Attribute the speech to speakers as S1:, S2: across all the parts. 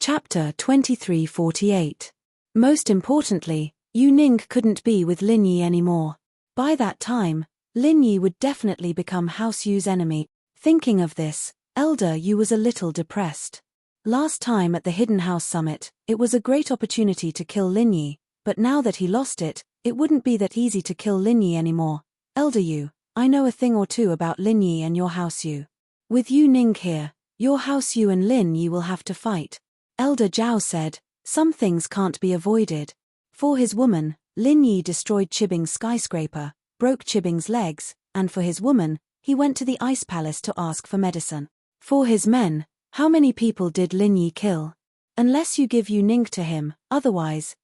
S1: Chapter 2348. Most importantly, Yu Ning couldn't be with Lin Yi anymore. By that time, Lin Yi would definitely become House Yu's enemy. Thinking of this, Elder Yu was a little depressed. Last time at the Hidden House Summit, it was a great opportunity to kill Lin Yi, but now that he lost it, it wouldn't be that easy to kill Lin Yi anymore. Elder Yu, I know a thing or two about Lin Yi and your House Yu. With Yu Ning here, your House Yu and Lin Yi will have to fight. Elder Zhao said, some things can't be avoided. For his woman, Lin Yi destroyed Qibing's skyscraper, broke Qibing's legs, and for his woman, he went to the ice palace to ask for medicine. For his men, how many people did Lin Yi kill? Unless you give Yu Ning to him, otherwise,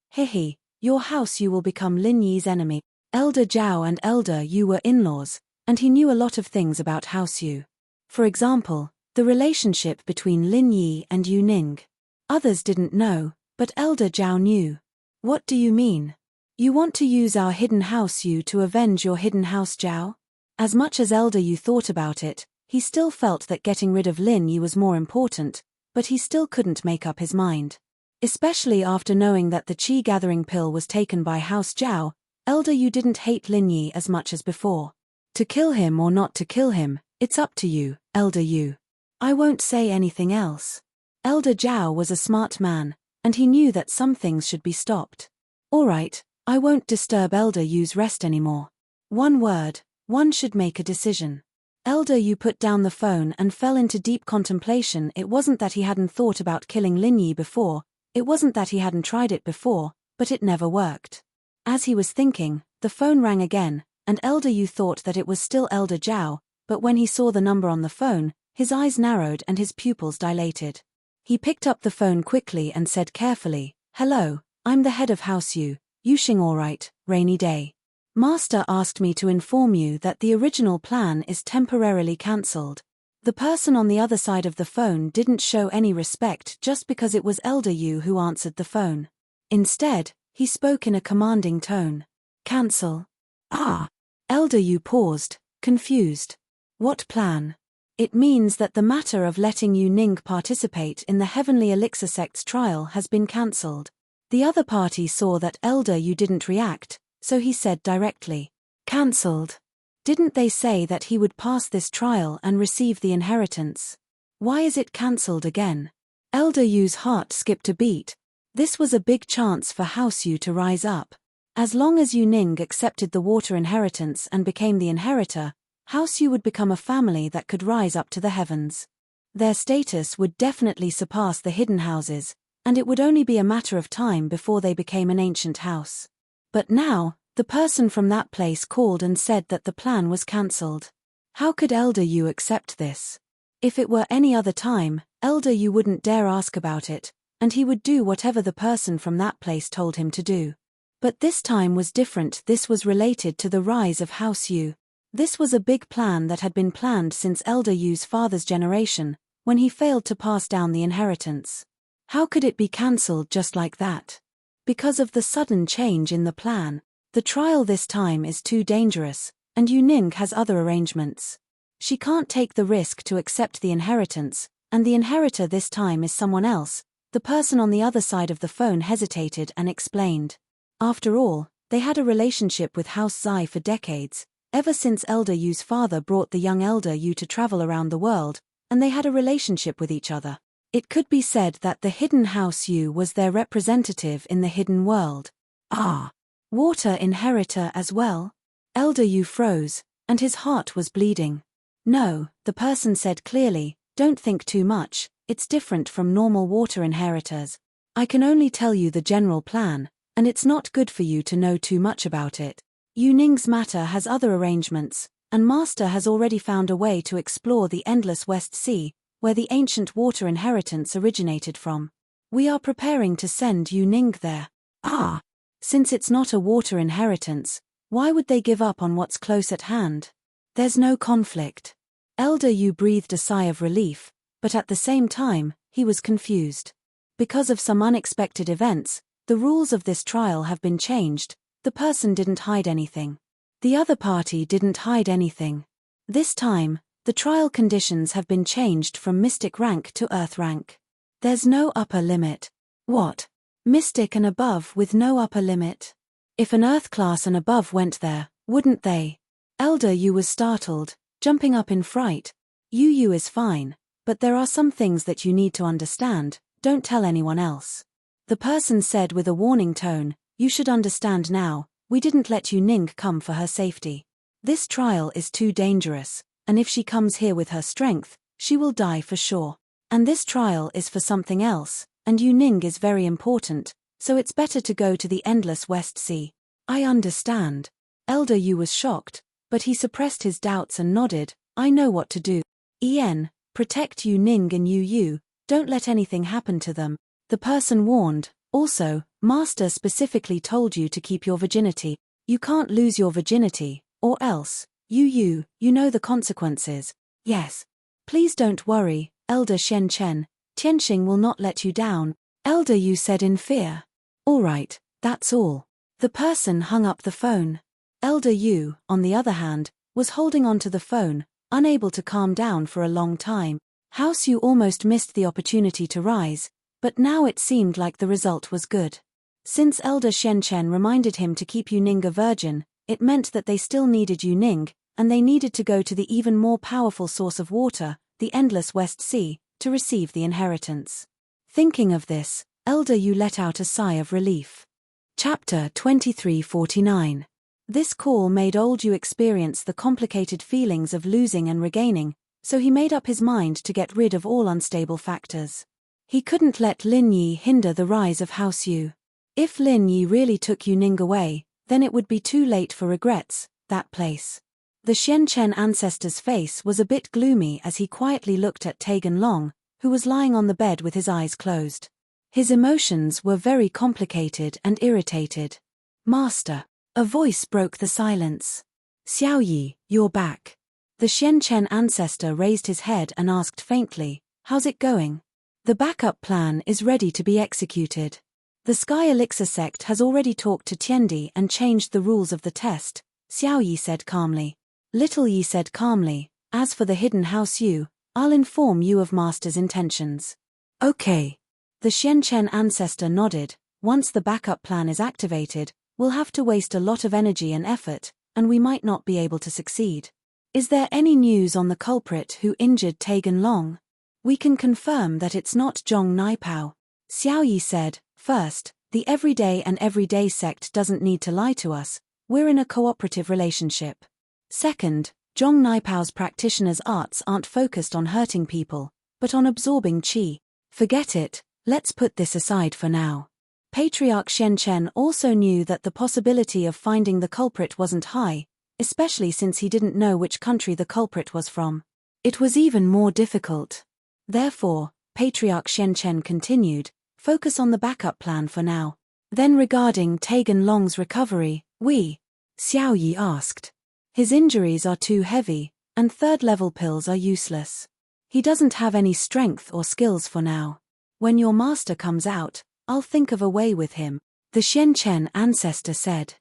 S1: your House Yu will become Lin Yi's enemy. Elder Zhao and Elder Yu were in-laws, and he knew a lot of things about House Yu. For example, the relationship between Lin Yi and Yu Ning. Others didn't know, but Elder Zhao knew. What do you mean? You want to use our hidden House Yu to avenge your hidden house Zhao? As much as Elder Yu thought about it, he still felt that getting rid of Lin Yi was more important, but he still couldn't make up his mind. Especially after knowing that the Qi gathering pill was taken by House Zhao, Elder Yu didn't hate Lin Yi as much as before. To kill him or not to kill him, it's up to you, Elder Yu. I won't say anything else. Elder Zhao was a smart man, and he knew that some things should be stopped. Alright, I won't disturb Elder Yu's rest anymore. One word, one should make a decision. Elder Yu put down the phone and fell into deep contemplation. It wasn't that he hadn't thought about killing Lin Yi before, it wasn't that he hadn't tried it before, but it never worked. As he was thinking, the phone rang again, and Elder Yu thought that it was still Elder Zhao, but when he saw the number on the phone, his eyes narrowed and his pupils dilated. He picked up the phone quickly and said carefully, "Hello, I'm the head of House Yu, Yuxing alright, rainy day. Master asked me to inform you that the original plan is temporarily cancelled." The person on the other side of the phone didn't show any respect just because it was Elder Yu who answered the phone. Instead, he spoke in a commanding tone. "Cancel?" "Ah." Elder Yu paused, confused. "What plan?" "It means that the matter of letting Yu Ning participate in the Heavenly Elixir Sect's trial has been cancelled." The other party saw that Elder Yu didn't react, so he said directly, "Cancelled? Didn't they say that he would pass this trial and receive the inheritance? Why is it cancelled again?" Elder Yu's heart skipped a beat. This was a big chance for House Yu to rise up. As long as Yu Ning accepted the water inheritance and became the inheritor, House Yu would become a family that could rise up to the heavens. Their status would definitely surpass the hidden houses, and it would only be a matter of time before they became an ancient house. But now, the person from that place called and said that the plan was cancelled. How could Elder Yu accept this? If it were any other time, Elder Yu wouldn't dare ask about it, and he would do whatever the person from that place told him to do. But this time was different. This was related to the rise of House Yu. This was a big plan that had been planned since Elder Yu's father's generation, when he failed to pass down the inheritance. How could it be cancelled just like that? Because of the sudden change in the plan. The trial this time is too dangerous, and Yu Ning has other arrangements. She can't take the risk to accept the inheritance, and the inheritor this time is someone else. The person on the other side of the phone hesitated and explained. After all, they had a relationship with House Zai for decades, ever since Elder Yu's father brought the young Elder Yu to travel around the world, and they had a relationship with each other. It could be said that the hidden House Yu was their representative in the hidden world. Ah! Water inheritor as well? Elder Yu froze, and his heart was bleeding. "No," the person said clearly, "don't think too much, it's different from normal water inheritors. I can only tell you the general plan, and it's not good for you to know too much about it. Yu Ning's matter has other arrangements, and Master has already found a way to explore the endless West Sea, where the ancient water inheritance originated from. We are preparing to send Yu Ning there." "Ah! Since it's not a water inheritance, why would they give up on what's close at hand? There's no conflict." Elder Yu breathed a sigh of relief, but at the same time, he was confused. Because of some unexpected events, the rules of this trial have been changed. The person didn't hide anything. The other party didn't hide anything. This time, the trial conditions have been changed from mystic rank to earth rank. There's no upper limit. What? Mystic and above with no upper limit? If an Earth class and above went there, wouldn't they? Elder Yu was startled, jumping up in fright. Yu is fine, but there are some things that you need to understand, don't tell anyone else. The person said with a warning tone, you should understand now, we didn't let Yu Ning come for her safety. This trial is too dangerous, and if she comes here with her strength, she will die for sure. And this trial is for something else, and Yu Ning is very important, so it's better to go to the endless West Sea. I understand. Elder Yu was shocked, but he suppressed his doubts and nodded, I know what to do. Protect Yu Ning and Yu, don't let anything happen to them. The person warned, also, Master specifically told you to keep your virginity. You can't lose your virginity, or else, you know the consequences. Yes. Please don't worry, Elder Tianxing will not let you down, Elder Yu said in fear. Alright, that's all. The person hung up the phone. Elder Yu, on the other hand, was holding onto the phone, unable to calm down for a long time. House Yu almost missed the opportunity to rise, but now it seemed like the result was good. Since Elder Tianxing reminded him to keep Yu Ning a virgin, it meant that they still needed Yu Ning, and they needed to go to the even more powerful source of water, the endless West Sea, to receive the inheritance. Thinking of this, Elder Yu let out a sigh of relief. Chapter 2349. This call made old Yu experience the complicated feelings of losing and regaining, so he made up his mind to get rid of all unstable factors. He couldn't let Lin Yi hinder the rise of House Yu. If Lin Yi really took Yu Ning away, then it would be too late for regrets, that place. The Xianchen ancestor's face was a bit gloomy as he quietly looked at Tagan Long, who was lying on the bed with his eyes closed. His emotions were very complicated and irritated. Master. A voice broke the silence. Xiao Yi, you're back. The Xianchen ancestor raised his head and asked faintly, how's it going? The backup plan is ready to be executed. The Sky Elixir sect has already talked to Tiendi and changed the rules of the test, Xiao Yi said calmly. Little Yi said calmly, as for the hidden House Yu, I'll inform you of Master's intentions. Okay. The Xianchen ancestor nodded, once the backup plan is activated, we'll have to waste a lot of energy and effort, and we might not be able to succeed. Is there any news on the culprit who injured Tagan Long? We can confirm that it's not Zhong Naipao. Xiao Yi said, first, the everyday sect doesn't need to lie to us, we're in a cooperative relationship. Second, Zhong Naipao's practitioner's arts aren't focused on hurting people, but on absorbing qi. Forget it, let's put this aside for now. Patriarch Xianchen also knew that the possibility of finding the culprit wasn't high, especially since he didn't know which country the culprit was from. It was even more difficult. Therefore, Patriarch Xianchen continued, focus on the backup plan for now. Then regarding Tagan Long's recovery, Xiao Yi asked. His injuries are too heavy, and third-level pills are useless. He doesn't have any strength or skills for now. When your master comes out, I'll think of a way with him, the Xianchen ancestor said.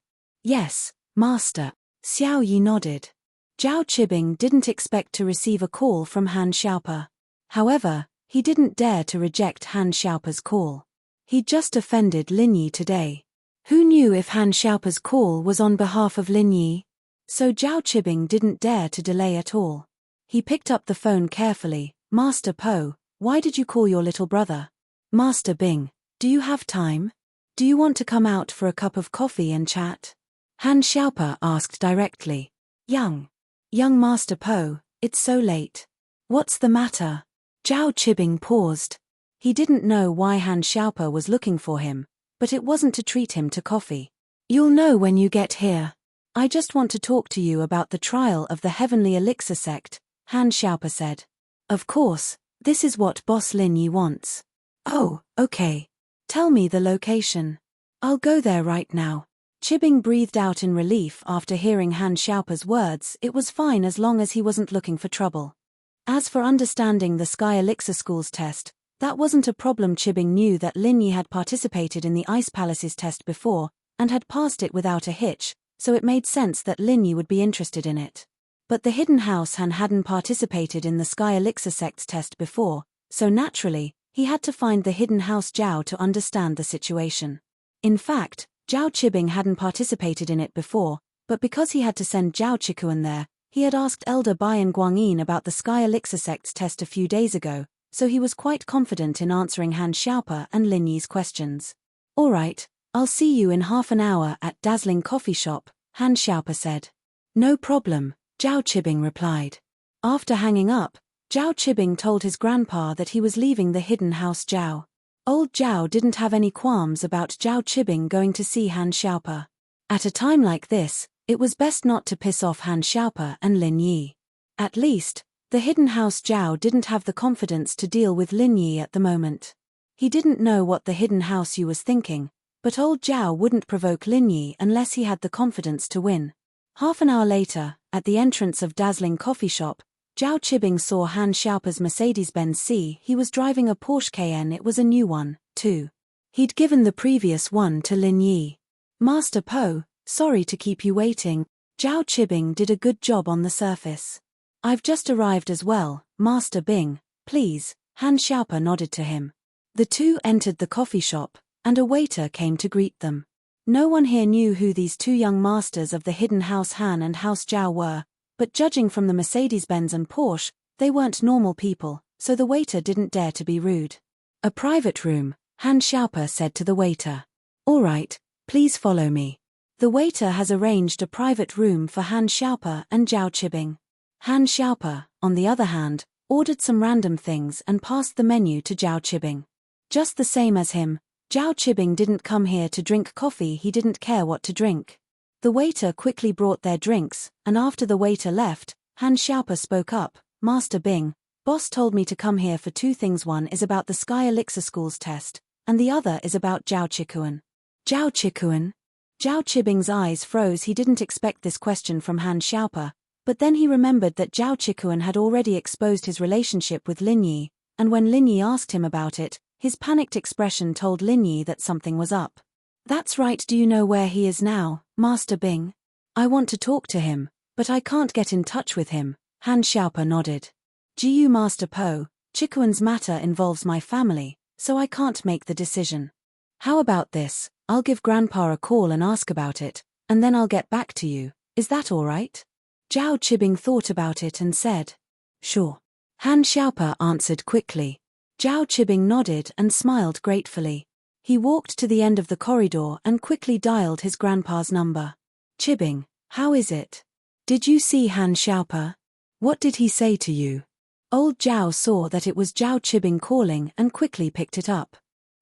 S1: Yes, master, Xiao Yi nodded. Zhao Qibing didn't expect to receive a call from Han Xiaopa. However, he didn't dare to reject Han Xiaopa's call. He'd just offended Lin Yi today. Who knew if Han Xiaopa's call was on behalf of Lin Yi? So Zhao Qibing didn't dare to delay at all. He picked up the phone carefully. Master Po, why did you call your little brother? Master Bing, do you have time? Do you want to come out for a cup of coffee and chat? Han Xiaopa asked directly. Young Master Po, it's so late. What's the matter? Zhao Qibing paused. He didn't know why Han Xiaopa was looking for him, but it wasn't to treat him to coffee. You'll know when you get here. I just want to talk to you about the trial of the Heavenly Elixir sect, Han Xiaopa said. Of course, this is what Boss Lin Yi wants. Oh, okay. Tell me the location. I'll go there right now. Qibing breathed out in relief after hearing Han Xiaopa's words. It was fine as long as he wasn't looking for trouble. As for understanding the Sky Elixir School's test, that wasn't a problem. Qibing knew that Lin Yi had participated in the Ice Palace's test before, and had passed it without a hitch, so it made sense that Lin Yi would be interested in it. But the Hidden House Han hadn't participated in the Sky Elixir sect's test before, so naturally, He had to find the hidden house Zhao to understand the situation. In fact, Zhao Qibing hadn't participated in it before, but because he had to send Zhao Qikuan there, he had asked Elder Bai and Guangyin about the Sky Elixir Sect's test a few days ago, so he was quite confident in answering Han Xiaopa and Lin Yi's questions. "All right, I'll see you in half an hour at Dazzling Coffee Shop," Han Xiaopa said. "No problem," Zhao Qibing replied. After hanging up, Zhao Qibing told his grandpa that he was leaving the hidden house Zhao. Old Zhao didn't have any qualms about Zhao Qibing going to see Han Xiaopa. At a time like this, it was best not to piss off Han Xiaopa and Lin Yi. At least, the hidden house Zhao didn't have the confidence to deal with Lin Yi at the moment. He didn't know what the hidden house Yu was thinking, but old Zhao wouldn't provoke Lin Yi unless he had the confidence to win. Half an hour later, at the entrance of Dazzling Coffee Shop, Zhao Qibing saw Han Xiaopa's Mercedes-Benz C. He was driving a Porsche Cayenne. It was a new one, too. He'd given the previous one to Lin Yi. "Master Po, sorry to keep you waiting." Zhao Qibing did a good job on the surface. "I've just arrived as well, Master Bing, please." Han Xiaopa nodded to him. The two entered the coffee shop, and a waiter came to greet them. No one here knew who these two young masters of the hidden house Han and house Zhao were, but judging from the Mercedes-Benz and Porsche, they weren't normal people, so the waiter didn't dare to be rude. "A private room," Han Xiaopa said to the waiter. "All right, please follow me." The waiter has arranged a private room for Han Xiaopa and Zhao Qibing. Han Xiaopa, on the other hand, ordered some random things and passed the menu to Zhao Qibing. Just the same as him, Zhao Qibing didn't come here to drink coffee. He didn't care what to drink. The waiter quickly brought their drinks, and after the waiter left, Han Xiaopa spoke up. "Master Bing, boss told me to come here for two things. One is about the Sky Elixir School's test, and the other is about Zhao Qikuan." "Zhao Qikuan?" Zhao Qibing's eyes froze. He didn't expect this question from Han Xiaopa, but then he remembered that Zhao Qikuan had already exposed his relationship with Lin Yi, and when Lin Yi asked him about it, his panicked expression told Lin Yi that something was up. "That's right. Do you know where he is now, Master Bing?" "I want to talk to him, but I can't get in touch with him," Han Xiaopa nodded. "Gu Master Po, Qikuan's matter involves my family, so I can't make the decision. How about this, I'll give Grandpa a call and ask about it, and then I'll get back to you. Is that all right?" Zhao Qibing thought about it and said, "Sure." Han Xiaopa answered quickly. Zhao Qibing nodded and smiled gratefully. He walked to the end of the corridor and quickly dialed his grandpa's number. "Qibing, how is it? Did you see Han Xiaopa? What did he say to you?" Old Zhao saw that it was Zhao Qibing calling and quickly picked it up.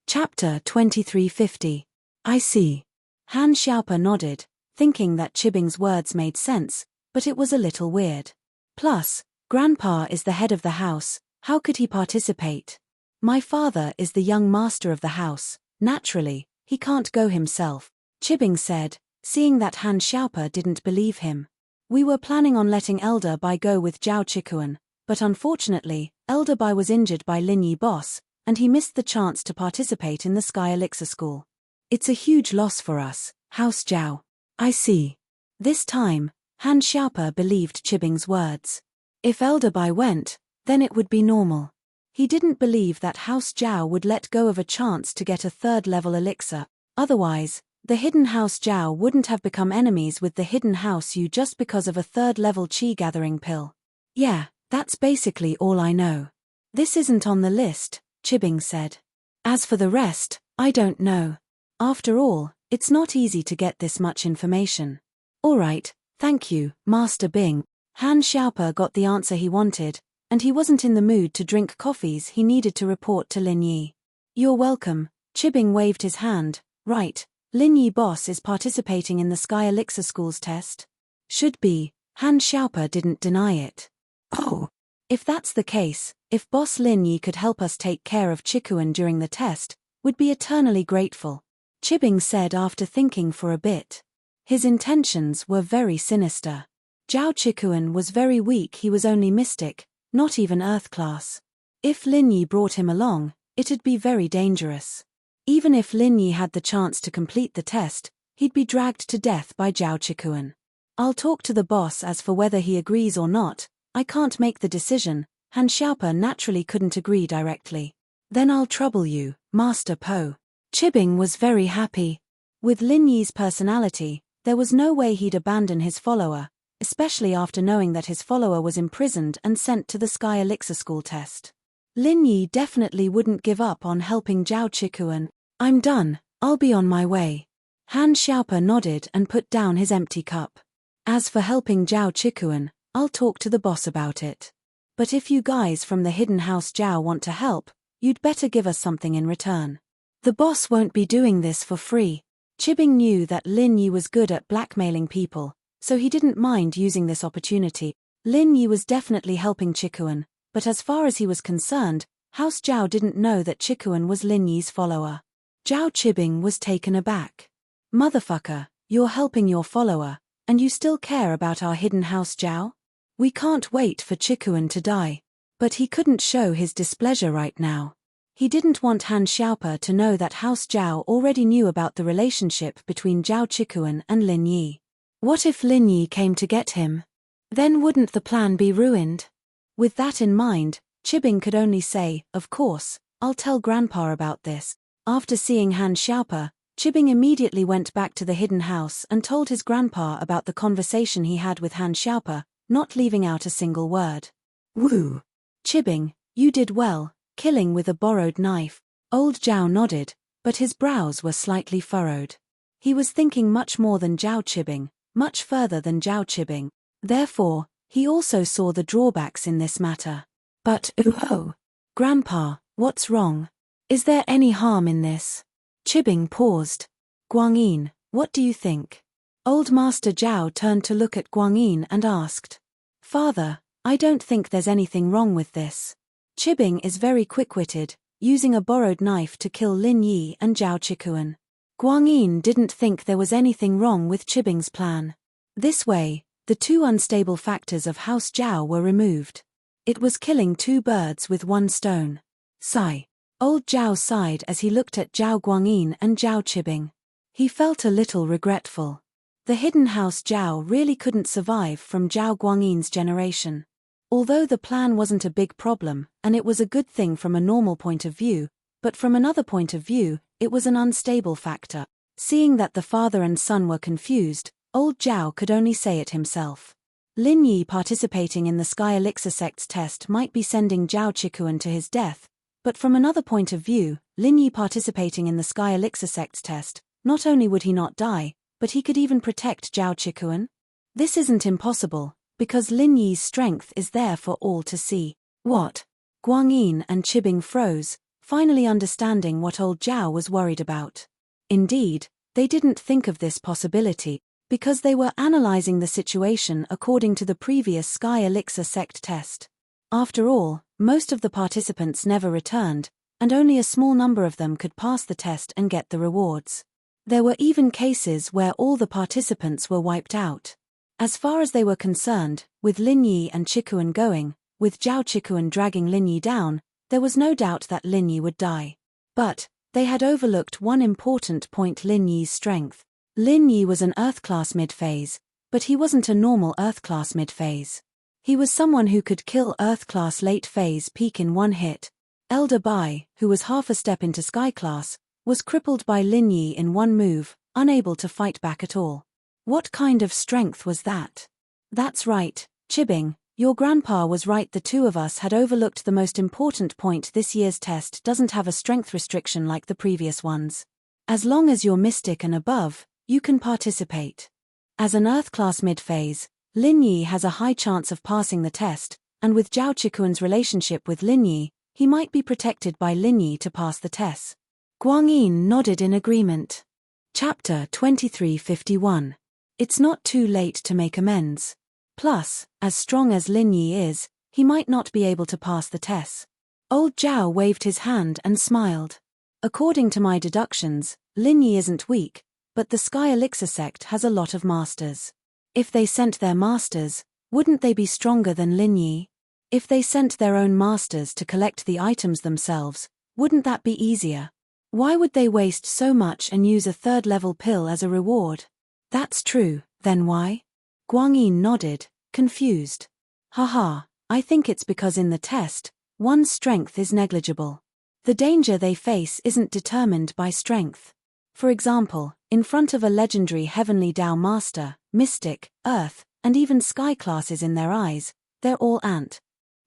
S1: Chapter 2350. "I see." Han Xiaopa nodded, thinking that Qibing's words made sense, but it was a little weird. Plus, Grandpa is the head of the house, how could he participate? "My father is the young master of the house. Naturally, he can't go himself," Qibing said, seeing that Han Xiaopa didn't believe him. "We were planning on letting Elder Bai go with Zhao Qikuan, but unfortunately, Elder Bai was injured by Lin Yi boss, and he missed the chance to participate in the Sky Elixir School. It's a huge loss for us, House Zhao." "I see." This time, Han Xiaopa believed Qibing's words. If Elder Bai went, then it would be normal. He didn't believe that House Zhao would let go of a chance to get a third-level elixir. Otherwise, the hidden House Zhao wouldn't have become enemies with the hidden House Yu just because of a third-level chi-gathering pill. "Yeah, that's basically all I know. This isn't on the list," Qibing said. "As for the rest, I don't know. After all, it's not easy to get this much information." "All right, thank you, Master Bing." Han Xiaopa got the answer he wanted, and he wasn't in the mood to drink coffees. He needed to report to Lin Yi. "You're welcome." Qibing waved his hand. "Right, Lin Yi boss is participating in the Sky Elixir School's test?" "Should be." Han Xiaopa didn't deny it. "Oh. If that's the case, if boss Lin Yi could help us take care of Qikuan during the test, we'd be eternally grateful," Qibing said after thinking for a bit. His intentions were very sinister. Zhao Qikuan was very weak. He was only mystic, not even Earth class. If Lin Yi brought him along, it'd be very dangerous. Even if Lin Yi had the chance to complete the test, he'd be dragged to death by Zhao Qikuan. "I'll talk to the boss. As for whether he agrees or not, I can't make the decision." Han Xiaopa naturally couldn't agree directly. Then I'll trouble you, Master Po. Chibing was very happy. With Lin Yi's personality, there was no way he'd abandon his follower, especially after knowing that his follower was imprisoned and sent to the Sky Elixir School test. Lin Yi definitely wouldn't give up on helping Zhao Qikuan. I'm done, I'll be on my way. Han Xiaopa nodded and put down his empty cup. As for helping Zhao Qikuan, I'll talk to the boss about it. But if you guys from the Hidden House Zhao want to help, you'd better give us something in return. The boss won't be doing this for free. Chibing knew that Lin Yi was good at blackmailing people, so he didn't mind using this opportunity. Lin Yi was definitely helping Qikuan, but as far as he was concerned, House Zhao didn't know that Qikuan was Lin Yi's follower. Zhao Qibing was taken aback. Motherfucker, you're helping your follower, and you still care about our Hidden House Zhao? We can't wait for Qikuan to die. But he couldn't show his displeasure right now. He didn't want Han Xiaopa to know that House Zhao already knew about the relationship between Zhao Qikuan and Lin Yi. What if Lin Yi came to get him? Then wouldn't the plan be ruined? With that in mind, Qibing could only say, of course, I'll tell Grandpa about this. After seeing Han Xiaopa, Qibing immediately went back to the hidden house and told his grandpa about the conversation he had with Han Xiaopa, not leaving out a single word. Woo! Qibing, you did well, killing with a borrowed knife. Old Zhao nodded, but his brows were slightly furrowed. He was thinking much more than Zhao Qibing, much further than Zhao Qibing. Therefore, he also saw the drawbacks in this matter. But, oh, Grandpa, what's wrong? Is there any harm in this? Qibing paused. Guangyin, what do you think? Old Master Zhao turned to look at Guangyin and asked. Father, I don't think there's anything wrong with this. Qibing is very quick-witted, using a borrowed knife to kill Lin Yi and Zhao Qikuan. Guangyin didn't think there was anything wrong with Qibing's plan. This way, the two unstable factors of House Zhao were removed. It was killing two birds with one stone. Sigh. Old Zhao sighed as he looked at Zhao Guangyin and Zhao Qibing. He felt a little regretful. The hidden house Zhao really couldn't survive from Zhao Guangyin's generation. Although the plan wasn't a big problem, and it was a good thing from a normal point of view, but from another point of view, it was an unstable factor. Seeing that the father and son were confused, old Zhao could only say it himself. Lin Yi participating in the Sky Elixir sect's test might be sending Zhao Qikuan to his death, but from another point of view, Lin Yi participating in the Sky Elixir sect's test, not only would he not die, but he could even protect Zhao Qikuan. This isn't impossible, because Lin Yi's strength is there for all to see. What? Guangyin and Qibing froze, finally understanding what old Zhao was worried about. Indeed, they didn't think of this possibility, because they were analyzing the situation according to the previous Sky Elixir sect test. After all, most of the participants never returned, and only a small number of them could pass the test and get the rewards. There were even cases where all the participants were wiped out. As far as they were concerned, with Lin Yi and Qikuan going, with Zhao Qikuan dragging Lin Yi down, there was no doubt that Lin Yi would die. But they had overlooked one important point: Lin Yi's strength. Lin Yi was an Earth-class mid-phase, but he wasn't a normal Earth-class mid-phase. He was someone who could kill Earth-class late-phase peak in one hit. Elder Bai, who was half a step into Sky-class, was crippled by Lin Yi in one move, unable to fight back at all. What kind of strength was that? That's right, Qibing, your grandpa was right. The two of us had overlooked the most important point. This year's test doesn't have a strength restriction like the previous ones. As long as you're mystic and above, you can participate. As an Earth-class mid-phase, Lin Yi has a high chance of passing the test, and with Zhao Qikuan's relationship with Lin Yi, he might be protected by Lin Yi to pass the test. Guangyin nodded in agreement. Chapter 2351. It's not too late to make amends. Plus, as strong as Lin Yi is, he might not be able to pass the test. Old Zhao waved his hand and smiled. According to my deductions, Lin Yi isn't weak, but the Sky Elixir sect has a lot of masters. If they sent their masters, wouldn't they be stronger than Lin Yi? If they sent their own masters to collect the items themselves, wouldn't that be easier? Why would they waste so much and use a third-level pill as a reward? That's true, then why? Guangyin nodded, confused. Haha, I think it's because in the test, one's strength is negligible. The danger they face isn't determined by strength. For example, in front of a legendary heavenly Tao master, mystic, earth, and even sky classes in their eyes, they're all ant.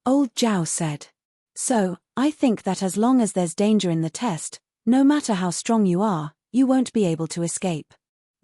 S1: Old Zhao said. So, I think that as long as there's danger in the test, no matter how strong you are, you won't be able to escape.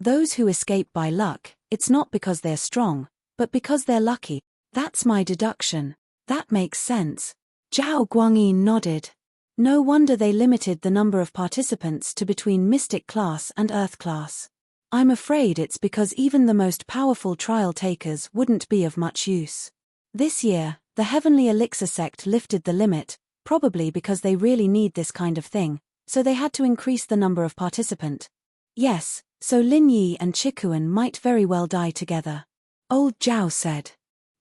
S1: Those who escape by luck, it's not because they're strong, but because they're lucky. That's my deduction. That makes sense. Zhao Guangyin nodded. No wonder they limited the number of participants to between Mystic class and Earth class. I'm afraid it's because even the most powerful trial takers wouldn't be of much use. This year, the Heavenly Elixir sect lifted the limit, probably because they really need this kind of thing, so they had to increase the number of participants. Yes, so Lin Yi and Chikuan might very well die together. Old Zhao said.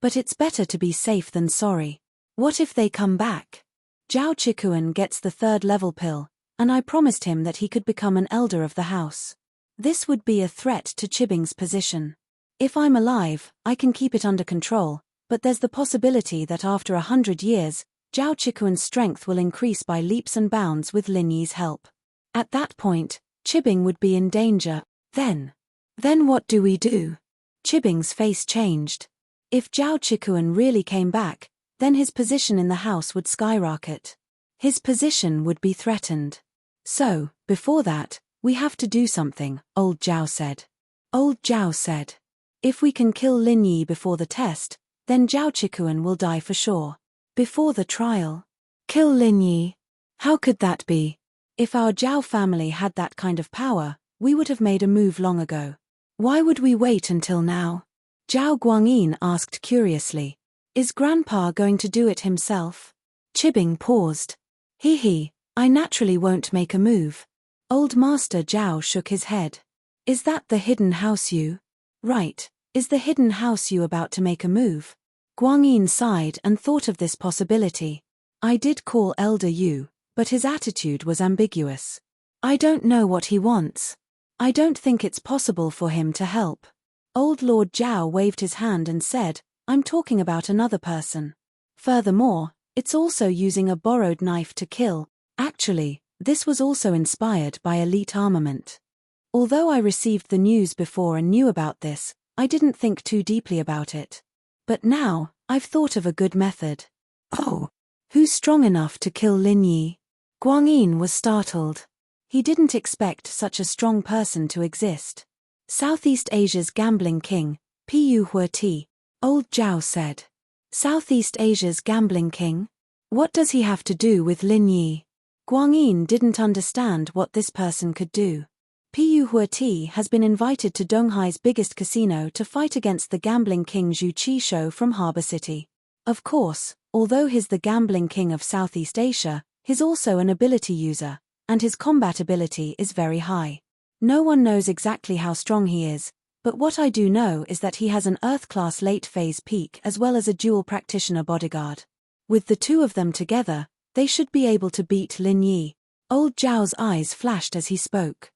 S1: But it's better to be safe than sorry. What if they come back? Zhao Chikuan gets the 3rd level pill, and I promised him that he could become an elder of the house. This would be a threat to Chibing's position. If I'm alive, I can keep it under control, but there's the possibility that after 100 years, Zhao Chikuan's strength will increase by leaps and bounds with Lin Yi's help. At that point, Chibing would be in danger. Then what do we do? Chibing's face changed. If Zhao Chikuan really came back, then his position in the house would skyrocket. His position would be threatened. So, before that, we have to do something, Old Zhao said. Old Zhao said. If we can kill Lin Yi before the test, then Zhao Chikuan will die for sure. Before the trial. Kill Lin Yi? How could that be? If our Zhao family had that kind of power, we would have made a move long ago. Why would we wait until now? Zhao Guangyin asked curiously. Is Grandpa going to do it himself? Chibing paused. I naturally won't make a move. Old Master Zhao shook his head. Is that the hidden house you? Right, is the hidden house you about to make a move? Guangyin sighed and thought of this possibility. I did call Elder Yu, but his attitude was ambiguous. I don't know what he wants. I don't think it's possible for him to help. Old Lord Zhao waved his hand and said, I'm talking about another person. Furthermore, it's also using a borrowed knife to kill. Actually, this was also inspired by elite armament. Although I received the news before and knew about this, I didn't think too deeply about it. But now, I've thought of a good method. Oh, who's strong enough to kill Lin Yi? Guangyin was startled. He didn't expect such a strong person to exist. Southeast Asia's gambling king, Pu Huati, Old Zhao said. Southeast Asia's gambling king? What does he have to do with Lin Yi? Guangyin didn't understand what this person could do. Pu Huati has been invited to Donghai's biggest casino to fight against the gambling king Zhu Qishou from Harbor City. Of course, although he's the gambling king of Southeast Asia, he's also an ability user, and his combat ability is very high. No one knows exactly how strong he is, but what I do know is that he has an Earth-class late-phase peak as well as a dual practitioner bodyguard. With the two of them together, they should be able to beat Lin Yi. Old Zhao's eyes flashed as he spoke.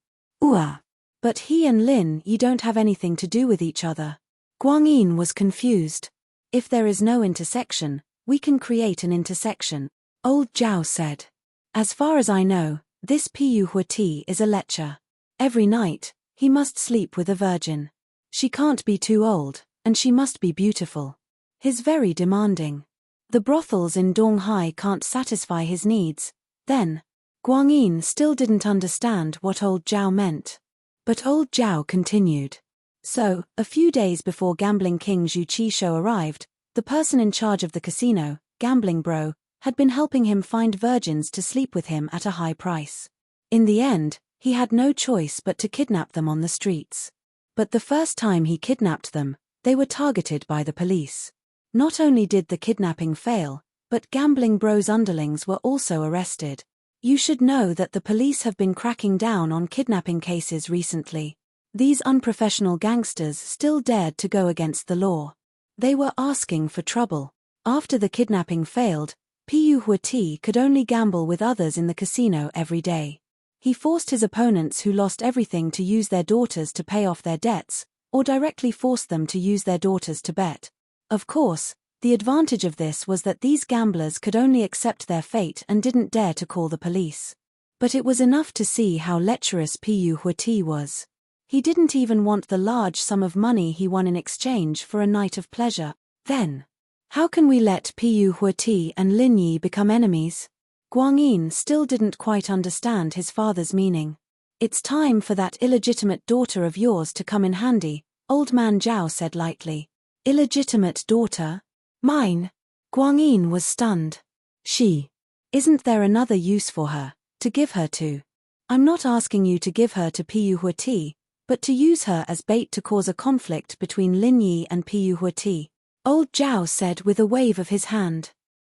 S1: But he and Lin Yi don't have anything to do with each other. Guangyin was confused. If there is no intersection, we can create an intersection, Old Zhao said. As far as I know, this Pu Huati is a lecher. Every night, he must sleep with a virgin. She can't be too old, and she must be beautiful. He's very demanding. The brothels in Donghai can't satisfy his needs. Then, Guangyin still didn't understand what Old Zhao meant. But Old Zhao continued. So, a few days before gambling king Zhu Qishou arrived, the person in charge of the casino, Gambling Bro, had been helping him find virgins to sleep with him at a high price. In the end, he had no choice but to kidnap them on the streets. But the first time he kidnapped them, they were targeted by the police. Not only did the kidnapping fail, but Gambling Bro's underlings were also arrested. You should know that the police have been cracking down on kidnapping cases recently. These unprofessional gangsters still dared to go against the law. They were asking for trouble. After the kidnapping failed, Pu Huati could only gamble with others in the casino every day. He forced his opponents who lost everything to use their daughters to pay off their debts, or directly forced them to use their daughters to bet. Of course, The advantage of this was that these gamblers could only accept their fate and didn't dare to call the police. But it was enough to see how lecherous Piyu Huati was. He didn't even want the large sum of money he won in exchange for a night of pleasure. Then, how can we let Piyu Huati and Lin Yi become enemies? Guanyin still didn't quite understand his father's meaning. It's time for that illegitimate daughter of yours to come in handy, Old Man Zhao said lightly. Illegitimate daughter? Mine? Guanyin was stunned. She. Isn't there another use for her, to give her to? I'm not asking you to give her to Piyu Huati, but to use her as bait to cause a conflict between Lin Yi and Piyu Huati. Old Zhao said with a wave of his hand.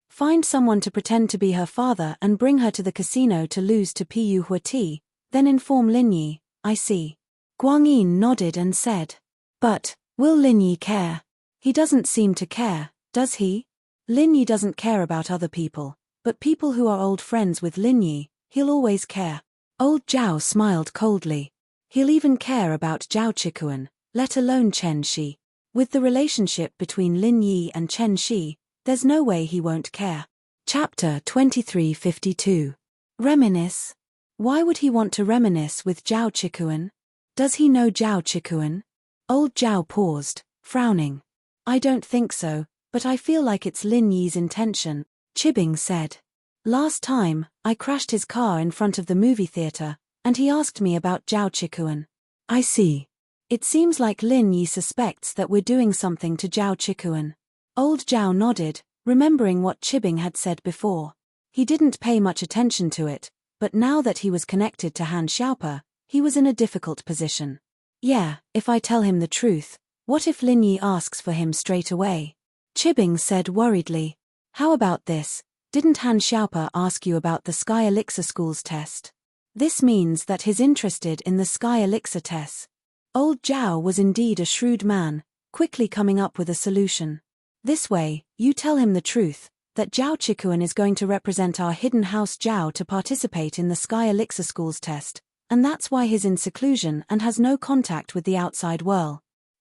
S1: Find someone to pretend to be her father and bring her to the casino to lose to Piyu Huati, then inform Lin Yi. I see. Guanyin nodded and said. But, will Lin Yi care? He doesn't seem to care, does he? Lin Yi doesn't care about other people, but people who are old friends with Lin Yi, he'll always care. Old Zhao smiled coldly. He'll even care about Zhao Chikuan, let alone Chen Shi. With the relationship between Lin Yi and Chen Shi, there's no way he won't care. Chapter 2352. Reminisce? Why would he want to reminisce with Zhao Chikuan? Does he know Zhao Chikuan? Old Zhao paused, frowning. I don't think so, but I feel like it's Lin Yi's intention, Chibing said. Last time, I crashed his car in front of the movie theater, and he asked me about Zhao Chikuan. I see. It seems like Lin Yi suspects that we're doing something to Zhao Chikuan. Old Zhao nodded, remembering what Chibing had said before. He didn't pay much attention to it, but now that he was connected to Han Xiaopa, he was in a difficult position. Yeah, if I tell him the truth, what if Lin Yi asks for him straight away? Chibing said worriedly. How about this? Didn't Han Xiaopa ask you about the Sky Elixir School's test? This means that he's interested in the Sky Elixir test. Old Zhao was indeed a shrewd man, quickly coming up with a solution. This way, you tell him the truth, that Zhao Chikuan is going to represent our hidden house Zhao to participate in the Sky Elixir School's test, and that's why he's in seclusion and has no contact with the outside world.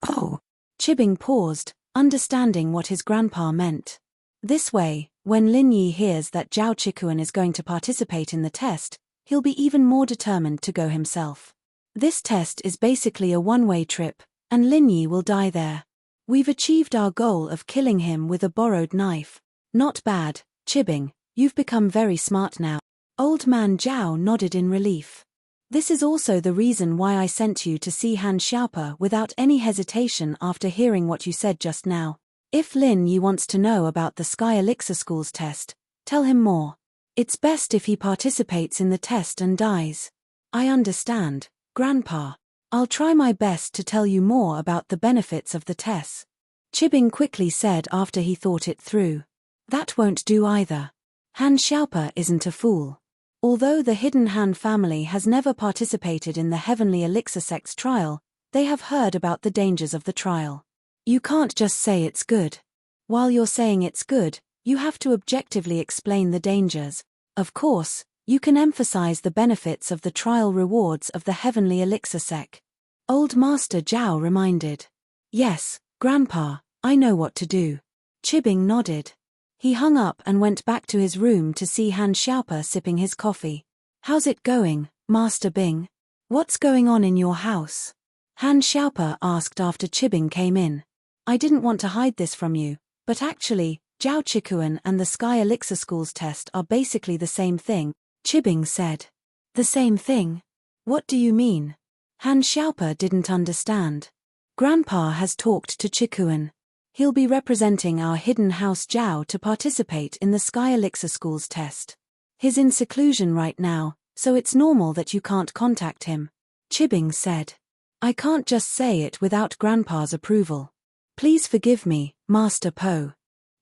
S1: Oh. Chibing paused, understanding what his grandpa meant. This way, when Lin Yi hears that Zhao Chikuan is going to participate in the test, he'll be even more determined to go himself. This test is basically a one-way trip, and Lin Yi will die there. We've achieved our goal of killing him with a borrowed knife. Not bad, Chibing, you've become very smart now. Old Man Zhao nodded in relief. This is also the reason why I sent you to see Han Xiaopa without any hesitation after hearing what you said just now. If Lin Yi wants to know about the Sky Elixir School's test, tell him more. It's best if he participates in the test and dies. I understand, Grandpa. I'll try my best to tell you more about the benefits of the test. Chibing quickly said after he thought it through. That won't do either. Han Xiaopa isn't a fool. Although the Hidden Han family has never participated in the Heavenly Elixir Sect's trial, they have heard about the dangers of the trial. You can't just say it's good. While you're saying it's good, you have to objectively explain the dangers. Of course, you can emphasize the benefits of the trial rewards of the Heavenly Elixir Sect. Old Master Zhao reminded. Yes, Grandpa, I know what to do. Chibing nodded. He hung up and went back to his room to see Han Xiaopa sipping his coffee. How's it going, Master Bing? What's going on in your house? Han Xiaopa asked after Chibing came in. I didn't want to hide this from you, but actually, Zhao Chikuan and the Sky Elixir School's test are basically the same thing, Chibing said. The same thing? What do you mean? Han Xiaopa didn't understand. Grandpa has talked to Chikuan. He'll be representing our hidden house Zhao to participate in the Sky Elixir School's test. He's in seclusion right now, so it's normal that you can't contact him, Chibing said. I can't just say it without Grandpa's approval. Please forgive me, Master Po.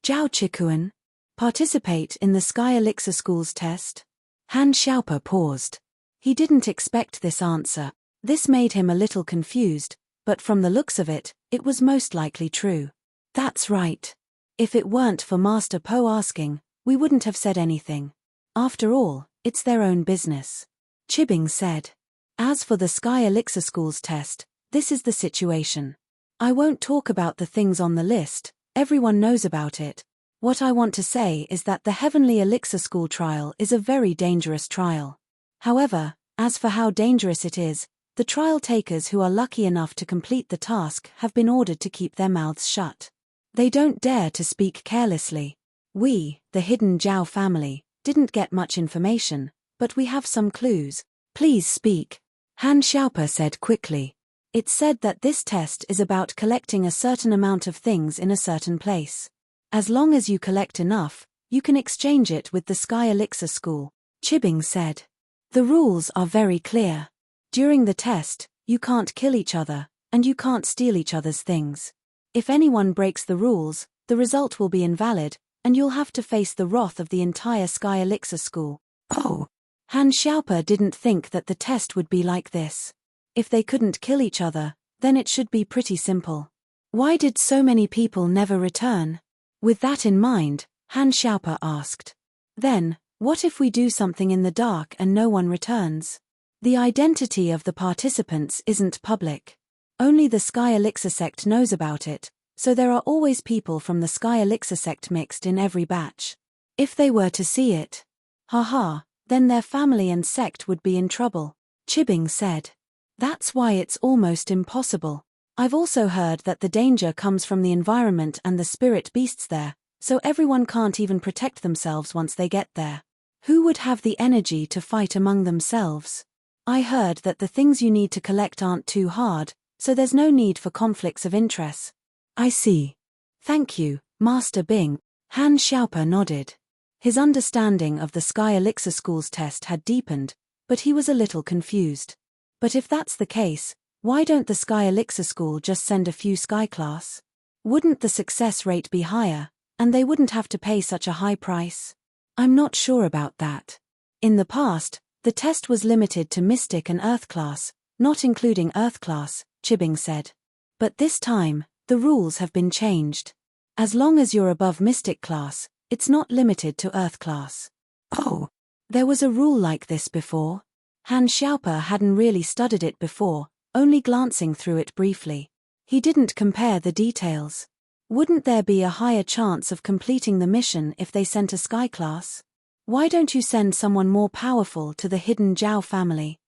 S1: Zhao Chikuan? Participate in the Sky Elixir School's test? Han Xiaopa paused. He didn't expect this answer. This made him a little confused, but from the looks of it, it was most likely true. That's right. If it weren't for Master Po asking, we wouldn't have said anything. After all, it's their own business. Chibing said. As for the Sky Elixir School's test, this is the situation. I won't talk about the things on the list, Everyone knows about it. What I want to say is that the Heavenly Elixir School trial is a very dangerous trial. However, as for how dangerous it is, the trial takers who are lucky enough to complete the task have been ordered to keep their mouths shut. They don't dare to speak carelessly. We, the hidden Zhao family, didn't get much information, but we have some clues. Please speak, Han Xiaope said quickly. It's said that this test is about collecting a certain amount of things in a certain place. As long as you collect enough, you can exchange it with the Sky Elixir School, Chibing said. The rules are very clear. During the test, you can't kill each other, and you can't steal each other's things. If anyone breaks the rules, the result will be invalid, and you'll have to face the wrath of the entire Sky Elixir School. Oh! Han Xiaope didn't think that the test would be like this. If they couldn't kill each other, then it should be pretty simple. Why did so many people never return? With that in mind, Han Xiaope asked. Then, what if we do something in the dark and no one returns? The identity of the participants isn't public. Only the Sky Elixir sect knows about it, so there are always people from the Sky Elixir sect mixed in every batch. If they were to see it, then their family and sect would be in trouble, Chibing said. That's why it's almost impossible. I've also heard that the danger comes from the environment and the spirit beasts there, so everyone can't even protect themselves once they get there. Who would have the energy to fight among themselves? I heard that the things you need to collect aren't too hard, so there's no need for conflicts of interest. I see. Thank you, Master Bing. Han Xiaope nodded. His understanding of the Sky Elixir School's test had deepened, but he was a little confused. But if that's the case, why don't the Sky Elixir School just send a few Sky class? Wouldn't the success rate be higher, and they wouldn't have to pay such a high price? I'm not sure about that. In the past, the test was limited to Mystic and Earth class, not including Earth class, Chibing said. But this time, the rules have been changed. As long as you're above Mystic class, it's not limited to Earth class. Oh, there was a rule like this before? Han Xiaope hadn't really studied it before, only glancing through it briefly. He didn't compare the details. Wouldn't there be a higher chance of completing the mission if they sent a Sky class? Why don't you send someone more powerful to the hidden Zhao family?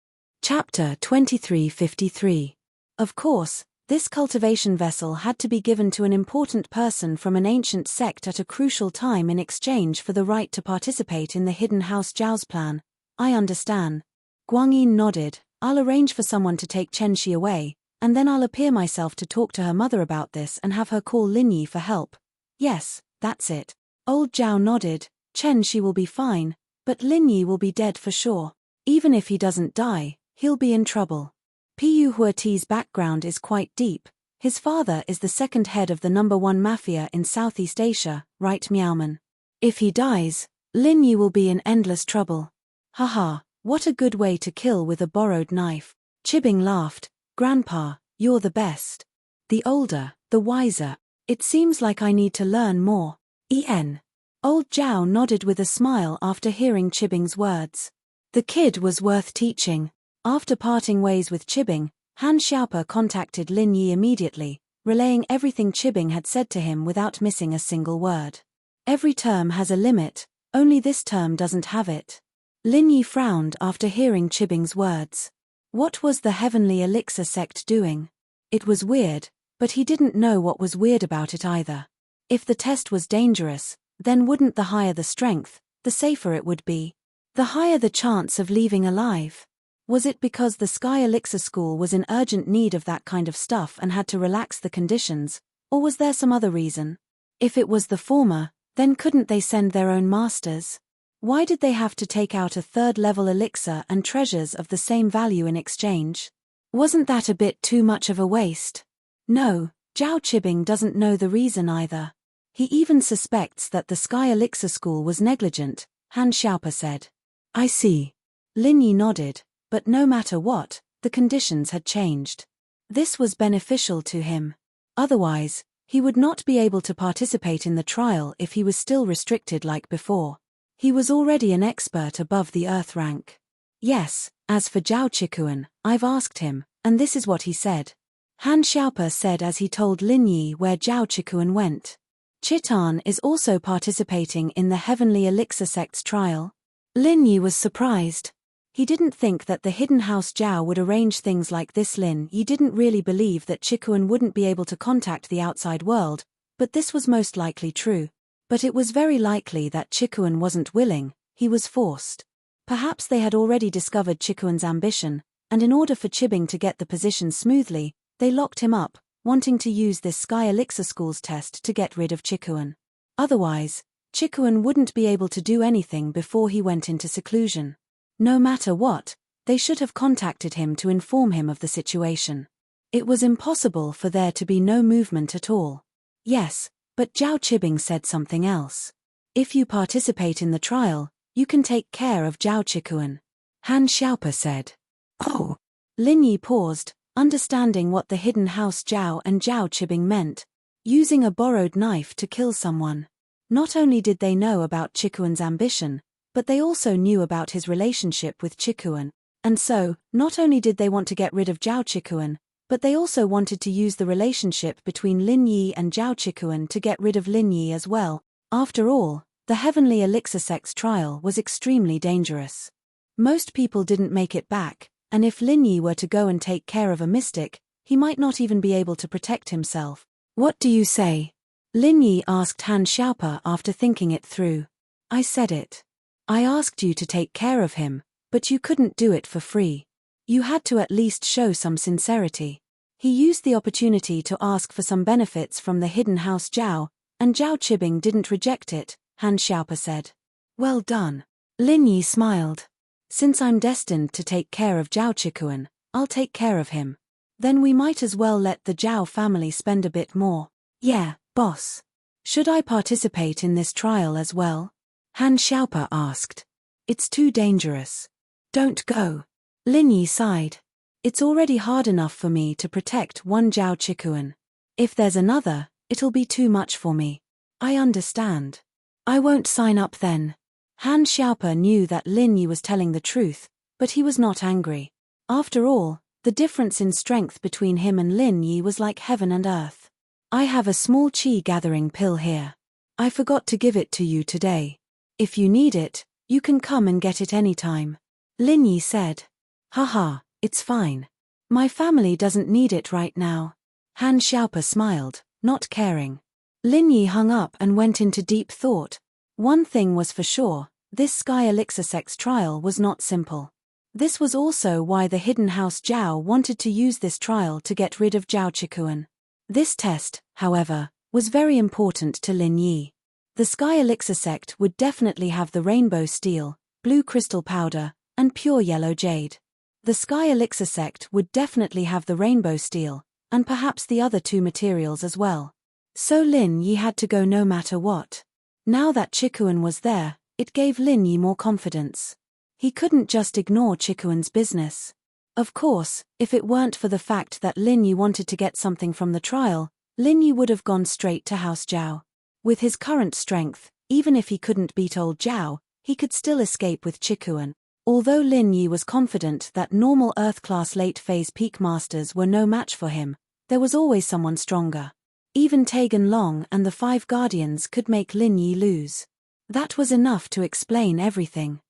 S1: Chapter 2353. Of course, this cultivation vessel had to be given to an important person from an ancient sect at a crucial time in exchange for the right to participate in the hidden House Zhao's plan. I understand. Guangyin nodded. I'll arrange for someone to take Chen Shi away, and then I'll appear myself to talk to her mother about this and have her call Lin Yi for help. Yes, that's it. Old Zhao nodded. Chen Shi will be fine, but Lin Yi will be dead for sure. Even if he doesn't die, he'll be in trouble. Pu Huati's background is quite deep. His father is the second head of the #1 mafia in Southeast Asia, right Miaoman? If he dies, Lin Yi will be in endless trouble. Haha, what a good way to kill with a borrowed knife. Chibing laughed. Grandpa, you're the best. The older, the wiser. It seems like I need to learn more. Old Zhao nodded with a smile after hearing Chibing's words. The kid was worth teaching. After parting ways with Chibing, Han Xiaope contacted Lin Yi immediately, relaying everything Chibing had said to him without missing a single word. Every term has a limit, only this term doesn't have it. Lin Yi frowned after hearing Chibing's words. What was the Heavenly Elixir sect doing? It was weird, but he didn't know what was weird about it either. If the test was dangerous, then wouldn't the higher the strength, the safer it would be? The higher the chance of leaving alive? Was it because the Sky Elixir School was in urgent need of that kind of stuff and had to relax the conditions, or was there some other reason? If it was the former, then couldn't they send their own masters? Why did they have to take out a third-level elixir and treasures of the same value in exchange? Wasn't that a bit too much of a waste? No, Zhao Chibing doesn't know the reason either. He even suspects that the Sky Elixir School was negligent, Han Xiaope said. I see. Lin Yi nodded. But no matter what, the conditions had changed. This was beneficial to him. Otherwise, he would not be able to participate in the trial if he was still restricted like before. He was already an expert above the Earth rank. Yes, as for Zhao Chikuan, I've asked him, and this is what he said. Han Xiaope said as he told Lin Yi where Zhao Chikuan went. Chitan is also participating in the Heavenly Elixir Sect's trial. Lin Yi was surprised. He didn't think that the Hidden House Zhao would arrange things like this. Lin Yi didn't really believe that Chikuan wouldn't be able to contact the outside world, but this was most likely true. But it was very likely that Chikuan wasn't willing, he was forced. Perhaps they had already discovered Chikuan's ambition, and in order for Chibing to get the position smoothly, they locked him up, wanting to use this Sky Elixir School's test to get rid of Chikuan. Otherwise, Chikuan wouldn't be able to do anything before he went into seclusion. No matter what, they should have contacted him to inform him of the situation. It was impossible for there to be no movement at all. Yes, but Zhao Chibing said something else. If you participate in the trial, you can take care of Zhao Chikuan. Han Xiaopa said. Oh. Lin Yi paused, understanding what the Hidden House Zhao and Zhao Chibing meant. Using a borrowed knife to kill someone. Not only did they know about Chikuan's ambition, but they also knew about his relationship with Chikuan. And so, not only did they want to get rid of Zhao Chikuan, but they also wanted to use the relationship between Lin Yi and Zhao Chikuan to get rid of Lin Yi as well. After all, the Heavenly Elixir Sect's trial was extremely dangerous. Most people didn't make it back, and if Lin Yi were to go and take care of a mystic, he might not even be able to protect himself. What do you say? Lin Yi asked Han Xiaopa after thinking it through. I said it. I asked you to take care of him, but you couldn't do it for free. You had to at least show some sincerity. He used the opportunity to ask for some benefits from the Hidden House Zhao, and Zhao Chibing didn't reject it, Han Xiaopa said. Well done. Lin Yi smiled. Since I'm destined to take care of Zhao Chikuan, I'll take care of him. Then we might as well let the Zhao family spend a bit more. Yeah, boss. Should I participate in this trial as well? Han Xiaopa asked. It's too dangerous. Don't go. Lin Yi sighed. It's already hard enough for me to protect one Zhao Chikuan. If there's another, it'll be too much for me. I understand. I won't sign up then. Han Xiaopa knew that Lin Yi was telling the truth, but he was not angry. After all, the difference in strength between him and Lin Yi was like heaven and earth. I have a small qi gathering pill here. I forgot to give it to you today. If you need it, you can come and get it anytime. Lin Yi said. Haha, it's fine. My family doesn't need it right now. Han Xiaopa smiled, not caring. Lin Yi hung up and went into deep thought. One thing was for sure, this Sky Elixir Sect's trial was not simple. This was also why the Hidden House Zhao wanted to use this trial to get rid of Zhao Chikuan. This test, however, was very important to Lin Yi. The Sky Elixir Sect would definitely have the rainbow steel, blue crystal powder, and pure yellow jade. The Sky Elixir Sect would definitely have the rainbow steel, and perhaps the other two materials as well. So Lin Yi had to go no matter what. Now that Chikuan was there, it gave Lin Yi more confidence. He couldn't just ignore Chikuan's business. Of course, if it weren't for the fact that Lin Yi wanted to get something from the trial, Lin Yi would have gone straight to House Zhao. With his current strength, even if he couldn't beat old Zhao, he could still escape with Chikuan. Although Lin Yi was confident that normal Earth-class late-phase peak masters were no match for him, there was always someone stronger. Even Tagan Long and the 5 Guardians could make Lin Yi lose. That was enough to explain everything.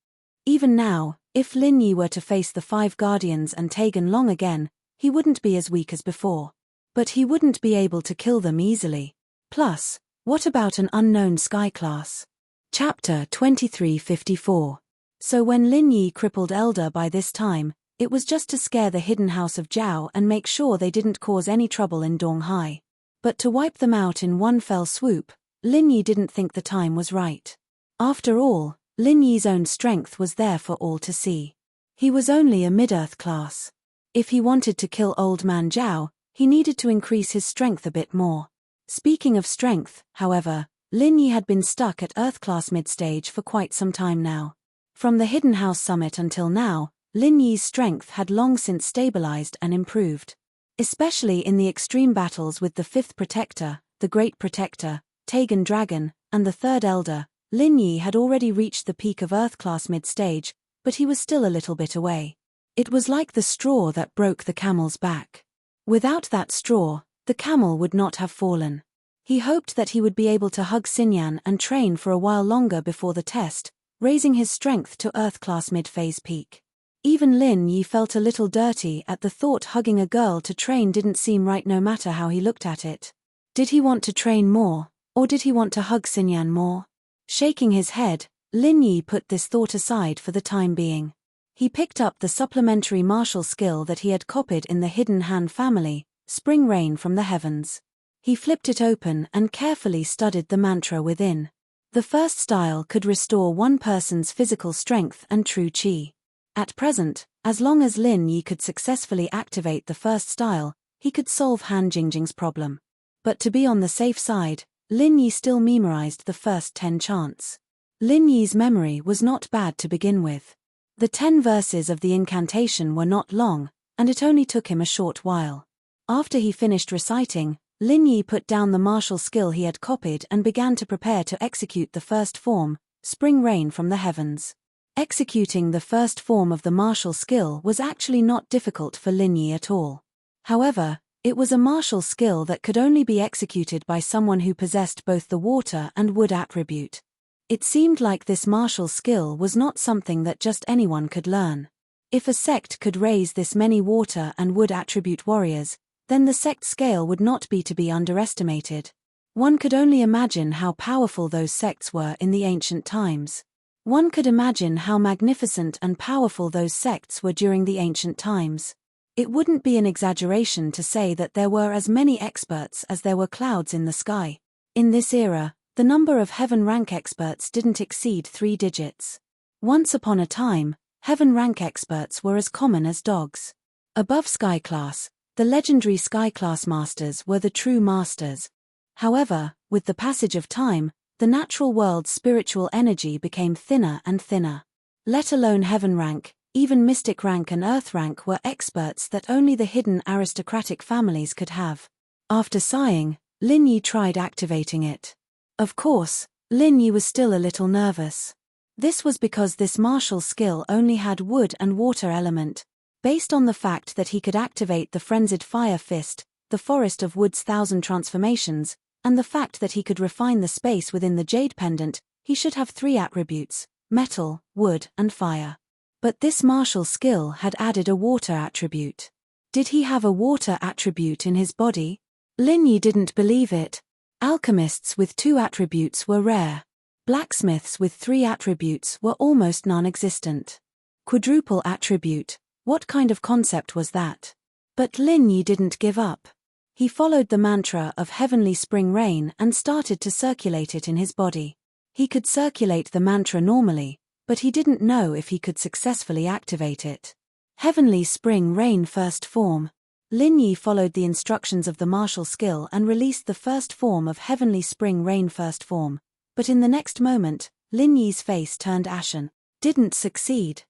S1: Even now, if Lin Yi were to face the 5 Guardians and Tagan Long again, he wouldn't be as weak as before. But he wouldn't be able to kill them easily. Plus, what about an unknown sky class? Chapter 2354. So when Lin Yi crippled Elder by this time, it was just to scare the Hidden House of Zhao and make sure they didn't cause any trouble in Donghai. But to wipe them out in one fell swoop, Lin Yi didn't think the time was right. After all, Lin Yi's own strength was there for all to see. He was only a mid-earth class. If he wanted to kill Old Man Zhao, he needed to increase his strength a bit more. Speaking of strength, however, Lin Yi had been stuck at Earth class mid-stage for quite some time now. From the Hidden House Summit until now, Lin Yi's strength had long since stabilized and improved. Especially in the extreme battles with the 5th Protector, the Great Protector, Tagan Dragon, and the 3rd Elder, Lin Yi had already reached the peak of Earth-class mid-stage, but he was still a little bit away. It was like the straw that broke the camel's back. Without that straw, the camel would not have fallen. He hoped that he would be able to hug Xinyan and train for a while longer before the test, raising his strength to Earth-class mid-phase peak. Even Lin Yi felt a little dirty at the thought hugging a girl to train didn't seem right no matter how he looked at it. Did he want to train more, or did he want to hug Xinyan more? Shaking his head, Lin Yi put this thought aside for the time being. He picked up the supplementary martial skill that he had copied in the Hidden Hand family, Spring Rain from the Heavens. He flipped it open and carefully studied the mantra within. The first style could restore one person's physical strength and true qi. At present, as long as Lin Yi could successfully activate the first style, he could solve Han Jingjing's problem. But to be on the safe side, Lin Yi still memorized the first 10 chants. Lin Yi's memory was not bad to begin with. The 10 verses of the incantation were not long, and it only took him a short while. After he finished reciting, Lin Yi put down the martial skill he had copied and began to prepare to execute the first form, Spring Rain from the Heavens. Executing the first form of the martial skill was actually not difficult for Lin Yi at all. However, it was a martial skill that could only be executed by someone who possessed both the water and wood attribute. It seemed like this martial skill was not something that just anyone could learn. If a sect could raise this many water and wood attribute warriors, then the sect scale would not be to be underestimated. One could only imagine how powerful those sects were in the ancient times. One could imagine how magnificent and powerful those sects were during the ancient times. It wouldn't be an exaggeration to say that there were as many experts as there were clouds in the sky. In this era, the number of heaven rank experts didn't exceed 3 digits. Once upon a time, heaven rank experts were as common as dogs. Above sky class, the legendary sky class masters were the true masters. However, with the passage of time, the natural world's spiritual energy became thinner and thinner. Let alone heaven rank, even mystic rank and earth rank were experts that only the hidden aristocratic families could have. After sighing, Lin Yi tried activating it. Of course, Lin Yi was still a little nervous. This was because this martial skill only had wood and water element. Based on the fact that he could activate the frenzied fire fist, the forest of wood's 1,000 transformations, and the fact that he could refine the space within the jade pendant, he should have 3 attributes: metal, wood, and fire. But this martial skill had added a water attribute. Did he have a water attribute in his body? Lin Yi didn't believe it. Alchemists with 2 attributes were rare. Blacksmiths with 3 attributes were almost non-existent. Quadruple attribute. What kind of concept was that? But Lin Yi didn't give up. He followed the mantra of Heavenly Spring Rain and started to circulate it in his body. He could circulate the mantra normally, but he didn't know if he could successfully activate it. Heavenly Spring Rain first form. Lin Yi followed the instructions of the martial skill and released the first form of Heavenly Spring Rain first form, but in the next moment, Lin Yi's face turned ashen. Didn't succeed.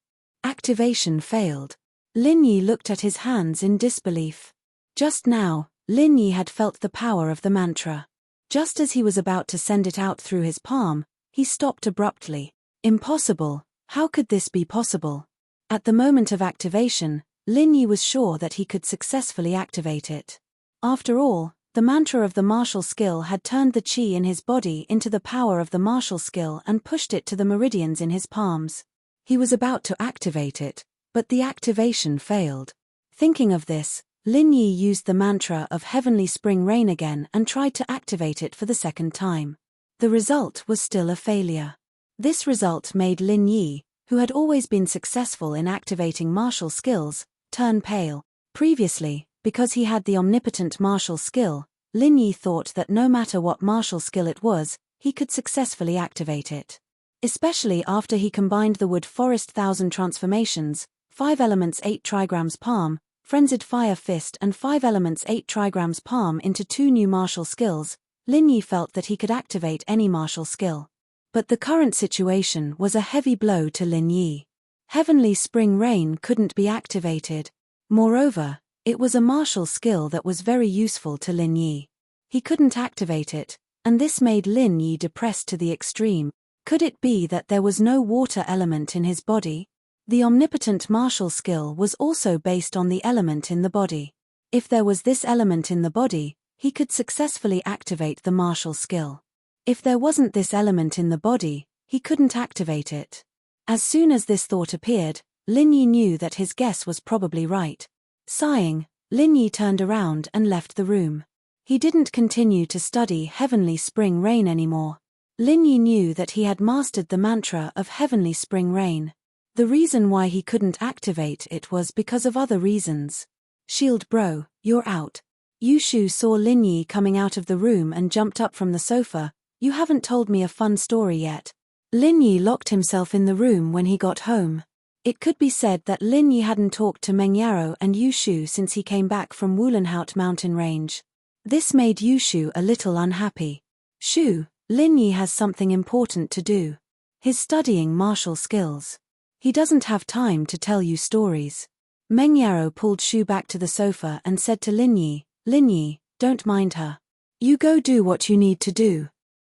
S1: Activation failed. Lin Yi looked at his hands in disbelief. Just now, Lin Yi had felt the power of the mantra. Just as he was about to send it out through his palm, he stopped abruptly. Impossible, how could this be possible? At the moment of activation, Lin Yi was sure that he could successfully activate it. After all, the mantra of the martial skill had turned the qi in his body into the power of the martial skill and pushed it to the meridians in his palms. He was about to activate it, but the activation failed. Thinking of this, Lin Yi used the mantra of Heavenly Spring Rain again and tried to activate it for the second time. The result was still a failure. This result made Lin Yi, who had always been successful in activating martial skills, turn pale. Previously, because he had the omnipotent martial skill, Lin Yi thought that no matter what martial skill it was, he could successfully activate it. Especially after he combined the wood forest 1,000 transformations, 5 elements 8 trigrams palm, frenzied fire fist and 5 elements 8 trigrams palm into 2 new martial skills, Lin Yi felt that he could activate any martial skill. But the current situation was a heavy blow to Lin Yi. Heavenly Spring Rain couldn't be activated. Moreover, it was a martial skill that was very useful to Lin Yi. He couldn't activate it, and this made Lin Yi depressed to the extreme. Could it be that there was no water element in his body? The omnipotent martial skill was also based on the element in the body. If there was this element in the body, he could successfully activate the martial skill. If there wasn't this element in the body, he couldn't activate it. As soon as this thought appeared, Lin Yi knew that his guess was probably right. Sighing, Lin Yi turned around and left the room. He didn't continue to study Heavenly Spring Rain anymore. Lin Yi knew that he had mastered the mantra of Heavenly Spring Rain. The reason why he couldn't activate it was because of other reasons. Shield bro, you're out. Yushu saw Lin Yi coming out of the room and jumped up from the sofa. You haven't told me a fun story yet. Lin Yi locked himself in the room when he got home. It could be said that Lin Yi hadn't talked to Meng Yaro and Yushu since he came back from Wulenhout mountain range. This made Yushu a little unhappy. Shu, Lin Yi has something important to do. He's studying martial skills. He doesn't have time to tell you stories. Meng Yaro pulled Shu back to the sofa and said to Lin Yi, don't mind her. You go do what you need to do.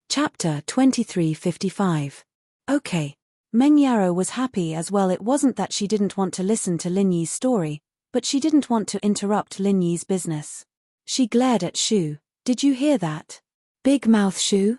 S1: Chapter 2355. Okay. Meng Yaro was happy as well. It wasn't that she didn't want to listen to Lin Yi's story, but she didn't want to interrupt Lin Yi's business. She glared at Shu. Did you hear that? Big mouth Shu?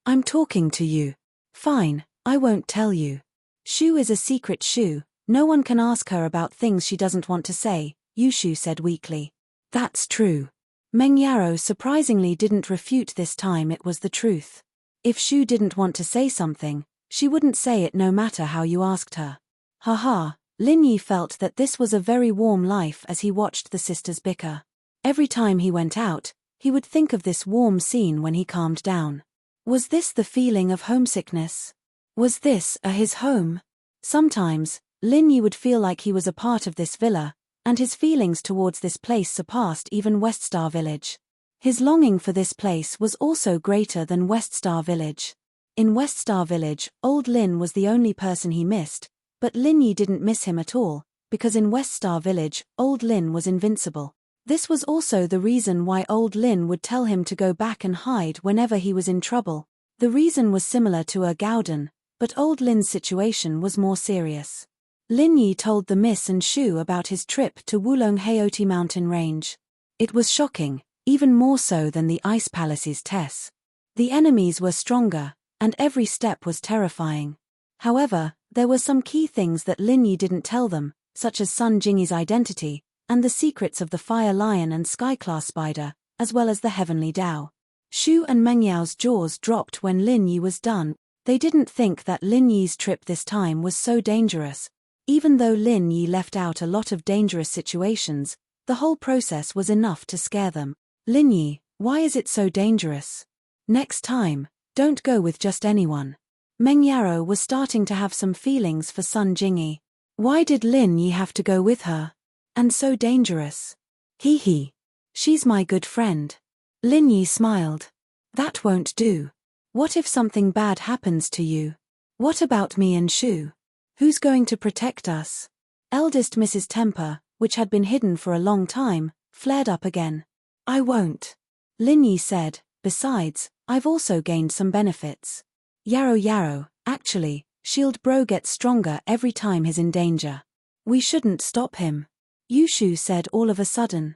S1: I'm talking to you. Fine, I won't tell you. Shu is a secret Shu, no one can ask her about things she doesn't want to say, Yushu said weakly. That's true. Meng Yaro surprisingly didn't refute this time. It was the truth. If Shu didn't want to say something, she wouldn't say it no matter how you asked her. Haha, Lin Yi felt that this was a very warm life as he watched the sisters bicker. Every time he went out, he would think of this warm scene when he calmed down. Was this the feeling of homesickness? Was this his home? Sometimes, Lin Yi would feel like he was a part of this villa, and his feelings towards this place surpassed even Weststar Village. His longing for this place was also greater than Weststar Village. In Weststar Village, old Lin was the only person he missed, but Lin Yi didn't miss him at all, because in Weststar Village, old Lin was invincible. This was also the reason why old Lin would tell him to go back and hide whenever he was in trouble. The reason was similar to Gauden, but old Lin's situation was more serious. Lin Yi told the Miss and Shu about his trip to Wulong Heoti mountain range. It was shocking, even more so than the Ice Palace's Tess. The enemies were stronger, and every step was terrifying. However, there were some key things that Lin Yi didn't tell them, such as Sun Jingyi's identity, and the secrets of the Fire Lion and Sky-Class Spider, as well as the Heavenly Dao. Shu and Meng Yao's jaws dropped when Lin Yi was done. They didn't think that Lin Yi's trip this time was so dangerous. Even though Lin Yi left out a lot of dangerous situations, the whole process was enough to scare them. Lin Yi, why is it so dangerous? Next time, don't go with just anyone. Meng Yaro was starting to have some feelings for Sun Jingyi. Why did Lin Yi have to go with her? And so dangerous. Hee hee. She's my good friend. Lin Yi smiled. That won't do. What if something bad happens to you? What about me and Shu? Who's going to protect us? Eldest Mrs. Temper, which had been hidden for a long time, flared up again. I won't. Lin Yi said, besides, I've also gained some benefits. Yarrow, actually, Shield Bro gets stronger every time he's in danger. We shouldn't stop him. Yushu said all of a sudden.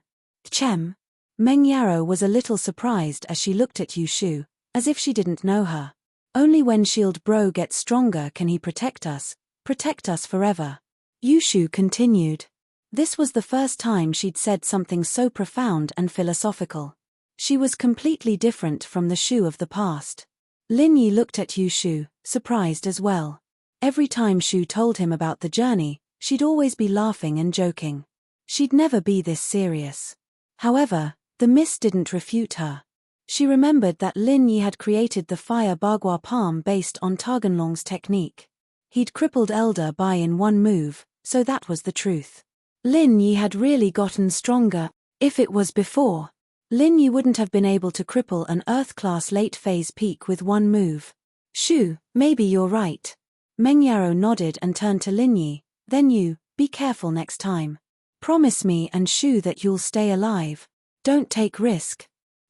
S1: Chem. Meng Yarrow was a little surprised as she looked at Yushu, as if she didn't know her. Only when Shield Bro gets stronger can he protect us forever. Yushu continued. This was the first time she'd said something so profound and philosophical. She was completely different from the Shu of the past. Lin Yi looked at Yushu, surprised as well. Every time Shu told him about the journey, she'd always be laughing and joking. She'd never be this serious. However, the Miss didn't refute her. She remembered that Lin Yi had created the fire bagua palm based on Taganlong's technique. He'd crippled Elder Bai in one move, so that was the truth. Lin Yi had really gotten stronger. If it was before, Lin Yi wouldn't have been able to cripple an Earth-class late-phase peak with one move. Shu, maybe you're right. Meng Yarrow nodded and turned to Lin Yi. Then you, be careful next time. Promise me and Shu that you'll stay alive. Don't take risk.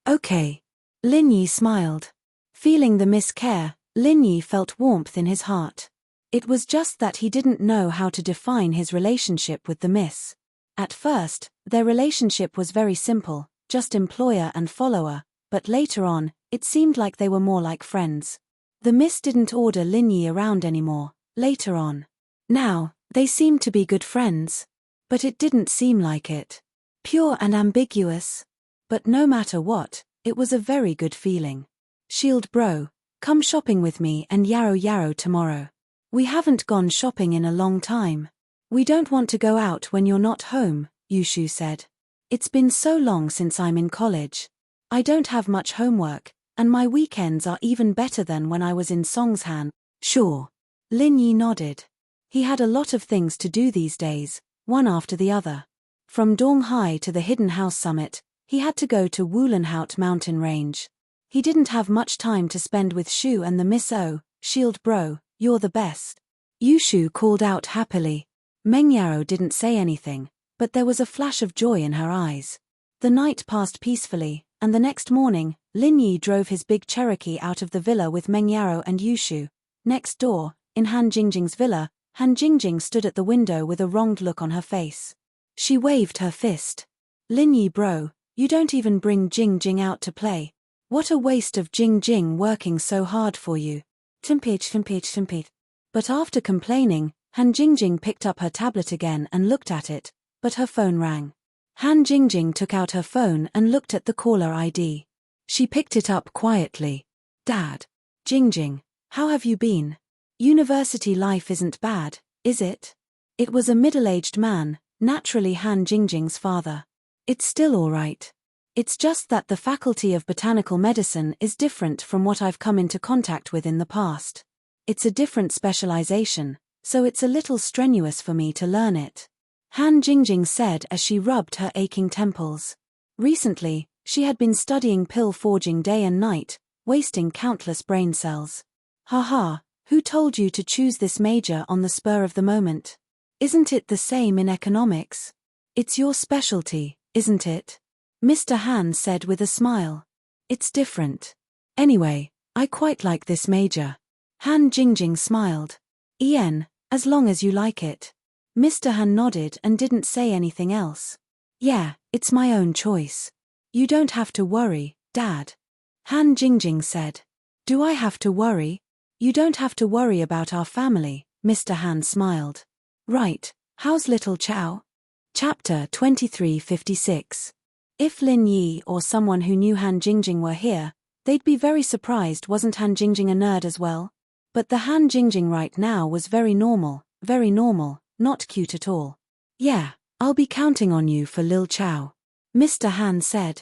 S1: Okay. Lin Yi smiled. Feeling the Miss care, Lin Yi felt warmth in his heart. It was just that he didn't know how to define his relationship with the Miss. At first, their relationship was very simple, just employer and follower, but later on, it seemed like they were more like friends. The Miss didn't order Lin Yi around anymore, later on. Now, they seemed to be good friends. But it didn't seem like it. Pure and ambiguous. But no matter what, it was a very good feeling. Shield bro, come shopping with me and Yarrow Yarrow tomorrow. We haven't gone shopping in a long time. We don't want to go out when you're not home, Yushu said. It's been so long since I'm in college. I don't have much homework, and my weekends are even better than when I was in Songshan. Sure. Lin Yi nodded. He had a lot of things to do these days, one after the other. From Donghai to the Hidden House Summit, he had to go to Wulenhout mountain range. He didn't have much time to spend with Shu and the Miss O. Shield bro, you're the best. Yushu called out happily. Mengyaro didn't say anything, but there was a flash of joy in her eyes. The night passed peacefully, and the next morning, Lin Yi drove his big Cherokee out of the villa with Mengyaro and Yushu. Next door, in Han Jingjing's villa, Han Jingjing stood at the window with a wronged look on her face. She waved her fist. Lin Yi bro, you don't even bring Jingjing out to play. What a waste of Jingjing working so hard for you. Timpage. But after complaining, Han Jingjing picked up her tablet again and looked at it, but her phone rang. Han Jingjing took out her phone and looked at the caller ID. She picked it up quietly. Dad. Jingjing, how have you been? University life isn't bad, is it? It was a middle-aged man, naturally Han Jingjing's father. It's still all right. It's just that the faculty of botanical medicine is different from what I've come into contact with in the past. It's a different specialization, so it's a little strenuous for me to learn it. Han Jingjing said as she rubbed her aching temples. Recently, she had been studying pill forging day and night, wasting countless brain cells. Haha, who told you to choose this major on the spur of the moment? Isn't it the same in economics? It's your specialty, isn't it? Mr. Han said with a smile. It's different. Anyway, I quite like this major. Han Jingjing smiled. As long as you like it. Mr. Han nodded and didn't say anything else. Yeah, it's my own choice. You don't have to worry, Dad. Han Jingjing said. Do I have to worry? You don't have to worry about our family, Mr. Han smiled. Right, how's little Chow? Chapter 2356. If Lin Yi or someone who knew Han Jingjing were here, they'd be very surprised. Wasn't Han Jingjing a nerd as well? But the Han Jingjing right now was very normal, not cute at all. Yeah, I'll be counting on you for Lil Chow. Mr. Han said.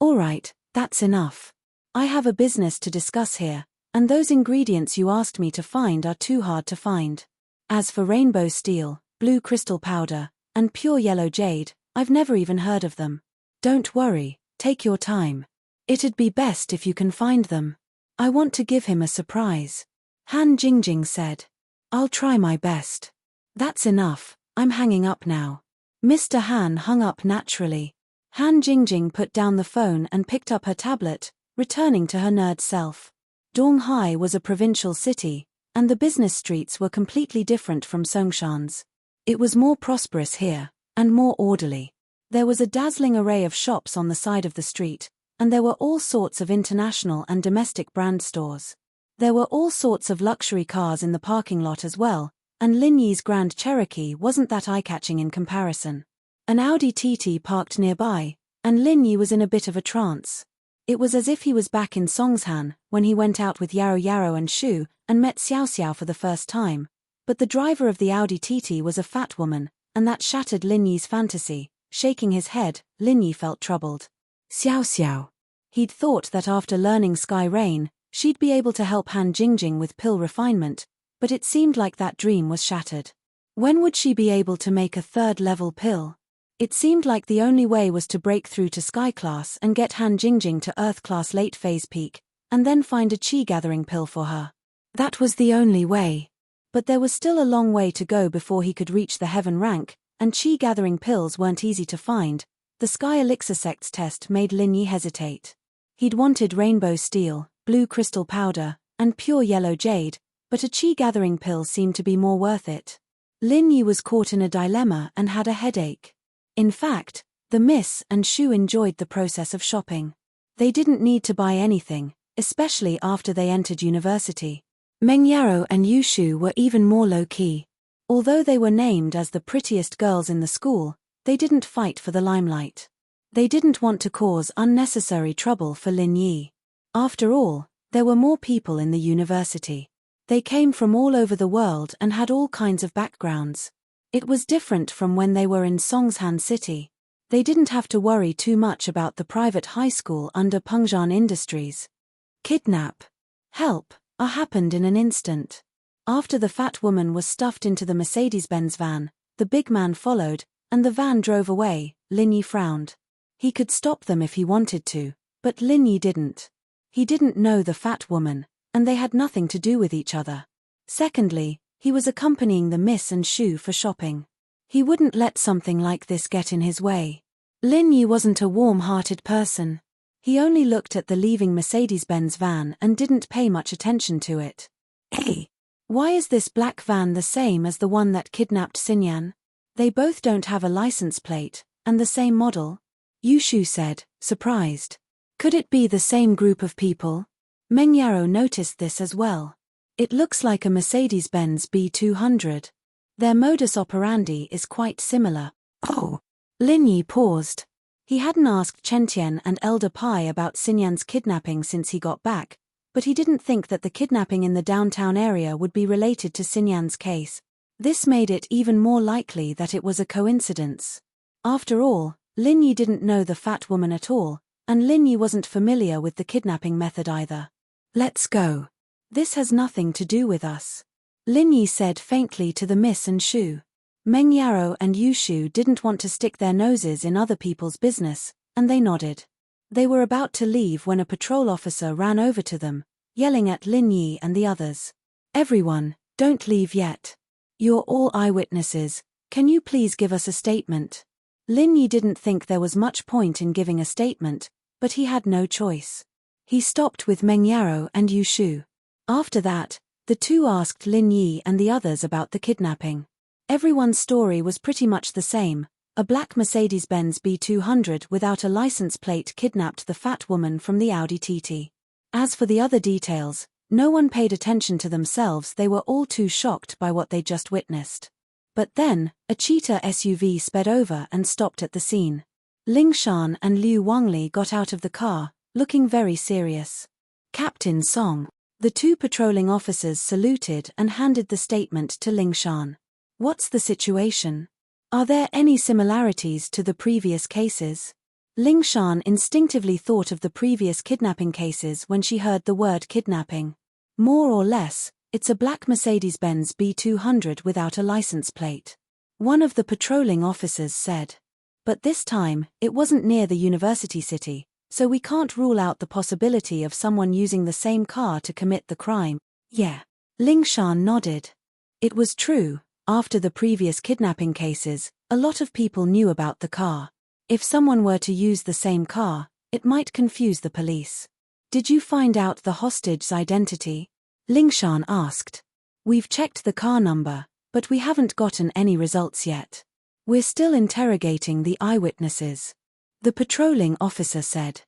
S1: Alright, that's enough. I have a business to discuss here, and those ingredients you asked me to find are too hard to find. As for rainbow steel, blue crystal powder, and pure yellow jade, I've never even heard of them. Don't worry, take your time. It'd be best if you can find them. I want to give him a surprise. Han Jingjing said. I'll try my best. That's enough, I'm hanging up now. Mr. Han hung up naturally. Han Jingjing put down the phone and picked up her tablet, returning to her nerd self. Donghai was a provincial city, and the business streets were completely different from Songshan's. It was more prosperous here, and more orderly. There was a dazzling array of shops on the side of the street, and there were all sorts of international and domestic brand stores. There were all sorts of luxury cars in the parking lot as well, and Lin Yi's Grand Cherokee wasn't that eye-catching in comparison. An Audi TT parked nearby, and Lin Yi was in a bit of a trance. It was as if he was back in Songshan, when he went out with Yarrow Yarrow and Shu, and met Xiao Xiao for the first time. But the driver of the Audi TT was a fat woman, and that shattered Lin Yi's fantasy. Shaking his head, Lin Yi felt troubled. Xiao Xiao. He'd thought that after learning Sky Rain, she'd be able to help Han Jingjing with pill refinement, but it seemed like that dream was shattered. When would she be able to make a third-level pill? It seemed like the only way was to break through to Sky Class and get Han Jingjing to Earth Class late phase peak, and then find a chi-gathering pill for her. That was the only way. But there was still a long way to go before he could reach the heaven rank, and chi-gathering pills weren't easy to find. The Sky Elixir Sects test made Lin Yi hesitate. He'd wanted rainbow steel, blue crystal powder, and pure yellow jade, but a chi-gathering pill seemed to be more worth it. Lin Yi was caught in a dilemma and had a headache. In fact, The Miss and Shu enjoyed the process of shopping. They didn't need to buy anything, especially after they entered university. Mengyaro and Yushu were even more low-key. Although they were named as the prettiest girls in the school, they didn't fight for the limelight. They didn't want to cause unnecessary trouble for Lin Yi. After all, there were more people in the university. They came from all over the world and had all kinds of backgrounds. It was different from when they were in Songshan City. They didn't have to worry too much about the private high school under Pengzhan Industries. Kidnap. Help. Happened in an instant. After the fat woman was stuffed into the Mercedes-Benz van, the big man followed, and the van drove away. Lin Yi frowned. He could stop them if he wanted to, but Lin Yi didn't. He didn't know the fat woman, and they had nothing to do with each other. Secondly, he was accompanying the Miss and Shu for shopping. He wouldn't let something like this get in his way. Lin Yi wasn't a warm-hearted person. He only looked at the leaving Mercedes-Benz van and didn't pay much attention to it. Hey! Why is this black van the same as the one that kidnapped Xinyan? They both don't have a license plate, and the same model. Yushu said, surprised. Could it be the same group of people? Mengyaro noticed this as well. It looks like a Mercedes-Benz B200. Their modus operandi is quite similar. Oh! Lin Yi paused. He hadn't asked Chentian and Elder Pai about Xinyan's kidnapping since he got back, but he didn't think that the kidnapping in the downtown area would be related to Xinyan's case. This made it even more likely that it was a coincidence. After all, Lin Yi didn't know the fat woman at all, and Lin Yi wasn't familiar with the kidnapping method either. Let's go. This has nothing to do with us. Lin Yi said faintly to the Miss and Shu. Mengyaro and Yushu didn't want to stick their noses in other people's business, and they nodded. They were about to leave when a patrol officer ran over to them, yelling at Lin Yi and the others. Everyone, don't leave yet. You're all eyewitnesses, can you please give us a statement? Lin Yi didn't think there was much point in giving a statement, but he had no choice. He stopped with Mengyaro and Yushu. After that, the two asked Lin Yi and the others about the kidnapping. Everyone's story was pretty much the same. A black Mercedes-Benz B200 without a license plate kidnapped the fat woman from the Audi TT. As for the other details, no one paid attention to themselves. They were all too shocked by what they just witnessed. But then, a cheetah SUV sped over and stopped at the scene. Ling Shan and Liu Wangli got out of the car, looking very serious. Captain Song. The two patrolling officers saluted and handed the statement to Ling Shan. What's the situation? Are there any similarities to the previous cases? Ling Shan instinctively thought of the previous kidnapping cases when she heard the word kidnapping. More or less, it's a black Mercedes-Benz B200 without a license plate. One of the patrolling officers said. But this time, it wasn't near the university city, so we can't rule out the possibility of someone using the same car to commit the crime. Yeah. Ling Shan nodded. It was true. After the previous kidnapping cases, a lot of people knew about the car. If someone were to use the same car, it might confuse the police. Did you find out the hostage's identity? Ling Shan asked. We've checked the car number, but we haven't gotten any results yet. We're still interrogating the eyewitnesses. The patrolling officer said.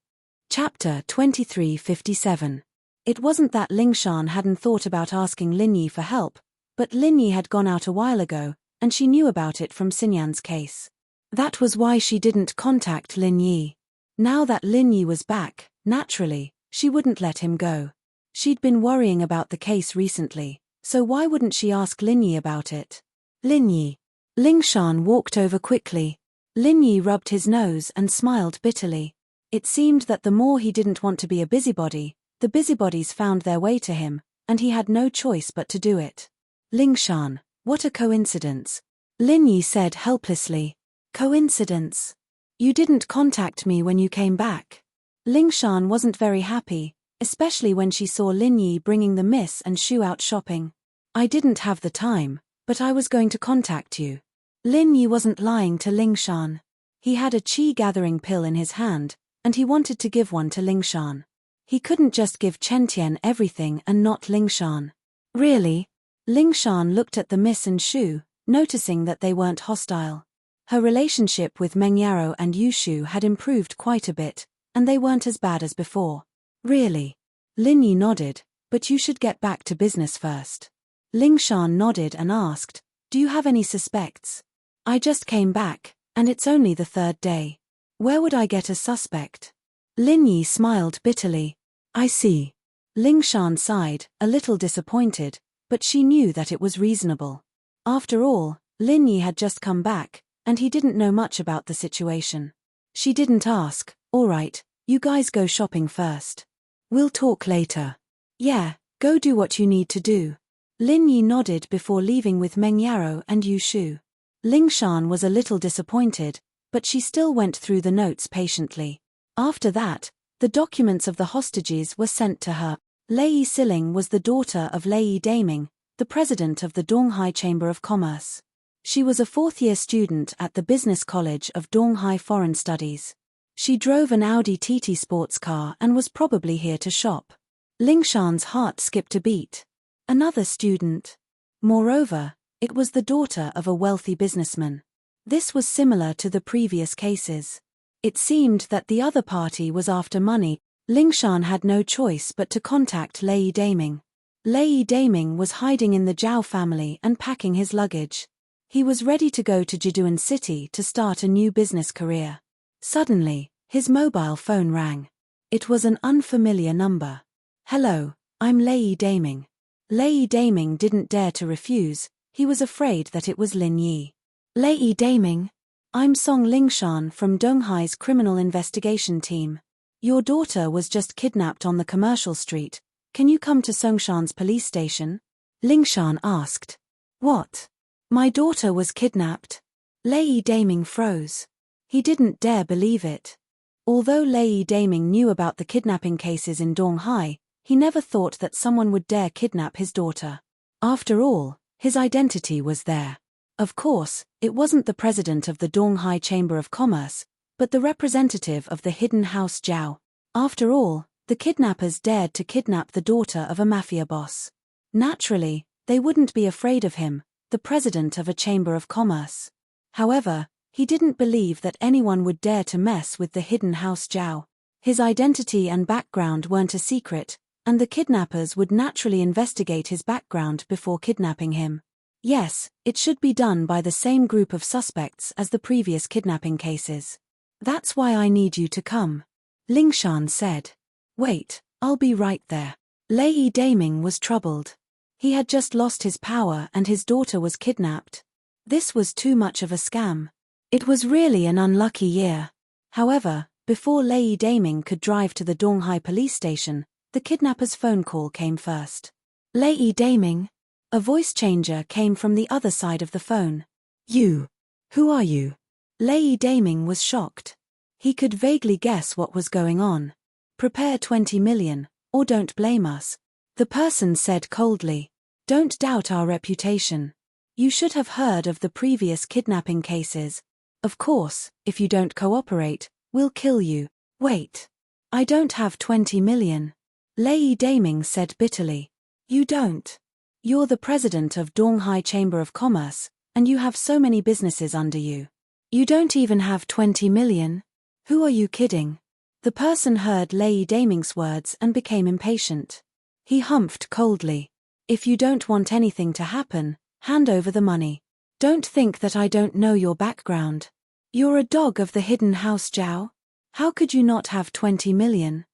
S1: Chapter 2357. It wasn't that Ling Shan hadn't thought about asking Lin Yi for help, but Lin Yi had gone out a while ago, and she knew about it from Xinyan's case. That was why she didn't contact Lin Yi. Now that Lin Yi was back, naturally, she wouldn't let him go. She'd been worrying about the case recently, so why wouldn't she ask Lin Yi about it? Lin Yi. Ling Shan walked over quickly. Lin Yi rubbed his nose and smiled bitterly. It seemed that the more he didn't want to be a busybody, the busybodies found their way to him, and he had no choice but to do it. Ling Shan, what a coincidence. Lin Yi said helplessly. Coincidence? You didn't contact me when you came back. Ling Shan wasn't very happy, especially when she saw Lin Yi bringing the Miss and Shu out shopping. I didn't have the time, but I was going to contact you. Lin Yi wasn't lying to Ling Shan. He had a qi-gathering pill in his hand, and he wanted to give one to Ling Shan. He couldn't just give Chen Tian everything and not Ling Shan. Really? Ling Shan looked at the Miss and Shu, noticing that they weren't hostile. Her relationship with Mengyaro and Yushu had improved quite a bit, and they weren't as bad as before. Really? Linyi nodded, but you should get back to business first. Lingshan nodded and asked, do you have any suspects? I just came back, and it's only the third day. Where would I get a suspect? Linyi smiled bitterly. I see. Lingshan sighed, a little disappointed, but she knew that it was reasonable. After all, Linyi had just come back, and he didn't know much about the situation. She didn't ask, all right, you guys go shopping first. We'll talk later. Yeah, go do what you need to do. Linyi nodded before leaving with Mengyaro and Yushu. Lingshan was a little disappointed, but she still went through the notes patiently. After that, the documents of the hostages were sent to her. Lei Siling was the daughter of Lei Daming, the president of the Donghai Chamber of Commerce. She was a fourth-year student at the Business College of Donghai Foreign Studies. She drove an Audi TT sports car and was probably here to shop. Lingshan's heart skipped a beat. Another student. Moreover, it was the daughter of a wealthy businessman. This was similar to the previous cases. It seemed that the other party was after money. Lingshan had no choice but to contact Lei Daming. Lei Daming was hiding in the Zhao family and packing his luggage. He was ready to go to Jiduan City to start a new business career. Suddenly, his mobile phone rang. It was an unfamiliar number. Hello, I'm Lei Daming. Lei Daming didn't dare to refuse, he was afraid that it was Lin Yi. Lei Daming? I'm Song Lingshan from Donghai's criminal investigation team. Your daughter was just kidnapped on the commercial street. Can you come to Songshan's police station? Lingshan asked. What? My daughter was kidnapped? Lei Daming froze. He didn't dare believe it. Although Lei Daming knew about the kidnapping cases in Donghai, he never thought that someone would dare kidnap his daughter. After all, his identity was there. Of course, it wasn't the president of the Donghai Chamber of Commerce, but the representative of the hidden house Zhao. After all, the kidnappers dared to kidnap the daughter of a mafia boss. Naturally, they wouldn't be afraid of him, the president of a chamber of commerce. However, he didn't believe that anyone would dare to mess with the hidden house Zhao. His identity and background weren't a secret, and the kidnappers would naturally investigate his background before kidnapping him. Yes, it should be done by the same group of suspects as the previous kidnapping cases. That's why I need you to come. Lingshan said. Wait, I'll be right there. Lei Daming was troubled. He had just lost his power and his daughter was kidnapped. This was too much of a scam. It was really an unlucky year. However, before Lei Daming could drive to the Donghai police station, the kidnapper's phone call came first. Lei Daming? A voice changer came from the other side of the phone. You? Who are you? Lei Daming was shocked. He could vaguely guess what was going on. Prepare 20 million, or don't blame us. The person said coldly. Don't doubt our reputation. You should have heard of the previous kidnapping cases. Of course, if you don't cooperate, we'll kill you. Wait. I don't have 20 million. Lei Daming said bitterly. You don't. You're the president of Donghai Chamber of Commerce, and you have so many businesses under you. You don't even have 20 million? Who are you kidding? The person heard Lei Daming's words and became impatient. He humphed coldly. If you don't want anything to happen, hand over the money. Don't think that I don't know your background. You're a dog of the hidden house Zhao? How could you not have 20 million?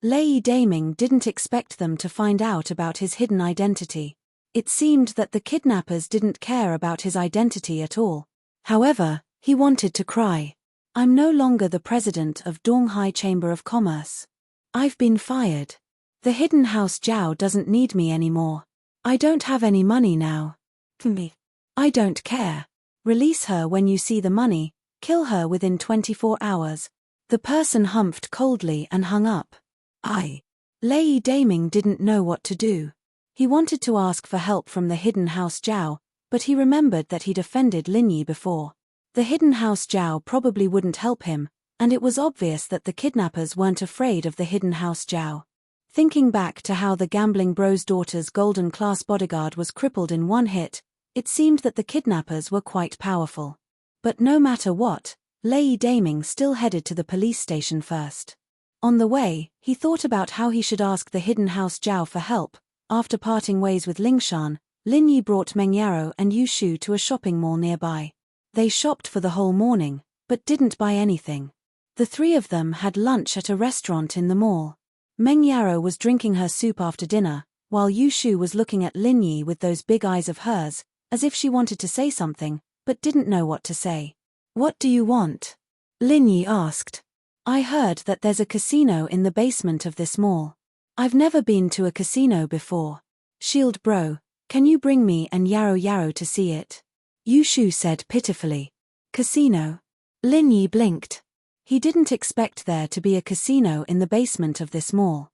S1: Lei Daming didn't expect them to find out about his hidden identity. It seemed that the kidnappers didn't care about his identity at all. However, he wanted to cry. I'm no longer the president of Donghai Chamber of Commerce. I've been fired. The hidden house Zhao doesn't need me anymore. I don't have any money now. I don't care. Release her when you see the money, kill her within 24 hours. The person humphed coldly and hung up. Lei Daming didn't know what to do. He wanted to ask for help from the hidden house Zhao, but he remembered that he'd offended Linyi before. The hidden house Zhao probably wouldn't help him, and it was obvious that the kidnappers weren't afraid of the hidden house Zhao. Thinking back to how the gambling bro's daughter's golden class bodyguard was crippled in one hit, it seemed that the kidnappers were quite powerful. But no matter what, Lei Daming still headed to the police station first. On the way, he thought about how he should ask the hidden house Zhao for help. After parting ways with Lingshan, Lin Yi brought Meng Yaro and Yu Shu to a shopping mall nearby. They shopped for the whole morning, but didn't buy anything. The three of them had lunch at a restaurant in the mall. Meng Yaro was drinking her soup after dinner, while Yu Shu was looking at Lin Yi with those big eyes of hers, as if she wanted to say something, but didn't know what to say. "What do you want?" Lin Yi asked. "I heard that there's a casino in the basement of this mall. I've never been to a casino before. Shield bro, can you bring me and Yaro to see it?" Yu Shu said pitifully. "Casino?" Lin Yi blinked. He didn't expect there to be a casino in the basement of this mall.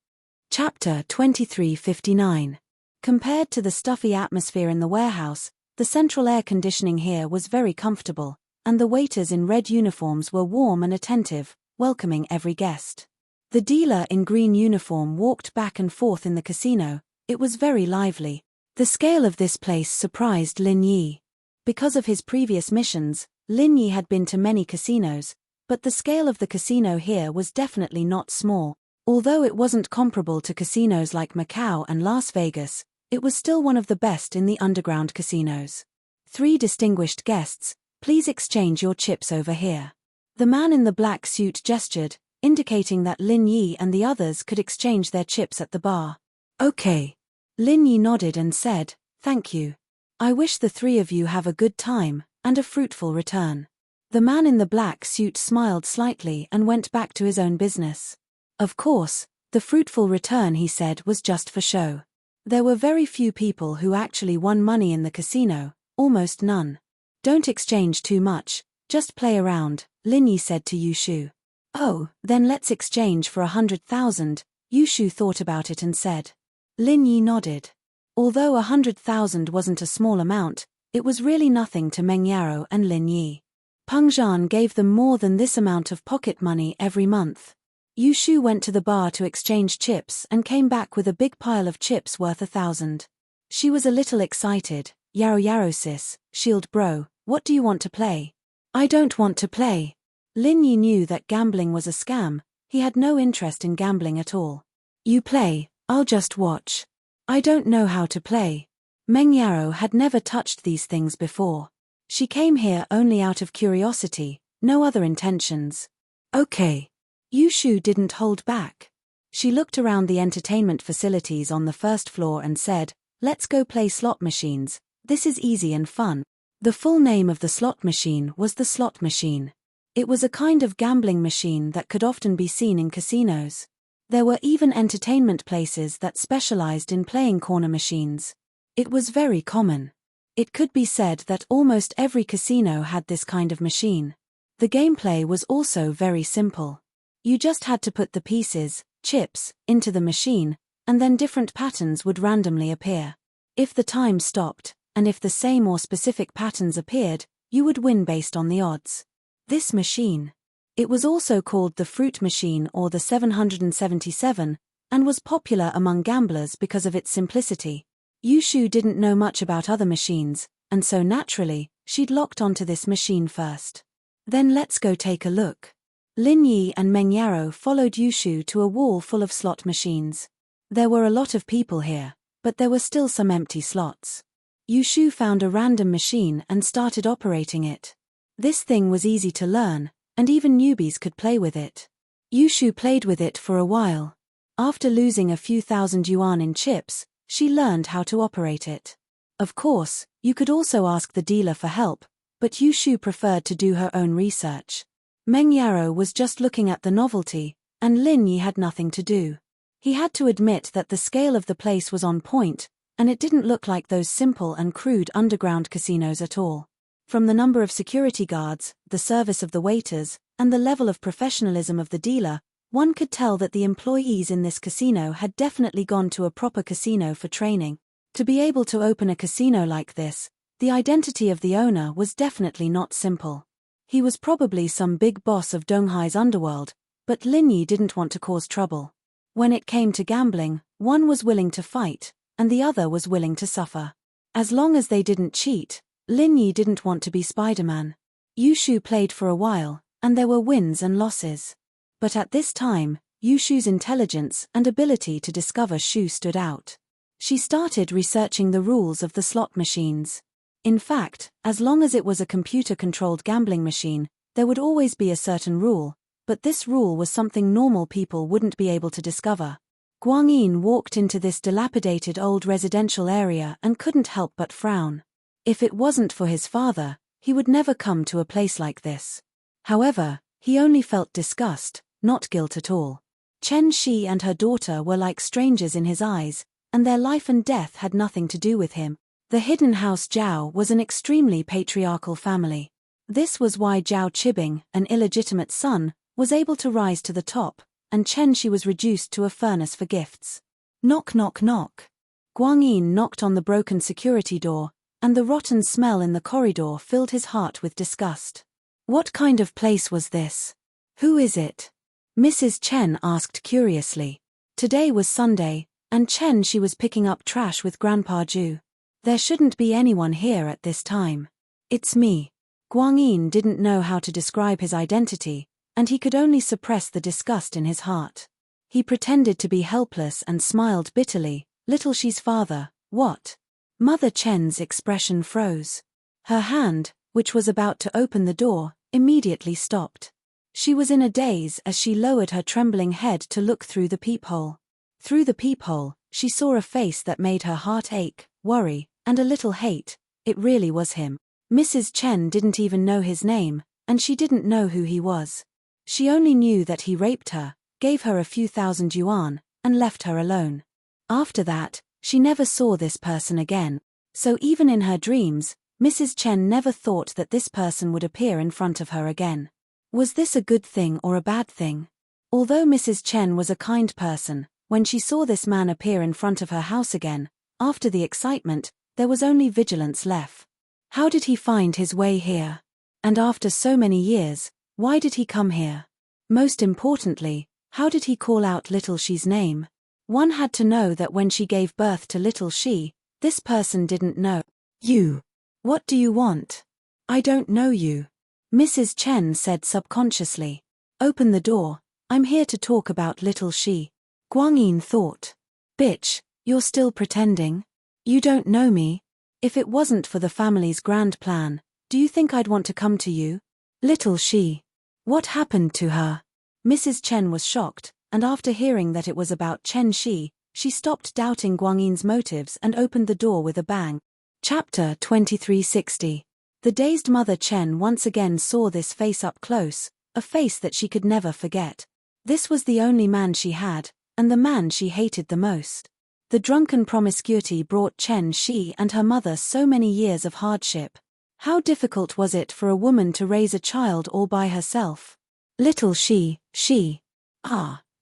S1: Chapter 2359. Compared to the stuffy atmosphere in the warehouse, the central air conditioning here was very comfortable, and the waiters in red uniforms were warm and attentive, welcoming every guest. The dealer in green uniform walked back and forth in the casino. It was very lively. The scale of this place surprised Lin Yi. Because of his previous missions, Lin Yi had been to many casinos, but the scale of the casino here was definitely not small. Although it wasn't comparable to casinos like Macau and Las Vegas, it was still one of the best in the underground casinos. "3 distinguished guests, please exchange your chips over here." The man in the black suit gestured, indicating that Lin Yi and the others could exchange their chips at the bar. "Okay." Lin Yi nodded and said, "Thank you. I wish the three of you have a good time, and a fruitful return." The man in the black suit smiled slightly and went back to his own business. Of course, the fruitful return, he said, was just for show. There were very few people who actually won money in the casino, almost none. "Don't exchange too much, just play around," Lin Yi said to Yu Shu. "Oh, then let's exchange for 100,000, Yu Shu thought about it and said. Lin Yi nodded. Although 100,000 wasn't a small amount, it was really nothing to Meng Yaro and Lin Yi. Peng Zhan gave them more than this amount of pocket money every month. Yu Shu went to the bar to exchange chips and came back with a big pile of chips worth 1,000. She was a little excited. Yaro sis, Shield bro, what do you want to play?" "I don't want to play." Lin Yi knew that gambling was a scam. He had no interest in gambling at all. "You play, I'll just watch." "I don't know how to play." Meng Yaro had never touched these things before. She came here only out of curiosity, no other intentions. "Okay." Yu Shu didn't hold back. She looked around the entertainment facilities on the first floor and said, "Let's go play slot machines, this is easy and fun." The full name of the slot machine was the slot machine. It was a kind of gambling machine that could often be seen in casinos. There were even entertainment places that specialized in playing corner machines. It was very common. It could be said that almost every casino had this kind of machine. The gameplay was also very simple. You just had to put the pieces, chips, into the machine, and then different patterns would randomly appear. If the time stopped, and if the same or specific patterns appeared, you would win based on the odds. This machine. It was also called the fruit machine or the 777, and was popular among gamblers because of its simplicity. Yu Shu didn't know much about other machines, and so naturally, she'd locked onto this machine first. "Then let's go take a look." Lin Yi and Meng Yaro followed Yu Shu to a wall full of slot machines. There were a lot of people here, but there were still some empty slots. Yu Shu found a random machine and started operating it. This thing was easy to learn, and even newbies could play with it. Yu Shu played with it for a while. After losing a few thousand yuan in chips, she learned how to operate it. Of course, you could also ask the dealer for help, but Yu Shu preferred to do her own research. Meng Yaro was just looking at the novelty, and Lin Yi had nothing to do. He had to admit that the scale of the place was on point, and it didn't look like those simple and crude underground casinos at all. From the number of security guards, the service of the waiters, and the level of professionalism of the dealer, one could tell that the employees in this casino had definitely gone to a proper casino for training. To be able to open a casino like this, the identity of the owner was definitely not simple. He was probably some big boss of Donghai's underworld, but Lin Yi didn't want to cause trouble. When it came to gambling, one was willing to fight, and the other was willing to suffer. As long as they didn't cheat, Lin Yi didn't want to be Spider-Man. Yushu played for a while, and there were wins and losses. But at this time, Yushu's intelligence and ability to discover Shu stood out. She started researching the rules of the slot machines. In fact, as long as it was a computer-controlled gambling machine, there would always be a certain rule, but this rule was something normal people wouldn't be able to discover. Guanyin walked into this dilapidated old residential area and couldn't help but frown. If it wasn't for his father, he would never come to a place like this. However, he only felt disgust, not guilt at all. Chen Shi and her daughter were like strangers in his eyes, and their life and death had nothing to do with him. The hidden house Zhao was an extremely patriarchal family. This was why Zhao Qibing, an illegitimate son, was able to rise to the top, and Chen Shi was reduced to a furnace for gifts. Knock knock knock. Guanyin knocked on the broken security door, and the rotten smell in the corridor filled his heart with disgust. What kind of place was this? Who is it? Mrs. Chen asked curiously. Today was Sunday, and Chen Shi was picking up trash with Grandpa Ju. There shouldn't be anyone here at this time. It's me. Guanyin didn't know how to describe his identity, and he could only suppress the disgust in his heart. He pretended to be helpless and smiled bitterly. Little Shi's father, what? Mother Chen's expression froze. Her hand, which was about to open the door, immediately stopped. She was in a daze as she lowered her trembling head to look through the peephole. Through the peephole, she saw a face that made her heart ache, worry, and a little hate. It really was him. Mrs. Chen didn't even know his name, and she didn't know who he was. She only knew that he raped her, gave her a few thousand yuan, and left her alone. After that, she never saw this person again. So even in her dreams, Mrs. Chen never thought that this person would appear in front of her again. Was this a good thing or a bad thing? Although Mrs. Chen was a kind person, when she saw this man appear in front of her house again, after the excitement, there was only vigilance left. How did he find his way here? And after so many years, why did he come here? Most importantly, how did he call out Little Shi's name? One had to know that when she gave birth to Little Shi, this person didn't know. You. What do you want? I don't know you. Mrs. Chen said subconsciously. Open the door, I'm here to talk about Little Shi. Guanyin thought. Bitch, you're still pretending? You don't know me. If it wasn't for the family's grand plan, do you think I'd want to come to you? Little Shi. What happened to her? Mrs. Chen was shocked, and after hearing that it was about Chen Shi, she stopped doubting Guanyin's motives and opened the door with a bang. Chapter 2360. The dazed mother Chen once again saw this face up close, a face that she could never forget. This was the only man she had, and the man she hated the most. The drunken promiscuity brought Chen Shi and her mother so many years of hardship. How difficult was it for a woman to raise a child all by herself? Little Shi.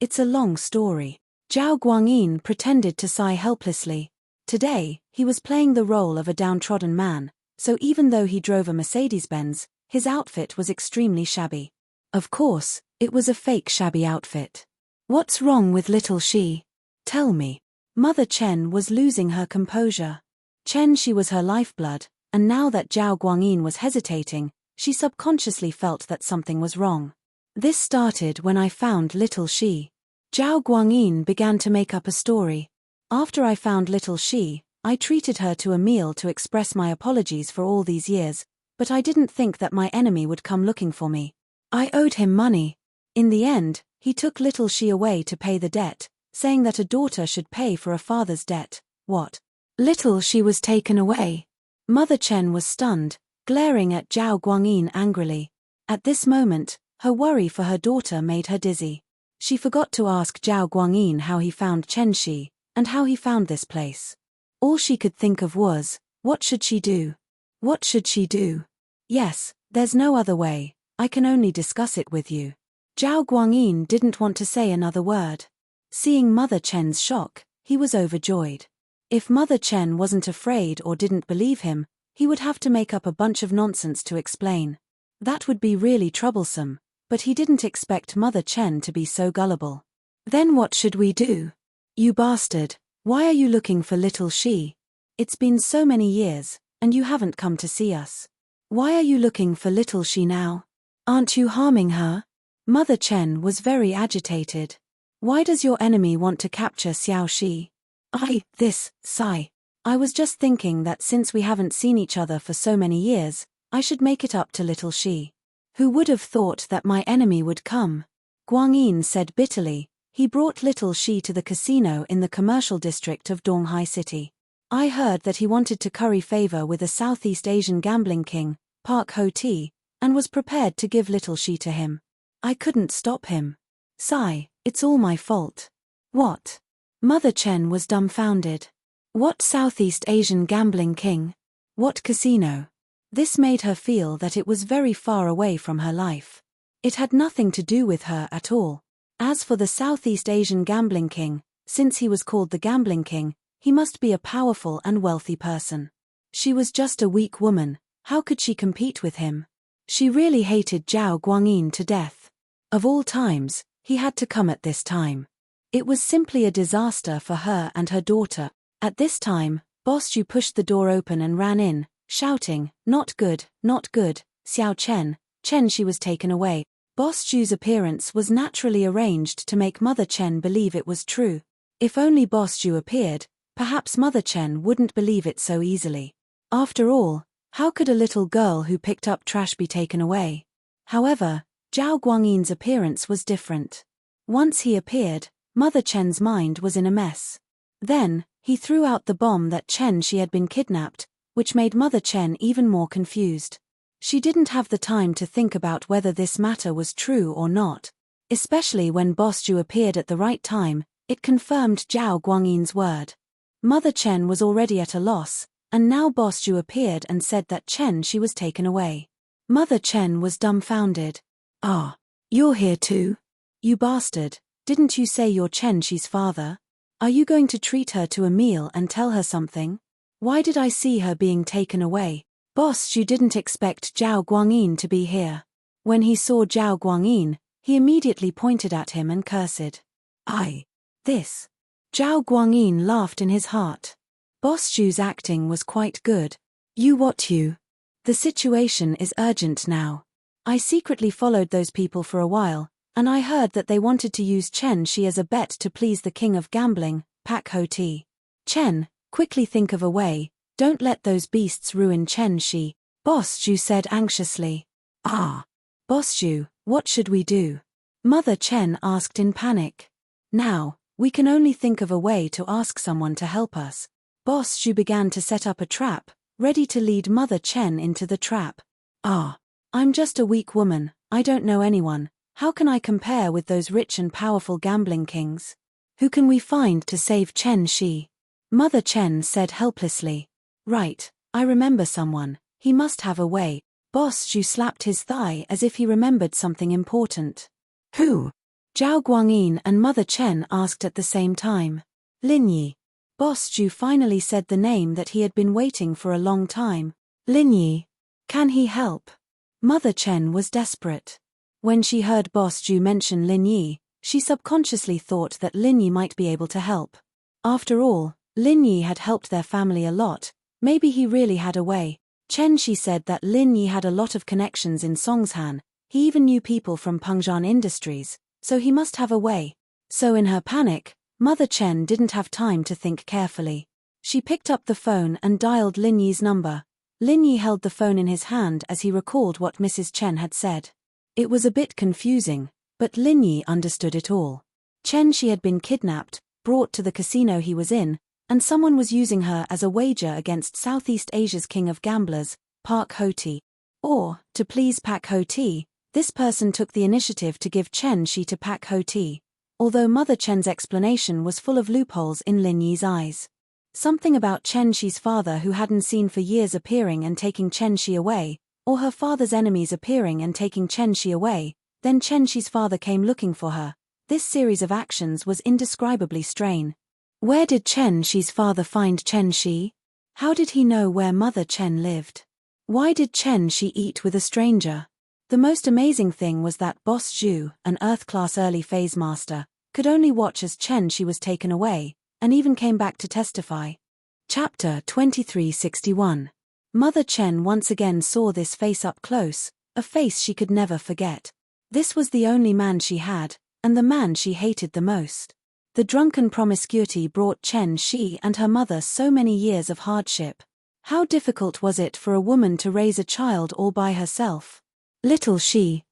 S1: It's a long story. Zhao Guangyin pretended to sigh helplessly. Today, he was playing the role of a downtrodden man, so even though he drove a Mercedes-Benz, his outfit was extremely shabby. Of course, it was a fake shabby outfit. What's wrong with Little Shi? Tell me. Mother Chen was losing her composure. Chen Shi was her lifeblood, and now that Zhao Guangyin was hesitating, she subconsciously felt that something was wrong. This started when I found Little Shi. Zhao Guangyin began to make up a story. After I found Little Shi, I treated her to a meal to express my apologies for all these years, but I didn't think that my enemy would come looking for me. I owed him money. In the end, he took Little Shi away to pay the debt, saying that a daughter should pay for a father's debt. What? Little Shi was taken away. Mother Chen was stunned, glaring at Zhao Guangyin angrily. At this moment, her worry for her daughter made her dizzy. She forgot to ask Zhao Guangyin how he found Chen Shi, and how he found this place. All she could think of was, what should she do? What should she do? Yes, there's no other way, I can only discuss it with you. Zhao Guangyin didn't want to say another word. Seeing Mother Chen's shock, he was overjoyed. If Mother Chen wasn't afraid or didn't believe him, he would have to make up a bunch of nonsense to explain. That would be really troublesome, but he didn't expect Mother Chen to be so gullible. Then what should we do? You bastard, why are you looking for Little Shi? It's been so many years, and you haven't come to see us. Why are you looking for little Shi now? Aren't you harming her? Mother Chen was very agitated. Why does your enemy want to capture Xiao Shi? Sai. I was just thinking that since we haven't seen each other for so many years, I should make it up to little Shi. Who would have thought that my enemy would come? Guangyin said bitterly. He brought little Shi to the casino in the commercial district of Donghai City. I heard that he wanted to curry favor with a Southeast Asian gambling king, Park Ho-Ti, and was prepared to give little Shi to him. I couldn't stop him. Sai, it's all my fault. What? Mother Chen was dumbfounded. What Southeast Asian gambling king? What casino? This made her feel that it was very far away from her life. It had nothing to do with her at all. As for the Southeast Asian gambling king, since he was called the gambling king, he must be a powerful and wealthy person. She was just a weak woman, how could she compete with him? She really hated Zhao Guangyin to death. Of all times, he had to come at this time. It was simply a disaster for her and her daughter. At this time, Boss Zhu pushed the door open and ran in, shouting, "Not good, not good, Xiao Chen, Chen." She was taken away. Boss Zhu's appearance was naturally arranged to make Mother Chen believe it was true. If only Boss Zhu appeared, perhaps Mother Chen wouldn't believe it so easily. After all, how could a little girl who picked up trash be taken away? However, Zhao Guangyin's appearance was different. Once he appeared, Mother Chen's mind was in a mess. Then, he threw out the bomb that Chen Shi had been kidnapped, which made Mother Chen even more confused. She didn't have the time to think about whether this matter was true or not. Especially when Boss Zhu appeared at the right time, it confirmed Zhao Guangyin's word. Mother Chen was already at a loss, and now Boss Zhu appeared and said that Chen Shi was taken away. Mother Chen was dumbfounded. "Ah, you're here too? You bastard, didn't you say you're Chen Shi's father? Are you going to treat her to a meal and tell her something? Why did I see her being taken away?" Boss Zhu didn't expect Zhao Guangyin to be here. When he saw Zhao Guangyin, he immediately pointed at him and cursed. This. Zhao Guangyin laughed in his heart. Boss Zhu's acting was quite good. You? The situation is urgent now. I secretly followed those people for a while, and I heard that they wanted to use Chen Shi as a bet to please the king of gambling, Pak Ho-Ti. Chen, quickly think of a way, don't let those beasts ruin Chen Shi, Boss Zhu said anxiously. Boss Zhu, what should we do? Mother Chen asked in panic. Now, we can only think of a way to ask someone to help us. Boss Zhu began to set up a trap, ready to lead Mother Chen into the trap. I'm just a weak woman, I don't know anyone. How can I compare with those rich and powerful gambling kings? Who can we find to save Chen Shi? Mother Chen said helplessly. Right, I remember someone, he must have a way. Boss Zhu slapped his thigh as if he remembered something important. Who? Zhao Guangyin and Mother Chen asked at the same time. Lin Yi. Boss Zhu finally said the name that he had been waiting for a long time. Lin Yi. Can he help? Mother Chen was desperate. When she heard Boss Zhu mention Lin Yi, she subconsciously thought that Lin Yi might be able to help. After all, Lin Yi had helped their family a lot, maybe he really had a way. Chen Shi said that Lin Yi had a lot of connections in Songshan, he even knew people from Pengzhan Industries, so he must have a way. So in her panic, Mother Chen didn't have time to think carefully. She picked up the phone and dialed Lin Yi's number. Lin Yi held the phone in his hand as he recalled what Mrs. Chen had said. It was a bit confusing, but Lin Yi understood it all. Chen Shi had been kidnapped, brought to the casino he was in, and someone was using her as a wager against Southeast Asia's king of gamblers, Park Ho-Ti. Or, to please Pak Ho-Ti, this person took the initiative to give Chen Shi to Pak Ho-Ti, although Mother Chen's explanation was full of loopholes in Lin Yi's eyes. Something about Chen Shi's father who hadn't seen for years appearing and taking Chen Shi away, or her father's enemies appearing and taking Chen Shi away, then Chen Shi's father came looking for her. This series of actions was indescribably strange. Where did Chen Shi's father find Chen Shi? How did he know where Mother Chen lived? Why did Chen Shi eat with a stranger? The most amazing thing was that Boss Zhu, an Earth-class early phase master, could only watch as Chen Shi was taken away, and even came back to testify. Chapter 2361. Mother Chen once again saw this face up close, a face she could never forget. This was the only man she had, and the man she hated the most. The drunken promiscuity brought Chen Shi and her mother so many years of hardship. How difficult was it for a woman to raise a child all by herself? Little Shi.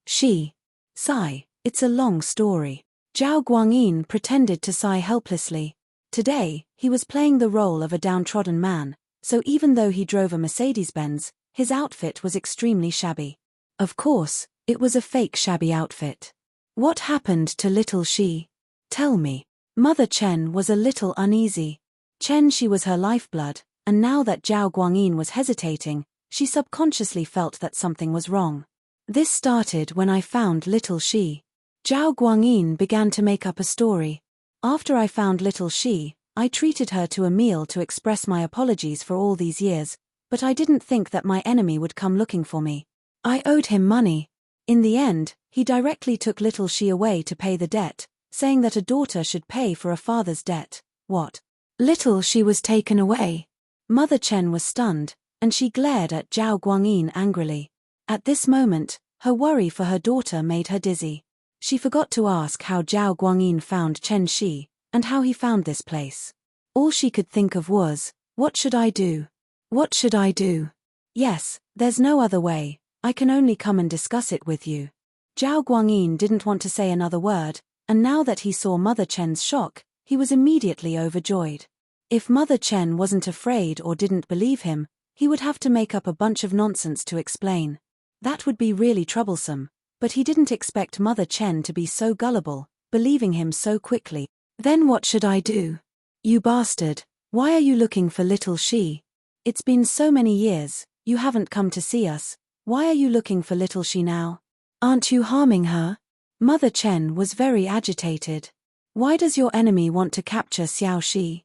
S1: Sigh, it's a long story. Zhao Guangyin pretended to sigh helplessly. Today, he was playing the role of a downtrodden man, so even though he drove a Mercedes-Benz, his outfit was extremely shabby. Of course, it was a fake shabby outfit. What happened to little Shi? Tell me. Mother Chen was a little uneasy. Chen Shi was her lifeblood, and now that Zhao Guangyin was hesitating, she subconsciously felt that something was wrong. This started when I found little Shi. Zhao Guangyin began to make up a story. After I found little Shi, I treated her to a meal to express my apologies for all these years, but I didn't think that my enemy would come looking for me. I owed him money. In the end, he directly took little Shi away to pay the debt, saying that a daughter should pay for a father's debt. What? Little Shi was taken away. Mother Chen was stunned, and she glared at Zhao Guangyin angrily. At this moment, her worry for her daughter made her dizzy. She forgot to ask how Zhao Guangyin found Chen Shi, and how he found this place. All she could think of was, what should I do? What should I do? Yes, there's no other way, I can only come and discuss it with you. Zhao Guangyin didn't want to say another word, and now that he saw Mother Chen's shock, he was immediately overjoyed. If Mother Chen wasn't afraid or didn't believe him, he would have to make up a bunch of nonsense to explain. That would be really troublesome, but he didn't expect Mother Chen to be so gullible, believing him so quickly. Then what should I do? You bastard, why are you looking for little Shi? It's been so many years, you haven't come to see us, why are you looking for little Shi now? Aren't you harming her? Mother Chen was very agitated. Why does your enemy want to capture Xiao Shi?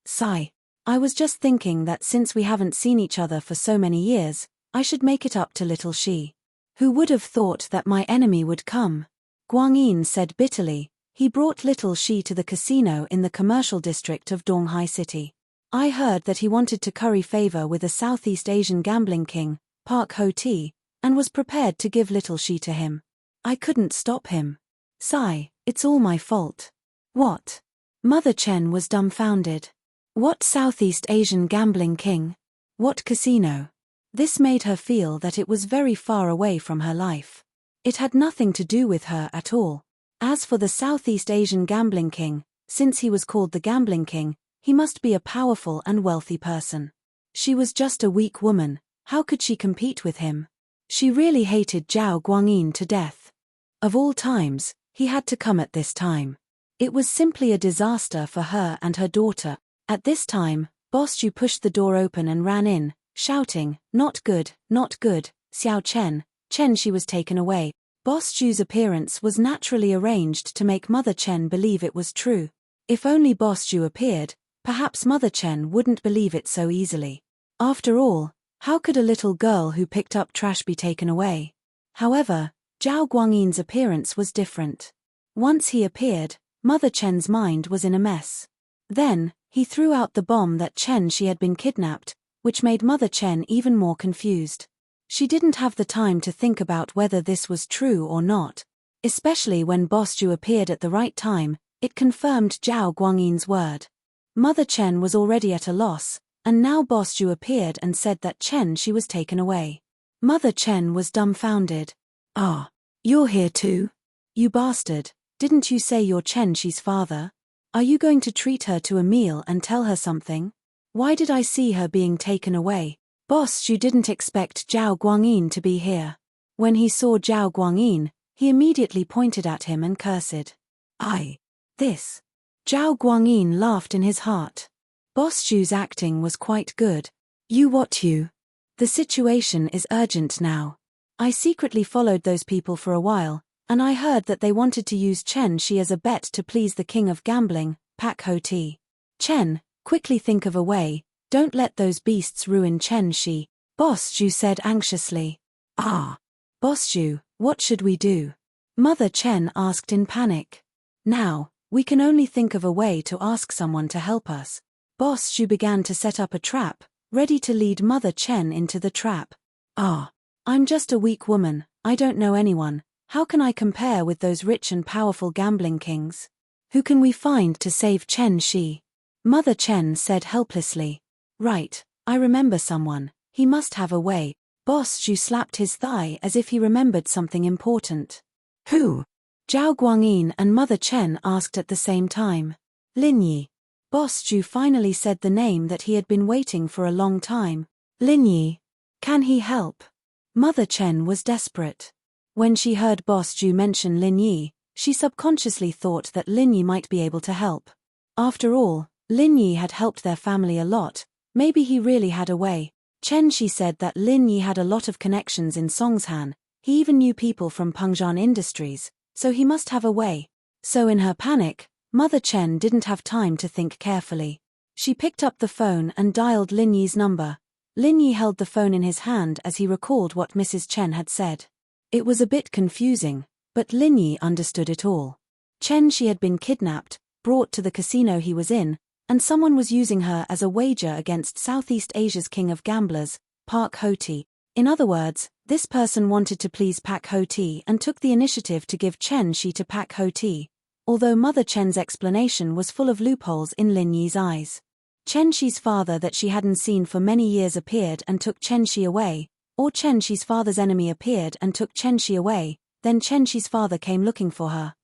S1: Sigh. I was just thinking that since we haven't seen each other for so many years, I should make it up to little Shi. Who would have thought that my enemy would come? Guangyin said bitterly. He brought little Shi to the casino in the commercial district of Donghai City. I heard that he wanted to curry favor with a Southeast Asian gambling king, Park Ho-Ti, and was prepared to give little Shi to him. I couldn't stop him. Sigh, it's all my fault. What? Mother Chen was dumbfounded. What Southeast Asian gambling king? What casino? This made her feel that it was very far away from her life. It had nothing to do with her at all. As for the Southeast Asian gambling king, since he was called the gambling king, he must be a powerful and wealthy person. She was just a weak woman, how could she compete with him? She really hated Zhao Guangyin to death. Of all times, he had to come at this time. It was simply a disaster for her and her daughter. At this time, Boss Zhu pushed the door open and ran in, shouting, not good, Xiao Chen, Shi was taken away. Boss Zhu's appearance was naturally arranged to make Mother Chen believe it was true. If only Boss Zhu appeared, perhaps Mother Chen wouldn't believe it so easily. After all, how could a little girl who picked up trash be taken away? However, Zhao Guangyin's appearance was different. Once he appeared, Mother Chen's mind was in a mess. Then, he threw out the bomb that Chen Shi had been kidnapped, which made Mother Chen even more confused. She didn't have the time to think about whether this was true or not. Especially when Boss Zhu appeared at the right time, it confirmed Zhao Guangyin's word. Mother Chen was already at a loss, and now Boss Zhu appeared and said that Chen Shi was taken away. Mother Chen was dumbfounded. Ah, you're here too? You bastard, didn't you say you're Chen Shi's father? Are you going to treat her to a meal and tell her something? Why did I see her being taken away? Boss Zhu didn't expect Zhao Guangyin to be here. When he saw Zhao Guangyin, he immediately pointed at him and cursed. This. Zhao Guangyin laughed in his heart. Boss Zhu's acting was quite good. You. The situation is urgent now. I secretly followed those people for a while, and I heard that they wanted to use Chen Shi as a bet to please the king of gambling, Pak Ho-Ti. Chen, quickly think of a way. Don't let those beasts ruin Chen Shi, Boss Zhu said anxiously. Boss Zhu, what should we do? Mother Chen asked in panic. Now, we can only think of a way to ask someone to help us. Boss Zhu began to set up a trap, ready to lead Mother Chen into the trap. "Ah, I'm just a weak woman, I don't know anyone. How can I compare with those rich and powerful gambling kings? Who can we find to save Chen Shi?" Mother Chen said helplessly. "Right, I remember someone, he must have a way." Boss Zhu slapped his thigh as if he remembered something important. "Who?" Zhao Guangyin and Mother Chen asked at the same time. "Lin Yi." Boss Zhu finally said the name that he had been waiting for a long time. "Lin Yi. Can he help?" Mother Chen was desperate. When she heard Boss Zhu mention Lin Yi, she subconsciously thought that Lin Yi might be able to help. After all, Lin Yi had helped their family a lot, maybe he really had a way. Chen Shi said that Lin Yi had a lot of connections in Songshan, he even knew people from Pengzhan Industries, so he must have a way. So in her panic, Mother Chen didn't have time to think carefully. She picked up the phone and dialed Lin Yi's number. Lin Yi held the phone in his hand as he recalled what Mrs. Chen had said. It was a bit confusing, but Lin Yi understood it all. Chen Shi had been kidnapped, brought to the casino he was in, and someone was using her as a wager against Southeast Asia's king of gamblers, Park Ho-ti. In other words, this person wanted to please Pak Ho-ti and took the initiative to give Chen Shi to Pak Ho-ti, although Mother Chen's explanation was full of loopholes in Lin Yi's eyes. Chen Shi's father that she hadn't seen for many years appeared and took Chen Shi away, or Chen Shi's father's enemy appeared and took Chen Shi away, then Chen Shi's father came looking for her.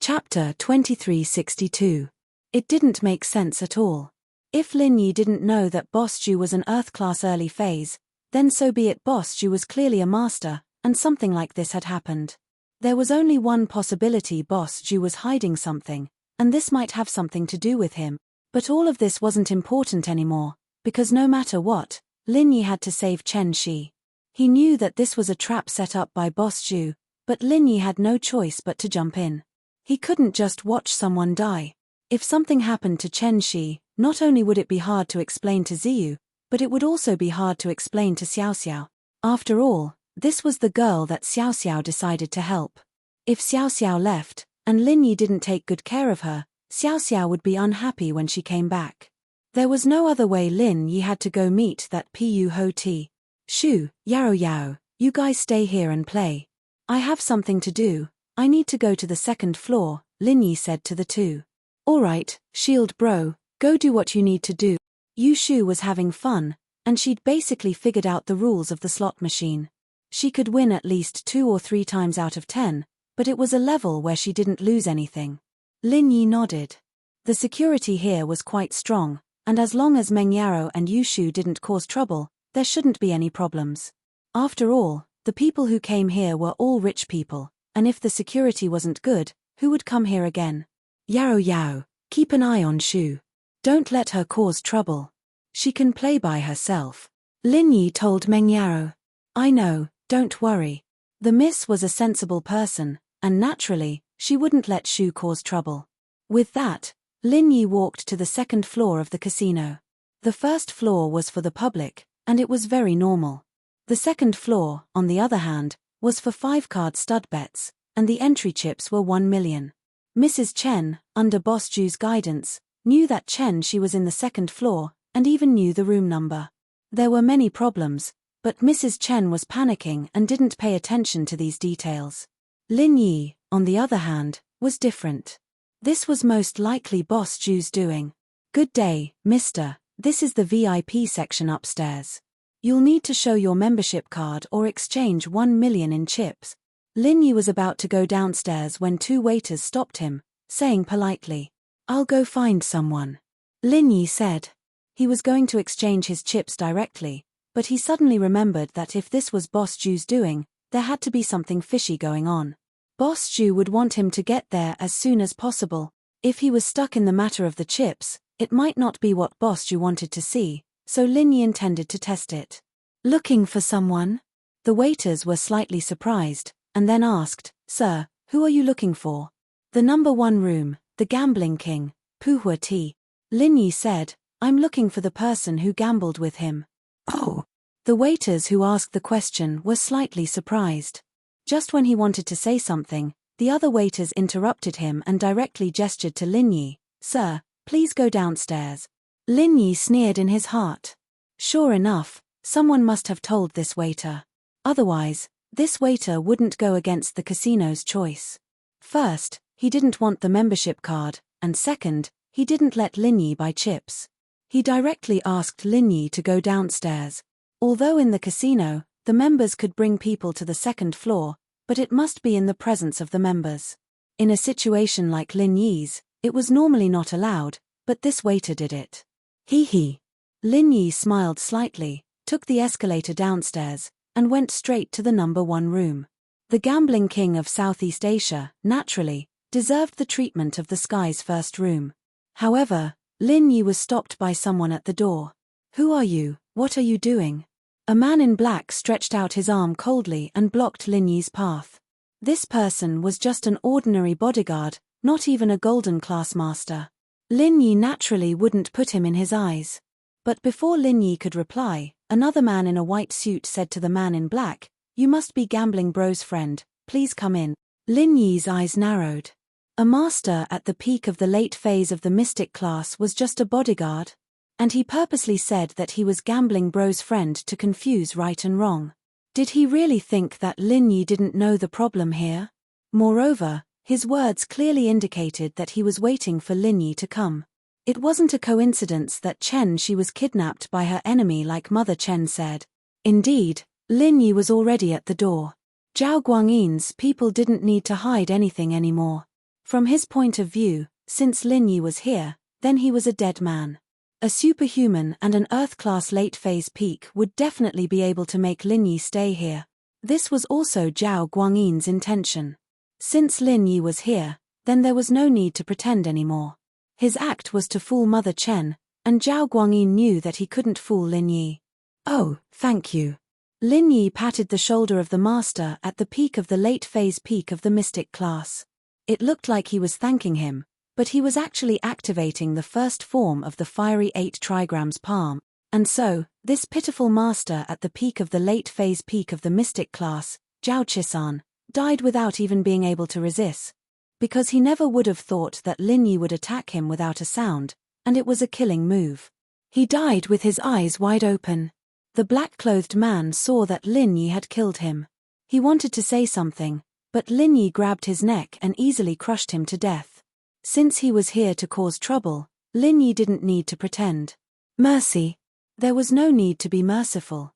S1: Chapter 2362. It didn't make sense at all. If Lin Yi didn't know that Boss Zhu was an Earth-class early phase, then so be it. Boss Zhu was clearly a master, and something like this had happened. There was only one possibility: Boss Zhu was hiding something, and this might have something to do with him. But all of this wasn't important anymore, because no matter what, Lin Yi had to save Chen Shi. He knew that this was a trap set up by Boss Zhu, but Lin Yi had no choice but to jump in. He couldn't just watch someone die. If something happened to Chen Shi, not only would it be hard to explain to Ziyu, but it would also be hard to explain to Xiao Xiao. After all, this was the girl that Xiao Xiao decided to help. If Xiao Xiao left, and Lin Yi didn't take good care of her, Xiao Xiao would be unhappy when she came back. There was no other way. Lin Yi had to go meet that Pu Ho-ti. "Shu, Yao Yao, you guys stay here and play. I have something to do, I need to go to the second floor," Lin Yi said to the two. "Alright, Shield Bro, go do what you need to do." Yu Shu was having fun, and she'd basically figured out the rules of the slot machine. She could win at least 2 or 3 times out of 10, but it was a level where she didn't lose anything. Lin Yi nodded. The security here was quite strong, and as long as Meng Yaro and Yu Shu didn't cause trouble, there shouldn't be any problems. After all, the people who came here were all rich people, and if the security wasn't good, who would come here again? "Yao Yao, keep an eye on Shu. Don't let her cause trouble. She can play by herself," Lin Yi told Meng Yaro. "I know, don't worry." The miss was a sensible person, and naturally, she wouldn't let Shu cause trouble. With that, Lin Yi walked to the second floor of the casino. The first floor was for the public, and it was very normal. The second floor, on the other hand, was for 5-card stud bets, and the entry chips were 1 million. Mrs. Chen, under Boss Zhu's guidance, knew that Chen Shi was in the second floor, and even knew the room number. There were many problems, but Mrs. Chen was panicking and didn't pay attention to these details. Lin Yi, on the other hand, was different. This was most likely Boss Zhu's doing. "Good day, mister, this is the VIP section upstairs. You'll need to show your membership card or exchange 1 million in chips." Lin Yi was about to go downstairs when 2 waiters stopped him, saying politely, "I'll go find someone." Lin Yi said. He was going to exchange his chips directly, but he suddenly remembered that if this was Boss Zhu's doing, there had to be something fishy going on. Boss Zhu would want him to get there as soon as possible. If he was stuck in the matter of the chips, it might not be what Boss Zhu wanted to see, so Lin Yi intended to test it. "Looking for someone?" The waiters were slightly surprised, and then asked, "Sir, who are you looking for?" "The number 1 room, the gambling king, Pu Ho-ti." Lin Yi said, "I'm looking for the person who gambled with him." "Oh." The waiters who asked the question were slightly surprised. Just when he wanted to say something, the other waiters interrupted him and directly gestured to Lin Yi, "Sir, please go downstairs." Lin Yi sneered in his heart. Sure enough, someone must have told this waiter. Otherwise, this waiter wouldn't go against the casino's choice. First, he didn't want the membership card, and second, he didn't let Lin Yi buy chips. He directly asked Lin Yi to go downstairs. Although in the casino, the members could bring people to the second floor, but it must be in the presence of the members. In a situation like Lin Yi's, it was normally not allowed, but this waiter did it. Hee. Lin Yi smiled slightly, took the escalator downstairs, and went straight to the number 1 room. The gambling king of Southeast Asia, naturally, deserved the treatment of the sky's first room. However, Lin Yi was stopped by someone at the door. Who are you? What are you doing? A man in black stretched out his arm coldly and blocked Lin Yi's path. This person was just an ordinary bodyguard, not even a golden class master. Lin Yi naturally wouldn't put him in his eyes. But before Lin Yi could reply, another man in a white suit said to the man in black, "You must be Gambling Bro's friend, please come in." Lin Yi's eyes narrowed. A master at the peak of the late phase of the mystic class was just a bodyguard? And he purposely said that he was Gambling Bro's friend to confuse right and wrong. Did he really think that Lin Yi didn't know the problem here? Moreover, his words clearly indicated that he was waiting for Lin Yi to come. It wasn't a coincidence that She was kidnapped by her enemy like Mother Chen said. Indeed, Lin Yi was already at the door. Zhao Guangyin's people didn't need to hide anything anymore. From his point of view, since Lin Yi was here, then he was a dead man. A superhuman and an Earth-class late-phase peak would definitely be able to make Lin Yi stay here. This was also Zhao Guangyin's intention. Since Lin Yi was here, then there was no need to pretend anymore. His act was to fool Mother Chen, and Zhao Guangyin knew that he couldn't fool Lin Yi. "Oh, thank you." Lin Yi patted the shoulder of the master at the peak of the late-phase peak of the mystic class. It looked like he was thanking him, but he was actually activating the first form of the fiery 8 trigrams palm, and so, this pitiful master at the peak of the late-phase peak of the mystic class, Zhao Qisan, died without even being able to resist. Because he never would have thought that Lin Yi would attack him without a sound, and it was a killing move. He died with his eyes wide open. The black-clothed man saw that Lin Yi had killed him. He wanted to say something, but Lin Yi grabbed his neck and easily crushed him to death. Since he was here to cause trouble, Lin Yi didn't need to pretend. Mercy. There was no need to be merciful.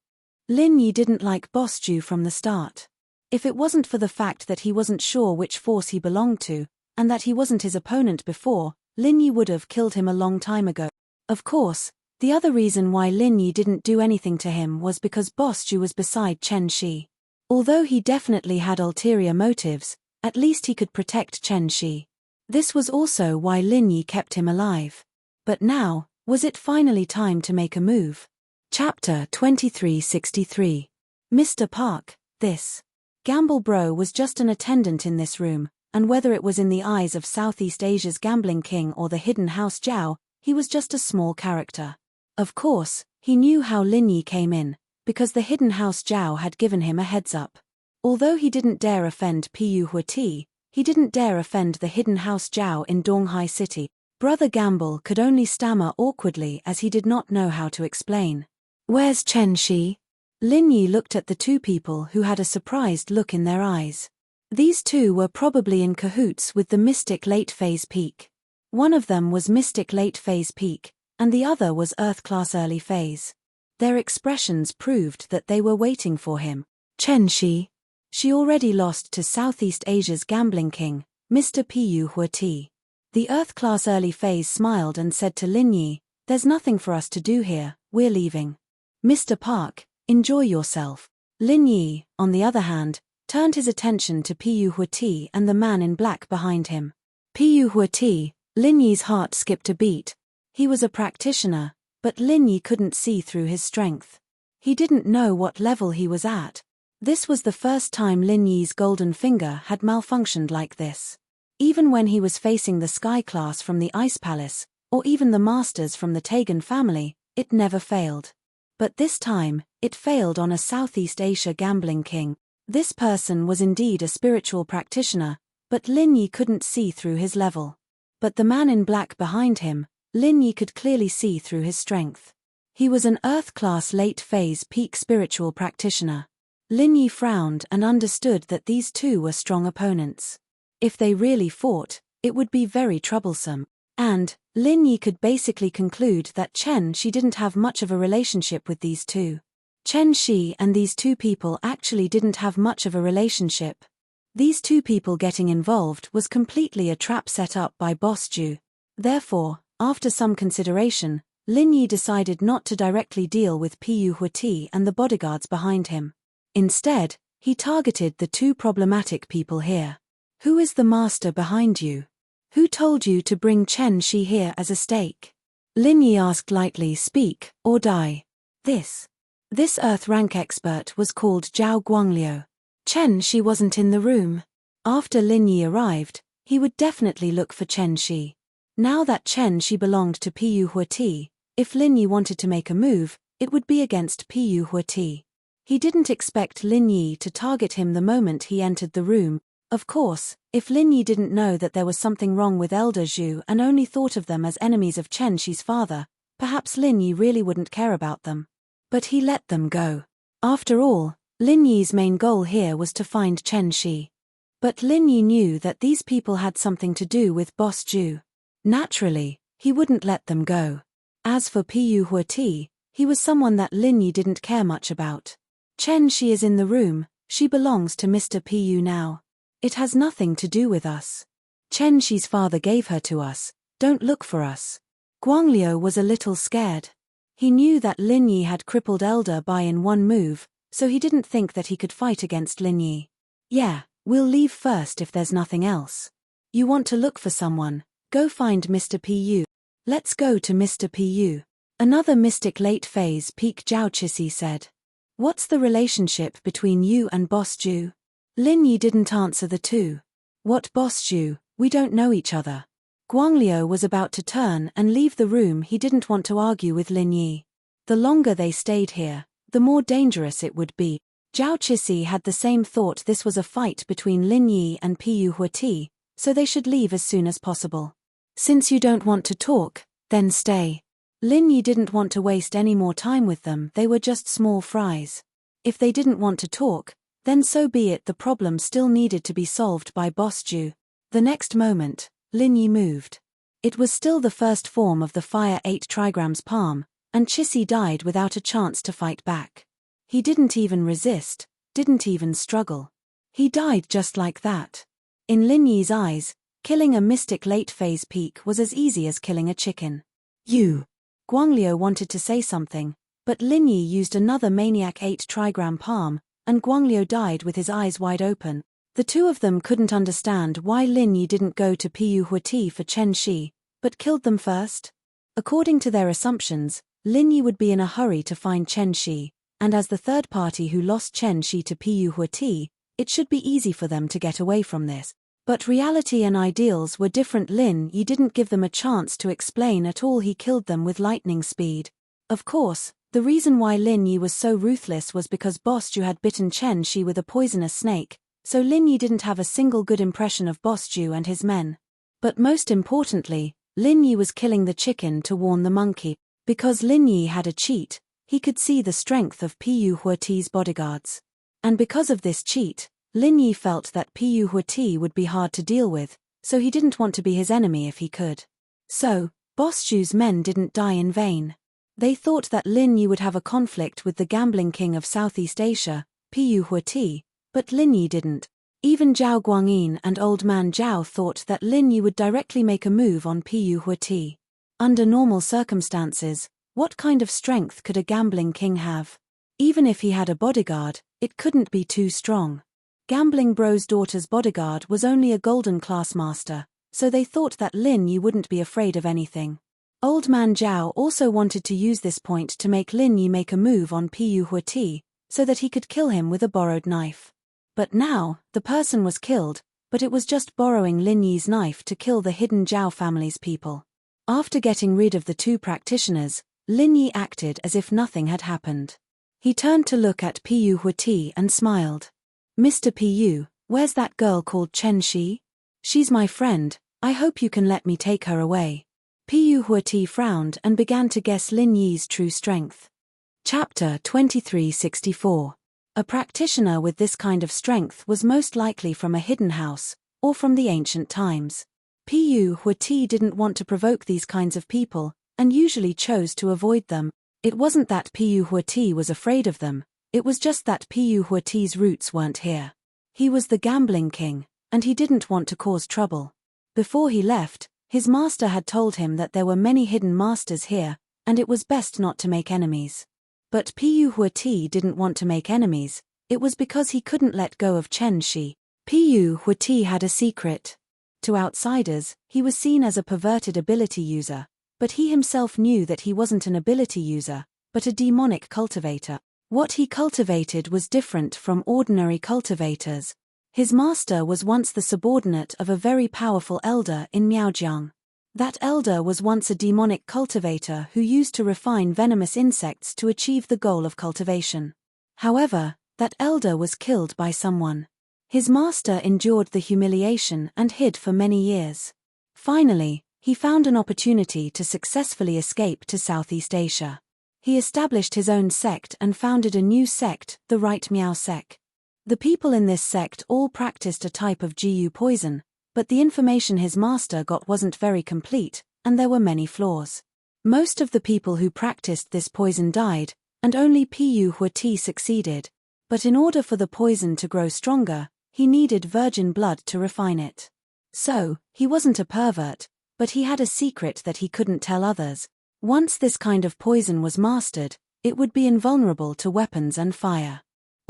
S1: Lin Yi didn't like Boss Ju from the start. If it wasn't for the fact that he wasn't sure which force he belonged to, and that he wasn't his opponent before, Lin Yi would have killed him a long time ago. Of course, the other reason why Lin Yi didn't do anything to him was because Boss Ju was beside Chen Shi. Although he definitely had ulterior motives, at least he could protect Chen Shi. This was also why Lin Yi kept him alive. But now, was it finally time to make a move? Chapter 2363. Mr. Park, this Gamble Bro was just an attendant in this room, and whether it was in the eyes of Southeast Asia's gambling king or the hidden house Zhao, he was just a small character. Of course, he knew how Lin Yi came in, because the hidden house Zhao had given him a heads up. Although he didn't dare offend Pu Huati, he didn't dare offend the hidden house Zhao in Donghai City. Brother Gamble could only stammer awkwardly as he did not know how to explain. "Where's Chen Shi?" Lin Yi looked at the two people who had a surprised look in their eyes. These two were probably in cahoots with the Mystic Late Phase Peak. One of them was Mystic Late Phase Peak, and the other was Earth Class Early Phase. Their expressions proved that they were waiting for him. Chen Shi. She already lost to Southeast Asia's gambling king, Mr. Pu Huati. The Earth Class Early Phase smiled and said to Lin Yi, "There's nothing for us to do here, we're leaving. Mr. Park, enjoy yourself." Lin Yi, on the other hand, turned his attention to Pu Huati and the man in black behind him. Pu Huati, Lin Yi's heart skipped a beat. He was a practitioner, but Lin Yi couldn't see through his strength. He didn't know what level he was at. This was the first time Lin Yi's golden finger had malfunctioned like this. Even when he was facing the Sky class from the Ice Palace, or even the masters from the Tagan family, it never failed. But this time, it failed on a Southeast Asia gambling king. This person was indeed a spiritual practitioner, but Lin Yi couldn't see through his level. But the man in black behind him, Lin Yi could clearly see through his strength. He was an Earth-class late-phase peak spiritual practitioner. Lin Yi frowned and understood that these two were strong opponents. If they really fought, it would be very troublesome. And Lin Yi could basically conclude that Chen Shi didn't have much of a relationship with these two. Chen Shi and these two people actually didn't have much of a relationship. These two people getting involved was completely a trap set up by Boss Ju. Therefore, after some consideration, Lin Yi decided not to directly deal with Pu Huati and the bodyguards behind him. Instead, he targeted the two problematic people here. Who is the master behind you? Who told you to bring Chen Shi here as a stake? Lin Yi asked lightly, speak, or die. This Earth rank expert was called Zhao Guangliu. Chen Shi wasn't in the room. After Lin Yi arrived, he would definitely look for Chen Shi. Now that Chen Shi belonged to Pu Huati, if Lin Yi wanted to make a move, it would be against Pu Huati. He didn't expect Lin Yi to target him the moment he entered the room. Of course, if Lin Yi didn't know that there was something wrong with Elder Zhu and only thought of them as enemies of Chen Shi's father, perhaps Lin Yi really wouldn't care about them. But he let them go. After all, Lin Yi's main goal here was to find Chen Shi. But Lin Yi knew that these people had something to do with Boss Zhu. Naturally, he wouldn't let them go. As for Pu Huati, he was someone that Lin Yi didn't care much about. Chen Shi is in the room, she belongs to Mr. Pu now. It has nothing to do with us. Chen Shi's father gave her to us, don't look for us. Guangliu was a little scared. He knew that Lin Yi had crippled Elder Bai in one move, so he didn't think that he could fight against Lin Yi. Yeah, we'll leave first if there's nothing else. You want to look for someone, go find Mr. Pu. Let's go to Mr. Pu. Another mystic late phase peak Zhao Qixi said. What's the relationship between you and Boss Zhu? Lin Yi didn't answer the two. What Boss Zhu, we don't know each other. Guangliu was about to turn and leave the room. He didn't want to argue with Lin Yi. The longer they stayed here, the more dangerous it would be. Zhao Qixi had the same thought. This was a fight between Lin Yi and Pu Huati, so they should leave as soon as possible. Since you don't want to talk, then stay. Lin Yi didn't want to waste any more time with them. They were just small fries. If they didn't want to talk, then so be it. The problem still needed to be solved by Boss Zhu. The next moment, Lin Yi moved. It was still the first form of the Fire 8 Trigrams palm, and Qixi died without a chance to fight back. He didn't even resist, didn't even struggle. He died just like that. In Lin Yi's eyes, killing a mystic late phase peak was as easy as killing a chicken. You. Guangliu wanted to say something, but Lin Yi used another Maniac 8 Trigram palm, and Guangliu died with his eyes wide open. The two of them couldn't understand why Lin Yi didn't go to Pu Huati for Chen Shi, but killed them first. According to their assumptions, Lin Yi would be in a hurry to find Chen Shi, and as the third party who lost Chen Shi to Pu Huati, it should be easy for them to get away from this. But reality and ideals were different. Lin Yi didn't give them a chance to explain at all. He killed them with lightning speed. Of course, the reason why Lin Yi was so ruthless was because Boss Zhu had bitten Chen Shi with a poisonous snake, so Lin Yi didn't have a single good impression of Boss Zhu and his men. But most importantly, Lin Yi was killing the chicken to warn the monkey. Because Lin Yi had a cheat, he could see the strength of Pu Huati's bodyguards. And because of this cheat, Lin Yi felt that Pu Huati would be hard to deal with, so he didn't want to be his enemy if he could. So, Boss Zhu's men didn't die in vain. They thought that Lin Yi would have a conflict with the gambling king of Southeast Asia, Pu Huati, but Lin Yi didn't. Even Zhao Guangyin and Old Man Zhao thought that Lin Yi would directly make a move on Pu Huati. Under normal circumstances, what kind of strength could a gambling king have? Even if he had a bodyguard, it couldn't be too strong. Gambling Bro's daughter's bodyguard was only a golden class master, so they thought that Lin Yi wouldn't be afraid of anything. Old Man Zhao also wanted to use this point to make Lin Yi make a move on Pu Huati, so that he could kill him with a borrowed knife. But now, the person was killed, but it was just borrowing Lin Yi's knife to kill the hidden Zhao family's people. After getting rid of the two practitioners, Lin Yi acted as if nothing had happened. He turned to look at Pu Huati and smiled. Mr. Pu, where's that girl called Chen Shi? She's my friend, I hope you can let me take her away. Piyu Huati frowned and began to guess Lin Yi's true strength. Chapter 2364. A practitioner with this kind of strength was most likely from a hidden house, or from the ancient times. Piyu Huati didn't want to provoke these kinds of people, and usually chose to avoid them. It wasn't that Piyu Huati was afraid of them, it was just that Piyu Huati's roots weren't here. He was the gambling king, and he didn't want to cause trouble. Before he left, his master had told him that there were many hidden masters here, and it was best not to make enemies. But Piyu Huati didn't want to make enemies, it was because he couldn't let go of Chen Shi. Piyu Huati had a secret. To outsiders, he was seen as a perverted ability user, but he himself knew that he wasn't an ability user, but a demonic cultivator. What he cultivated was different from ordinary cultivators. His master was once the subordinate of a very powerful elder in Miaojiang. That elder was once a demonic cultivator who used to refine venomous insects to achieve the goal of cultivation. However, that elder was killed by someone. His master endured the humiliation and hid for many years. Finally, he found an opportunity to successfully escape to Southeast Asia. He established his own sect and founded a new sect, the Right Miao sect. The people in this sect all practiced a type of Jiyu poison, but the information his master got wasn't very complete, and there were many flaws. Most of the people who practiced this poison died, and only Piyu Huati succeeded. But in order for the poison to grow stronger, he needed virgin blood to refine it. So, he wasn't a pervert, but he had a secret that he couldn't tell others. Once this kind of poison was mastered, it would be invulnerable to weapons and fire.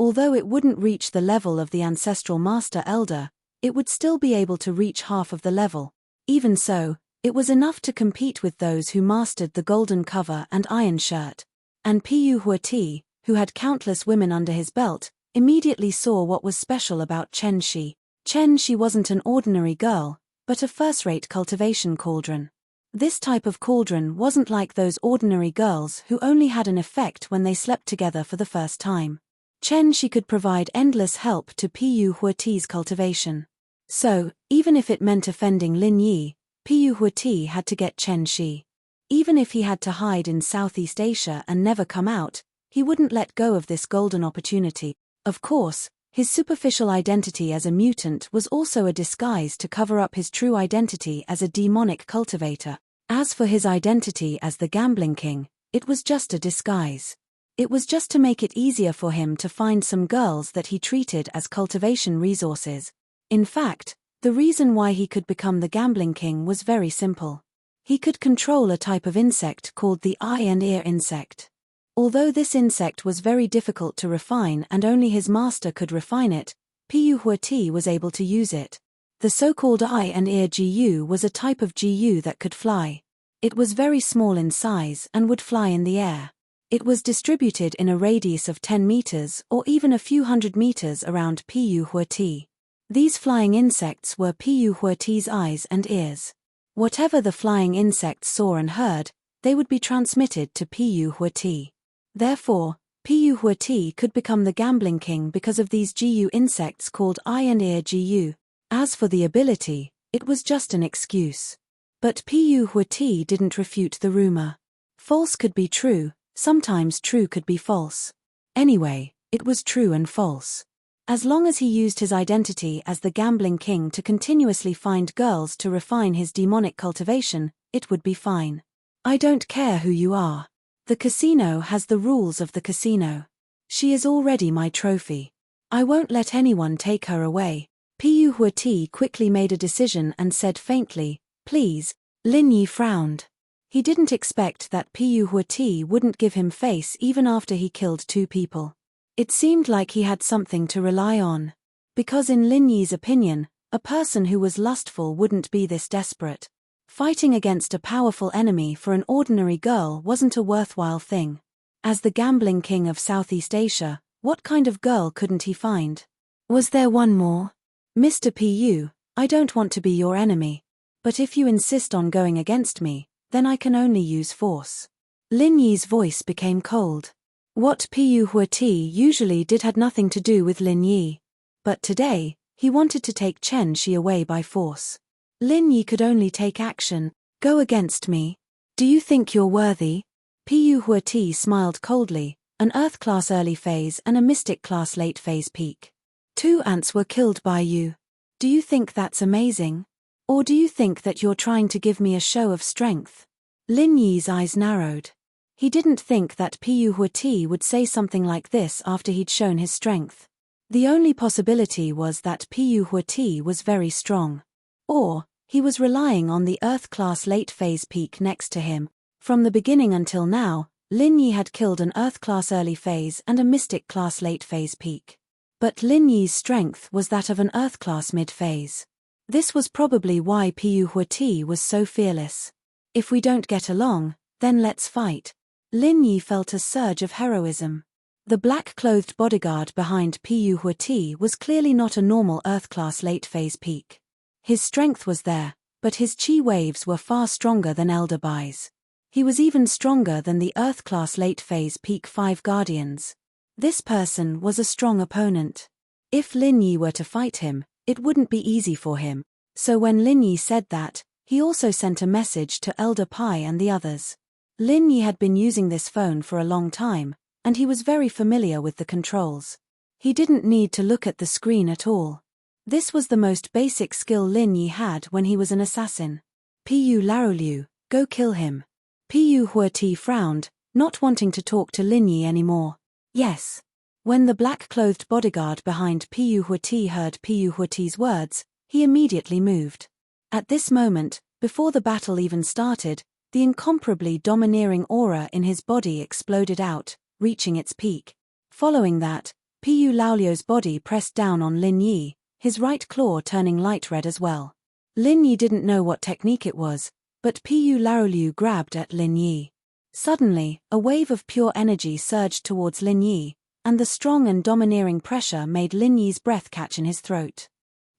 S1: Although it wouldn't reach the level of the ancestral master elder, it would still be able to reach half of the level. Even so, it was enough to compete with those who mastered the golden cover and iron shirt. And Piyu Huati, who had countless women under his belt, immediately saw what was special about Chen Shi. Chen Shi wasn't an ordinary girl, but a first-rate cultivation cauldron. This type of cauldron wasn't like those ordinary girls who only had an effect when they slept together for the first time. Chen Shi could provide endless help to Piyu Huati's cultivation. So, even if it meant offending Lin Yi, Piyu Huati had to get Chen Shi. Even if he had to hide in Southeast Asia and never come out, he wouldn't let go of this golden opportunity. Of course, his superficial identity as a mutant was also a disguise to cover up his true identity as a demonic cultivator. As for his identity as the gambling king, it was just a disguise. It was just to make it easier for him to find some girls that he treated as cultivation resources. In fact, the reason why he could become the gambling king was very simple. He could control a type of insect called the eye and ear insect. Although this insect was very difficult to refine and only his master could refine it, Piyu Huati was able to use it. The so-called eye and ear Jiyu was a type of Jiyu that could fly. It was very small in size and would fly in the air. It was distributed in a radius of 10 meters or even a few hundred meters around Piyu Huati. These flying insects were Piyu Huati's eyes and ears. Whatever the flying insects saw and heard, they would be transmitted to Piyu Huati. Therefore, Piyu Huati could become the gambling king because of these Jiyu insects called eye and ear Jiyu. As for the ability, it was just an excuse. But Piyu Huati didn't refute the rumor. False could be true, sometimes true could be false. Anyway, it was true and false. As long as he used his identity as the gambling king to continuously find girls to refine his demonic cultivation, it would be fine. I don't care who you are. The casino has the rules of the casino. She is already my trophy. I won't let anyone take her away. Piyu Huati quickly made a decision and said faintly, "Please." Lin Yi frowned. He didn't expect that Piyu Huati wouldn't give him face even after he killed 2 people. It seemed like he had something to rely on. Because in Lin Yi's opinion, a person who was lustful wouldn't be this desperate. Fighting against a powerful enemy for an ordinary girl wasn't a worthwhile thing. As the gambling king of Southeast Asia, what kind of girl couldn't he find? Was there one more? Mr. Piyu, I don't want to be your enemy. But if you insist on going against me, then I can only use force. Lin Yi's voice became cold. What Piyu Huati usually did had nothing to do with Lin Yi. But today, he wanted to take Chen Shi away by force. Lin Yi could only take action. Go against me? Do you think you're worthy? Pu Huati smiled coldly, an Earth class early phase and a Mystic class late phase peak. 2 ants were killed by you. Do you think that's amazing? Or do you think that you're trying to give me a show of strength? Lin Yi's eyes narrowed. He didn't think that Pu Huati would say something like this after he'd shown his strength. The only possibility was that Pu Huati was very strong. Or, he was relying on the Earth class late phase peak next to him. From the beginning until now, Lin Yi had killed an Earth class early phase and a Mystic class late phase peak. But Lin Yi's strength was that of an Earth class mid phase. This was probably why Pu Huati was so fearless. If we don't get along, then let's fight. Lin Yi felt a surge of heroism. The black-clothed bodyguard behind Pu Huati was clearly not a normal Earth class late phase peak. His strength was there, but his chi waves were far stronger than Elder Bai's. He was even stronger than the Earth class late phase peak 5 guardians. This person was a strong opponent. If Lin Yi were to fight him, it wouldn't be easy for him. So when Lin Yi said that, he also sent a message to Elder Pai and the others. Lin Yi had been using this phone for a long time, and he was very familiar with the controls. He didn't need to look at the screen at all. This was the most basic skill Lin Yi had when he was an assassin. Pu Laoliu, go kill him. Pu Huati frowned, not wanting to talk to Lin Yi anymore. Yes. When the black-clothed bodyguard behind Pu Huati heard Pu Huati's words, he immediately moved. At this moment, before the battle even started, the incomparably domineering aura in his body exploded out, reaching its peak. Following that, Pu Laoliu's body pressed down on Lin Yi, his right claw turning light red as well. Lin Yi didn't know what technique it was, but Pu Laoliu grabbed at Lin Yi. Suddenly, a wave of pure energy surged towards Lin Yi, and the strong and domineering pressure made Lin Yi's breath catch in his throat.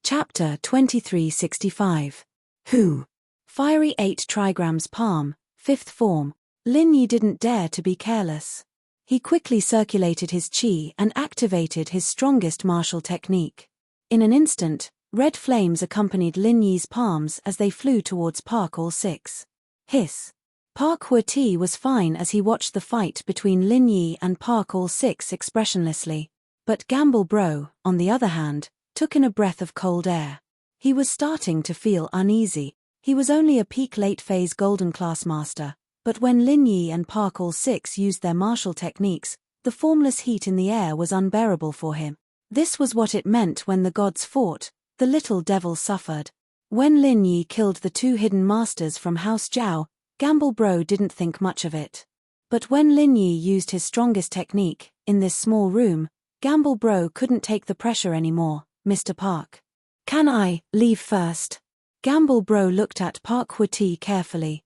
S1: Chapter 2365. Who? Fiery 8 trigrams palm, 5th form. Lin Yi didn't dare to be careless. He quickly circulated his chi and activated his strongest martial technique. In an instant, red flames accompanied Lin Yi's palms as they flew towards Park All 6. Hiss. Park Huati was fine as he watched the fight between Lin Yi and Park All 6 expressionlessly. But Gamble Bro, on the other hand, took in a breath of cold air. He was starting to feel uneasy. He was only a peak late phase golden class master, but when Lin Yi and Park All 6 used their martial techniques, the formless heat in the air was unbearable for him. This was what it meant when the gods fought, the little devil suffered. When Lin Yi killed the 2 hidden masters from House Zhao, Gamble Bro didn't think much of it. But when Lin Yi used his strongest technique, in this small room, Gamble Bro couldn't take the pressure anymore. Mr. Park. Can I leave first? Gamble Bro looked at Park Huati carefully.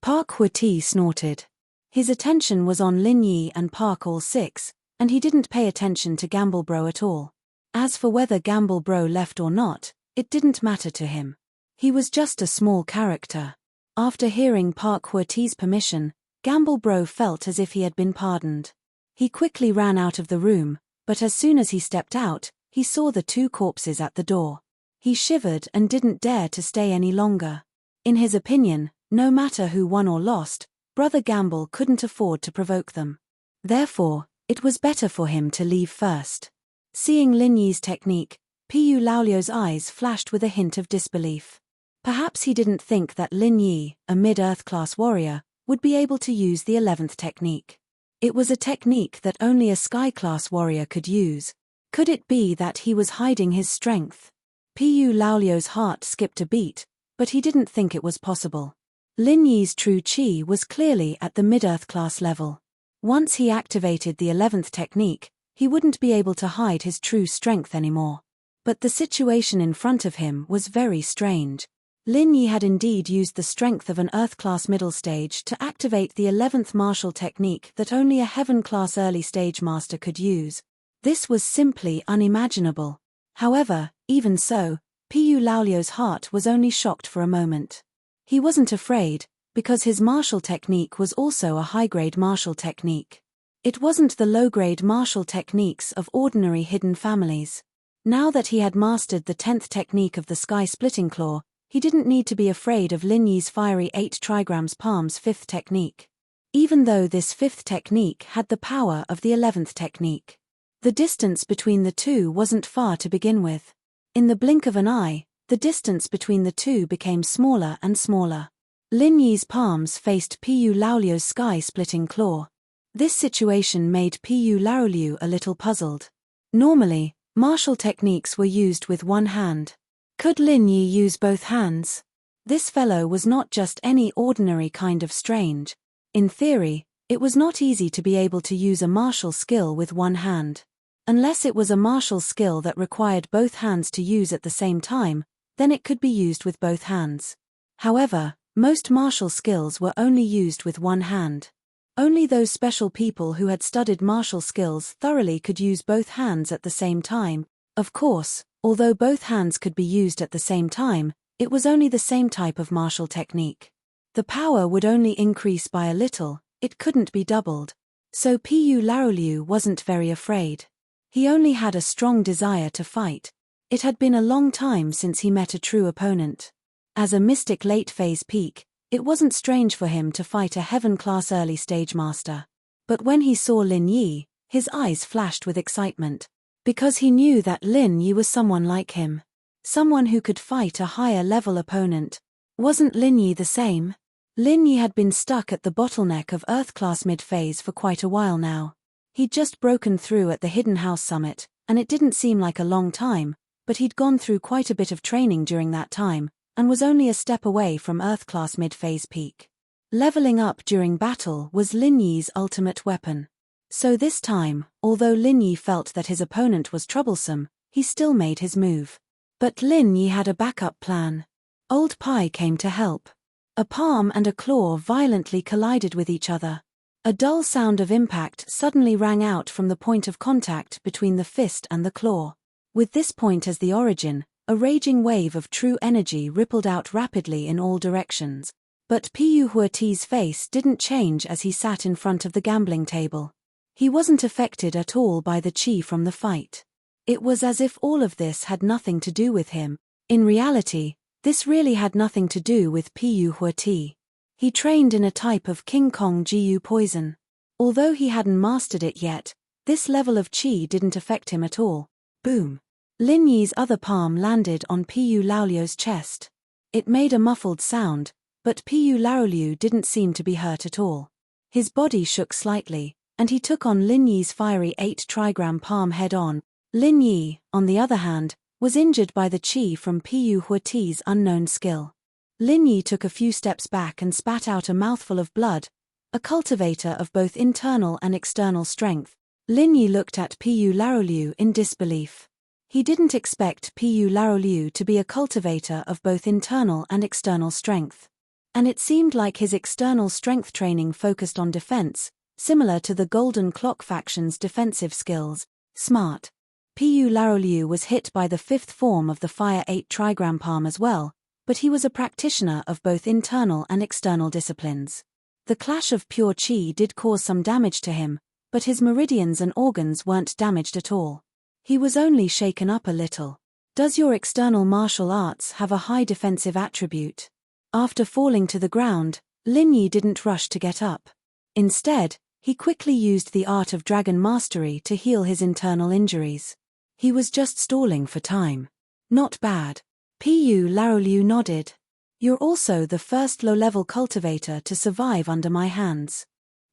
S1: Park Huati snorted. His attention was on Lin Yi and Park All 6, and he didn't pay attention to Gamble Bro at all. As for whether Gamble Bro left or not, it didn't matter to him. He was just a small character. After hearing Park Huati's permission, Gamble Bro felt as if he had been pardoned. He quickly ran out of the room, but as soon as he stepped out, he saw the 2 corpses at the door. He shivered and didn't dare to stay any longer. In his opinion, no matter who won or lost, Brother Gamble couldn't afford to provoke them. Therefore, it was better for him to leave first. Seeing Lin Yi's technique, Pu Laoliu's eyes flashed with a hint of disbelief. Perhaps he didn't think that Lin Yi, a mid-Earth class warrior, would be able to use the 11th technique. It was a technique that only a Sky class warrior could use. Could it be that he was hiding his strength? Pu Laoliu's heart skipped a beat, but he didn't think it was possible. Lin Yi's true chi was clearly at the mid-Earth class level. Once he activated the 11th technique, he wouldn't be able to hide his true strength anymore. But the situation in front of him was very strange. Lin Yi had indeed used the strength of an Earth-class middle stage to activate the 11th martial technique that only a Heaven-class early stage master could use. This was simply unimaginable. However, even so, Pu Laoliu's heart was only shocked for a moment. He wasn't afraid, because his martial technique was also a high-grade martial technique. It wasn't the low-grade martial techniques of ordinary hidden families. Now that he had mastered the 10th technique of the Sky Splitting Claw, He didn't need to be afraid of Lin Yi's fiery 8 trigrams palm's 5th technique. Even though this 5th technique had the power of the 11th technique. The distance between the two wasn't far to begin with. In the blink of an eye, the distance between the two became smaller and smaller. Lin Yi's palms faced Pu Laoliu's sky-splitting claw. This situation made Pu Laoliu a little puzzled. Normally, martial techniques were used with one hand. Could Lin Yi use both hands? This fellow was not just any ordinary kind of strange. In theory, it was not easy to be able to use a martial skill with one hand. Unless it was a martial skill that required both hands to use at the same time, then it could be used with both hands. However, most martial skills were only used with one hand. Only those special people who had studied martial skills thoroughly could use both hands at the same time. Of course, although both hands could be used at the same time, it was only the same type of martial technique. The power would only increase by a little, it couldn't be doubled. So Pu Laoliu wasn't very afraid. He only had a strong desire to fight. It had been a long time since he met a true opponent. As a mystic late-phase peak, it wasn't strange for him to fight a heaven-class early-stage master. But when he saw Lin Yi, his eyes flashed with excitement. Because he knew that Lin Yi was someone like him. Someone who could fight a higher-level opponent. Wasn't Lin Yi the same? Lin Yi had been stuck at the bottleneck of Earth-class mid-phase for quite a while now. He'd just broken through at the Hidden House Summit, and it didn't seem like a long time, but he'd gone through quite a bit of training during that time, and was only a step away from Earth-class mid-phase peak. Leveling up during battle was Lin Yi's ultimate weapon. So this time, although Lin Yi felt that his opponent was troublesome, he still made his move. But Lin Yi had a backup plan. Old Pai came to help. A palm and a claw violently collided with each other. A dull sound of impact suddenly rang out from the point of contact between the fist and the claw. With this point as the origin, a raging wave of true energy rippled out rapidly in all directions. But Pu Huati's face didn't change as he sat in front of the gambling table. He wasn't affected at all by the chi from the fight. It was as if all of this had nothing to do with him. In reality, this really had nothing to do with Pu Huati. He trained in a type of King Kong Jiu poison. Although he hadn't mastered it yet, this level of chi didn't affect him at all. Boom! Lin Yi's other palm landed on Pu Laoliu's chest. It made a muffled sound, but Pu Laoliu didn't seem to be hurt at all. His body shook slightly, and he took on Lin Yi's fiery 8 trigram palm head-on. Lin Yi, on the other hand, was injured by the chi from Pu Huati's unknown skill. Lin Yi took a few steps back and spat out a mouthful of blood, a cultivator of both internal and external strength. Lin Yi looked at Pu Laoliu in disbelief. He didn't expect Pu Laoliu to be a cultivator of both internal and external strength. And it seemed like his external strength training focused on defense, similar to the Golden Clock faction's defensive skills. Smart. Pu Laoliu was hit by the 5th form of the Fire 8 trigram palm as well, but he was a practitioner of both internal and external disciplines. The clash of pure chi did cause some damage to him, but his meridians and organs weren't damaged at all. He was only shaken up a little. Does your external martial arts have a high defensive attribute? After falling to the ground, Lin Yi didn't rush to get up. Instead, he quickly used the art of dragon mastery to heal his internal injuries. He was just stalling for time. Not bad. Pu Laoliu nodded. You're also the first low-level cultivator to survive under my hands.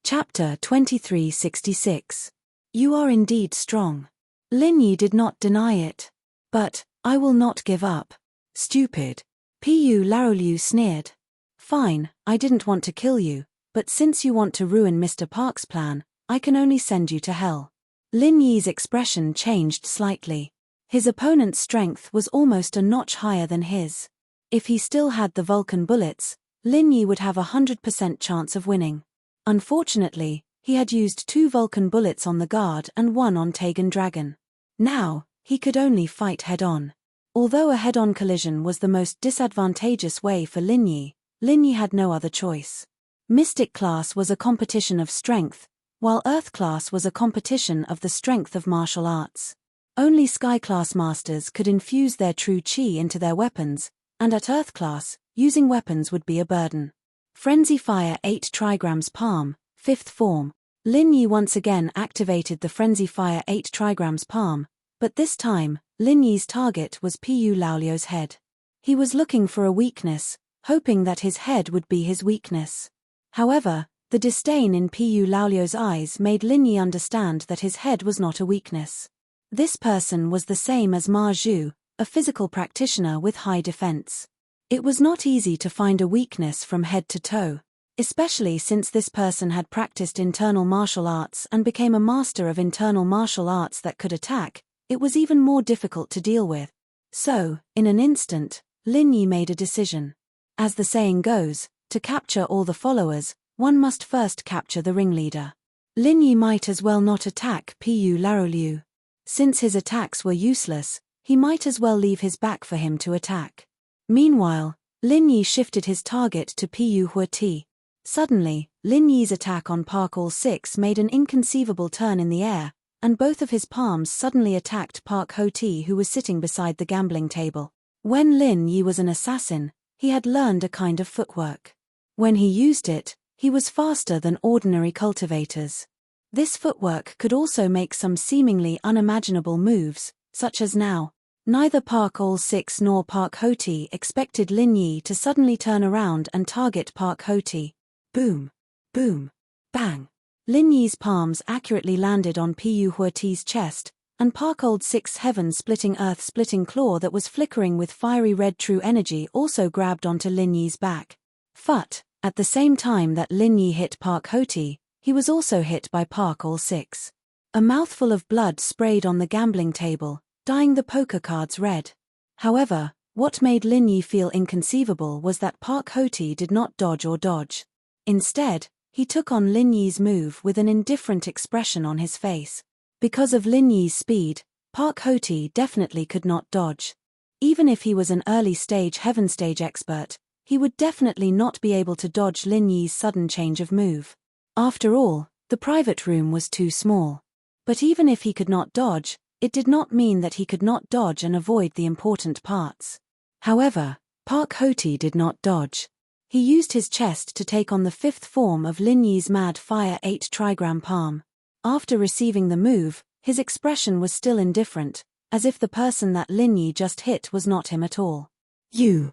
S1: Chapter 2366. You are indeed strong. Lin Yi did not deny it. But, I will not give up. Stupid. Pu Laoliu sneered. Fine, I didn't want to kill you, but since you want to ruin Mr. Park's plan, I can only send you to hell. Lin Yi's expression changed slightly. His opponent's strength was almost a notch higher than his. If he still had the Vulcan bullets, Lin Yi would have a 100% chance of winning. Unfortunately, he had used 2 Vulcan bullets on the guard and 1 on Tagan Dragon. Now, he could only fight head-on. Although a head-on collision was the most disadvantageous way for Lin Yi had no other choice. Mystic class was a competition of strength, while Earth class was a competition of the strength of martial arts. Only Sky class masters could infuse their true chi into their weapons, and at Earth class, using weapons would be a burden. Frenzy Fire 8 trigrams palm, 5th form. Lin Yi once again activated the Frenzy Fire 8 trigrams palm, but this time, Lin Yi's target was Pu Laoliu's head. He was looking for a weakness, hoping that his head would be his weakness. However, the disdain in Pu Laoliu's eyes made Lin Yi understand that his head was not a weakness. This person was the same as Ma Zhu, a physical practitioner with high defense. It was not easy to find a weakness from head to toe, especially since this person had practiced internal martial arts and became a master of internal martial arts that could attack. It was even more difficult to deal with. So, in an instant, Lin Yi made a decision. As the saying goes, to capture all the followers, one must first capture the ringleader. Lin Yi might as well not attack Pu Laoliu. Since his attacks were useless, he might as well leave his back for him to attack. Meanwhile, Lin Yi shifted his target to Pu Huati. Suddenly, Lin Yi's attack on Park All-6 made an inconceivable turn in the air, and both of his palms suddenly attacked Park Ho-Ti, who was sitting beside the gambling table. When Lin Yi was an assassin, he had learned a kind of footwork. When he used it, he was faster than ordinary cultivators. This footwork could also make some seemingly unimaginable moves, such as now. Neither Park All-6 nor Park Ho-Ti expected Lin Yi to suddenly turn around and target Park Ho-Ti. Boom! Boom! Bang! Lin Yi's palms accurately landed on Pu Huati's chest, and Park All-6's heaven-splitting earth-splitting claw that was flickering with fiery red true energy also grabbed onto Lin Yi's back. Phut! At the same time that Lin Yi hit Park Ho-Ti, he was also hit by Park All-6. A mouthful of blood sprayed on the gambling table, dyeing the poker cards red. However, what made Lin Yi feel inconceivable was that Park Ho-Ti did not dodge or dodge. Instead, he took on Lin Yi's move with an indifferent expression on his face. Because of Lin Yi's speed, Park Ho-Ti definitely could not dodge. Even if he was an early-stage heaven stage expert, he would definitely not be able to dodge Lin Yi's sudden change of move. After all, the private room was too small. But even if he could not dodge, it did not mean that he could not dodge and avoid the important parts. However, Park Ho-Ti did not dodge. He used his chest to take on the 5th form of Lin Yi's Mad Fire 8 trigram palm. After receiving the move, his expression was still indifferent, as if the person that Lin Yi just hit was not him at all. You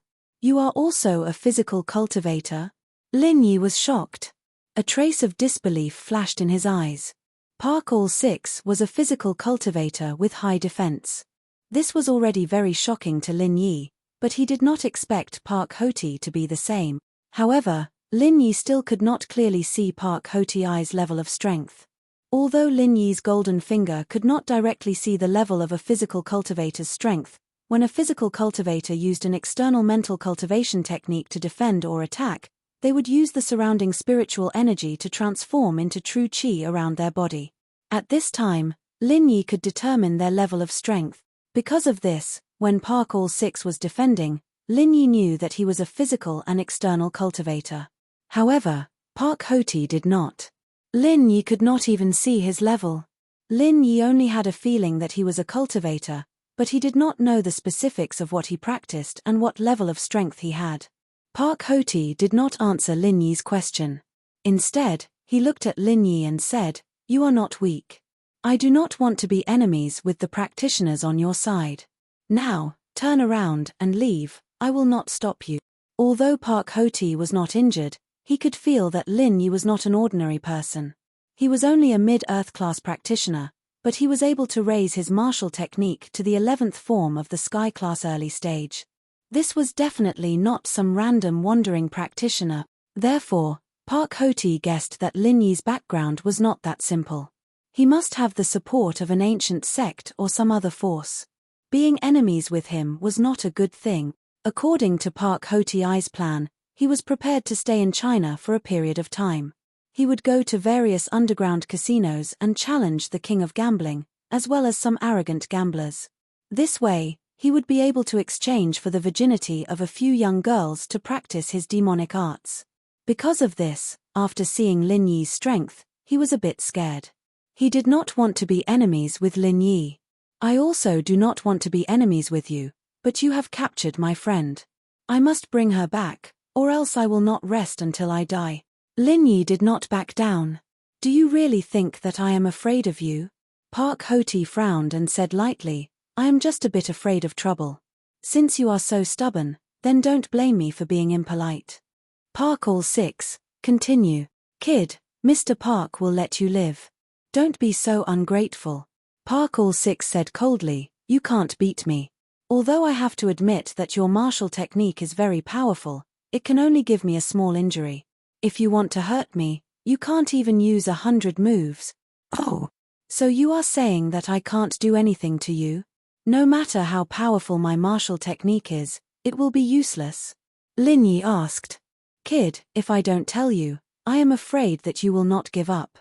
S1: are also a physical cultivator? Lin Yi was shocked. A trace of disbelief flashed in his eyes. Park All-6 was a physical cultivator with high defense. This was already very shocking to Lin Yi, but he did not expect Park Ho-Ti to be the same. However, Lin Yi still could not clearly see Park Ho-Ti's level of strength. Although Lin Yi's golden finger could not directly see the level of a physical cultivator's strength, when a physical cultivator used an external mental cultivation technique to defend or attack, they would use the surrounding spiritual energy to transform into true qi around their body. At this time, Lin Yi could determine their level of strength. Because of this, when Park All-6 was defending, Lin Yi knew that he was a physical and external cultivator. However, Park Ho-Ti did not. Lin Yi could not even see his level. Lin Yi only had a feeling that he was a cultivator, but he did not know the specifics of what he practiced and what level of strength he had. Park Ho-Ti did not answer Lin Yi's question. Instead, he looked at Lin Yi and said, "You are not weak. I do not want to be enemies with the practitioners on your side. Now, turn around and leave, I will not stop you." Although Park Ho-Ti was not injured, he could feel that Lin Yi was not an ordinary person. He was only a mid-earth class practitioner, but he was able to raise his martial technique to the 11th form of the sky class early stage. This was definitely not some random wandering practitioner. Therefore, Park Ho-Ti guessed that Lin Yi's background was not that simple. He must have the support of an ancient sect or some other force. Being enemies with him was not a good thing. According to Park Ho-Ti's plan, he was prepared to stay in China for a period of time. He would go to various underground casinos and challenge the king of gambling, as well as some arrogant gamblers. This way, he would be able to exchange for the virginity of a few young girls to practice his demonic arts. Because of this, after seeing Lin Yi's strength, he was a bit scared. He did not want to be enemies with Lin Yi. "I also do not want to be enemies with you, but you have captured my friend. I must bring her back, or else I will not rest until I die. Lin Yi did not back down. Do you really think that I am afraid of you? Park Hoti frowned and said lightly, I am just a bit afraid of trouble. Since you are so stubborn, then don't blame me for being impolite. Park all 6, continue. Kid, Mr. Park will let you live. Don't be so ungrateful. Park all 6 said coldly, you can't beat me. Although I have to admit that your martial technique is very powerful, it can only give me a small injury. If you want to hurt me, you can't even use 100 moves. Oh. So you are saying that I can't do anything to you? No matter how powerful my martial technique is, it will be useless? Lin Yi asked. Kid, if I don't tell you, I am afraid that you will not give up.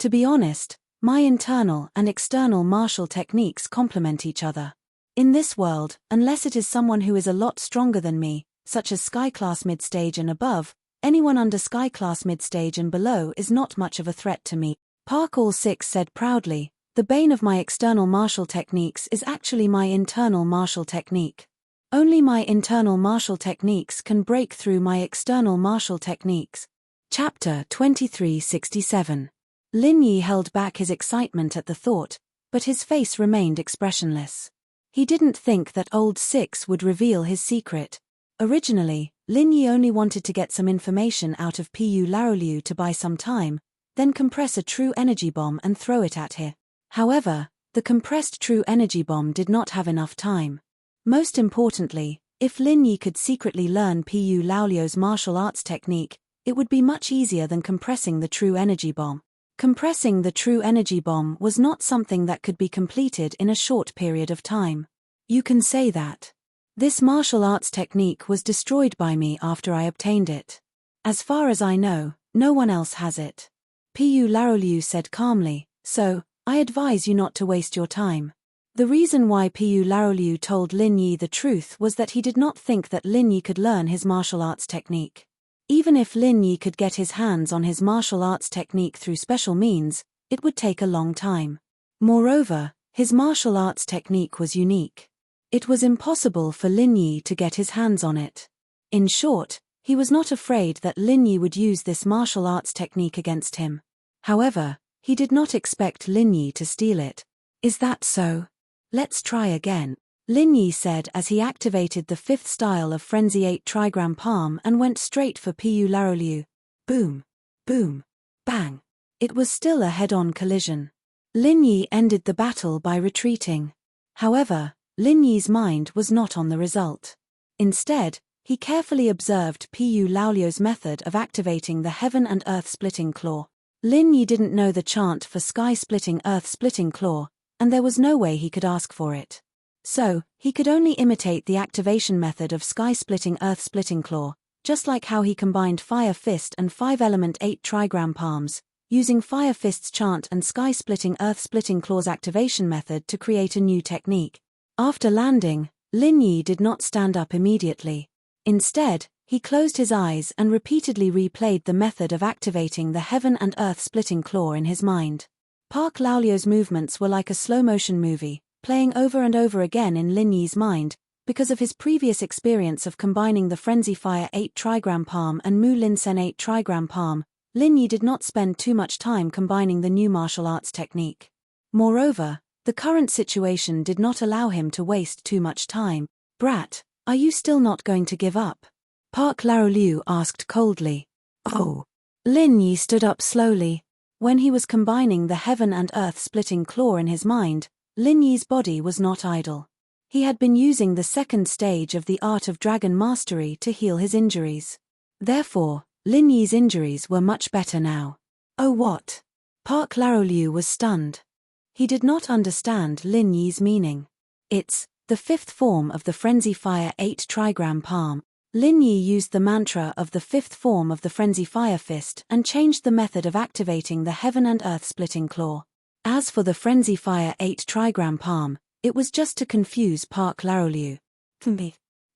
S1: To be honest, my internal and external martial techniques complement each other. In this world, unless it is someone who is a lot stronger than me, such as Sky Class Mid-Stage and above, anyone under Sky Class Mid-Stage and below is not much of a threat to me. Park all 6 said proudly, the bane of my external martial techniques is actually my internal martial technique. Only my internal martial techniques can break through my external martial techniques. Chapter 2367. Lin Yi held back his excitement at the thought, but his face remained expressionless. He didn't think that old 6 would reveal his secret. Originally, Lin Yi only wanted to get some information out of Pu Laoliu to buy some time, then compress a true energy bomb and throw it at her. However, the compressed true energy bomb did not have enough time. Most importantly, if Lin Yi could secretly learn Pu Laoliu's martial arts technique, it would be much easier than compressing the true energy bomb. Compressing the true energy bomb was not something that could be completed in a short period of time. You can say that. This martial arts technique was destroyed by me after I obtained it. As far as I know, no one else has it. Pu Laoliu said calmly, so, I advise you not to waste your time. The reason why Pu Laoliu told Lin Yi the truth was that he did not think that Lin Yi could learn his martial arts technique. Even if Lin Yi could get his hands on his martial arts technique through special means, it would take a long time. Moreover, his martial arts technique was unique. It was impossible for Lin Yi to get his hands on it. In short, he was not afraid that Lin Yi would use this martial arts technique against him. However, he did not expect Lin Yi to steal it. Is that so? Let's try again. Lin Yi said as he activated the 5th style of Frenzy 8 Trigram Palm and went straight for Pu Laoliu. Boom. Boom. Bang. It was still a head-on collision. Lin Yi ended the battle by retreating. However, Lin Yi's mind was not on the result. Instead, he carefully observed Pu Laoliu's method of activating the Heaven and Earth Splitting Claw. Lin Yi didn't know the chant for Sky Splitting Earth Splitting Claw, and there was no way he could ask for it. So, he could only imitate the activation method of Sky Splitting Earth Splitting Claw, just like how he combined Fire Fist and 5-element 8 Trigram Palms, using Fire Fist's chant and Sky Splitting Earth Splitting Claw's activation method to create a new technique. After landing, Lin Yi did not stand up immediately. Instead, he closed his eyes and repeatedly replayed the method of activating the Heaven and Earth Splitting Claw in his mind. Park Laoliu's movements were like a slow-motion movie, playing over and over again in Lin Yi's mind, because of his previous experience of combining the Frenzy Fire 8 Trigram Palm and Mu Lin Sen 8 Trigram Palm. Lin Yi did not spend too much time combining the new martial arts technique. Moreover, the current situation did not allow him to waste too much time. Brat, are you still not going to give up? Park Laoliu asked coldly. Oh. Lin Yi stood up slowly. When he was combining the Heaven and Earth Splitting Claw in his mind, Lin Yi's body was not idle. He had been using the second stage of the Art of Dragon Mastery to heal his injuries. Therefore, Lin Yi's injuries were much better now. Oh what? Park Laoliu was stunned. He did not understand Lin Yi's meaning. It's the 5th form of the Frenzy Fire 8 Trigram Palm. Lin Yi used the mantra of the 5th form of the Frenzy Fire Fist and changed the method of activating the Heaven and Earth Splitting Claw. As for the Frenzy Fire 8 Trigram Palm, it was just to confuse Park Laoliu.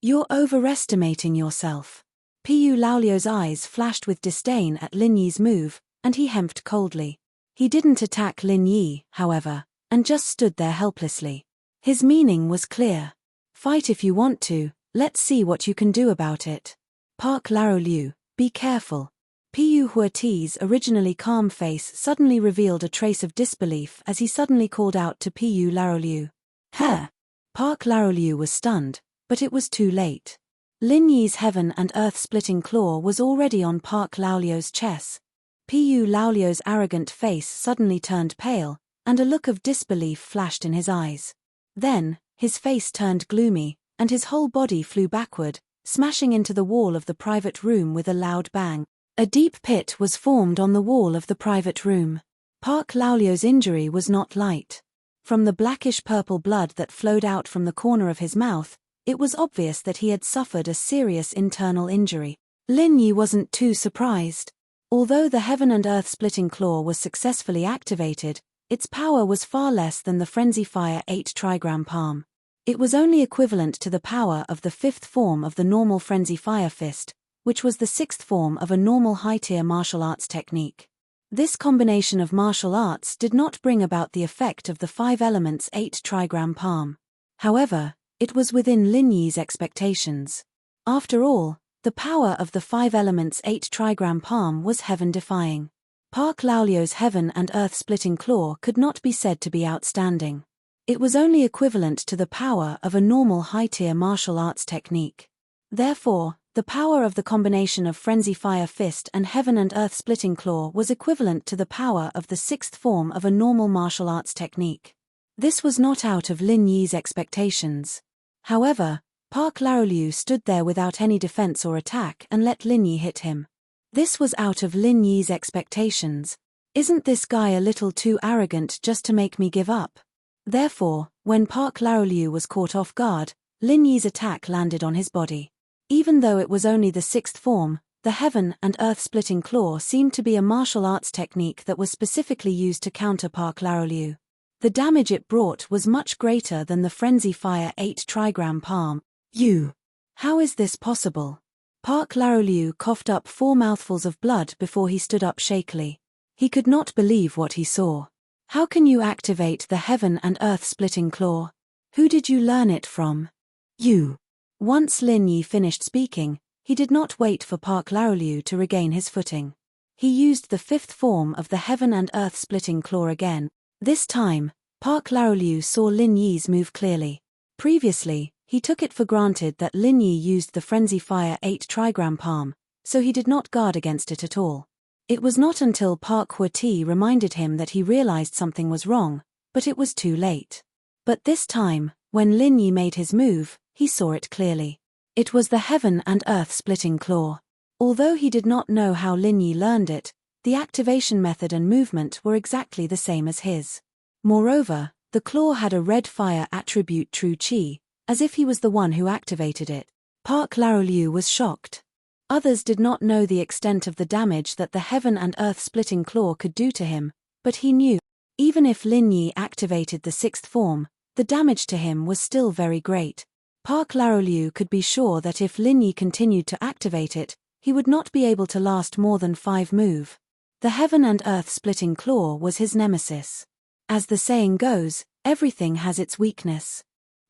S1: You're overestimating yourself. Pu Laoliu's eyes flashed with disdain at Lin Yi's move, and he hemped coldly. He didn't attack Lin Yi, however, and just stood there helplessly. His meaning was clear. Fight if you want to, Let's see what you can do about it. Park Lao Liu, be careful. Pu Huati's originally calm face suddenly revealed a trace of disbelief as he suddenly called out to Pu Lao Liu. Huh! Park Lao Liu was stunned, but it was too late. Lin Yi's heaven and earth splitting claw was already on Park Lao Liu's chest. Pu Lao Liu's arrogant face suddenly turned pale, and a look of disbelief flashed in his eyes. Then, his face turned gloomy, and his whole body flew backward, smashing into the wall of the private room with a loud bang. A deep pit was formed on the wall of the private room. Park Lao Liu's injury was not light. From the blackish-purple blood that flowed out from the corner of his mouth, it was obvious that he had suffered a serious internal injury. Lin Yi wasn't too surprised. Although the heaven and earth splitting claw was successfully activated, its power was far less than the Frenzy Fire 8 trigram palm. It was only equivalent to the power of the 5th form of the normal Frenzy Fire fist, which was the 6th form of a normal high-tier martial arts technique. This combination of martial arts did not bring about the effect of the 5 elements 8 trigram palm. However, it was within Lin Yi's expectations. After all, the power of the 5 elements 8 trigram palm was heaven-defying. Park Lao Liu's heaven and earth splitting claw could not be said to be outstanding. It was only equivalent to the power of a normal high-tier martial arts technique. Therefore, the power of the combination of Frenzy Fire Fist and Heaven and Earth Splitting Claw was equivalent to the power of the 6th form of a normal martial arts technique. This was not out of Lin Yi's expectations. However, Park Lao Liu stood there without any defense or attack and let Lin Yi hit him. This was out of Lin Yi's expectations. Isn't this guy a little too arrogant just to make me give up? Therefore, when Park Lao Liu was caught off guard, Lin Yi's attack landed on his body. Even though it was only the 6th form, the Heaven and Earth Splitting Claw seemed to be a martial arts technique that was specifically used to counter Park Lao Liu. The damage it brought was much greater than the Frenzy Fire 8 trigram palm. How is this possible? Park Lao Liu coughed up 4 mouthfuls of blood before he stood up shakily. He could not believe what he saw. How can you activate the Heaven and Earth Splitting Claw? Who did you learn it from? Once Lin Yi finished speaking, he did not wait for Park Lao Liu to regain his footing. He used the 5th form of the Heaven and Earth Splitting Claw again. This time, Park Lao Liu saw Lin Yi's move clearly. Previously, he took it for granted that Lin Yi used the Frenzy Fire 8 trigram palm, so he did not guard against it at all. It was not until Park Huati reminded him that he realized something was wrong, but it was too late. But this time, when Lin Yi made his move, he saw it clearly. It was the Heaven and Earth Splitting Claw. Although he did not know how Lin Yi learned it, the activation method and movement were exactly the same as his. Moreover, the claw had a red fire attribute True Qi, as if he was the one who activated it. Park Lao Liu was shocked. Others did not know the extent of the damage that the Heaven and Earth Splitting Claw could do to him, but he knew. Even if Lin Yi activated the 6th form, the damage to him was still very great. Park Lao Liu could be sure that if Lin Yi continued to activate it, he would not be able to last more than 5 moves. The Heaven and Earth Splitting Claw was his nemesis. As the saying goes, everything has its weakness.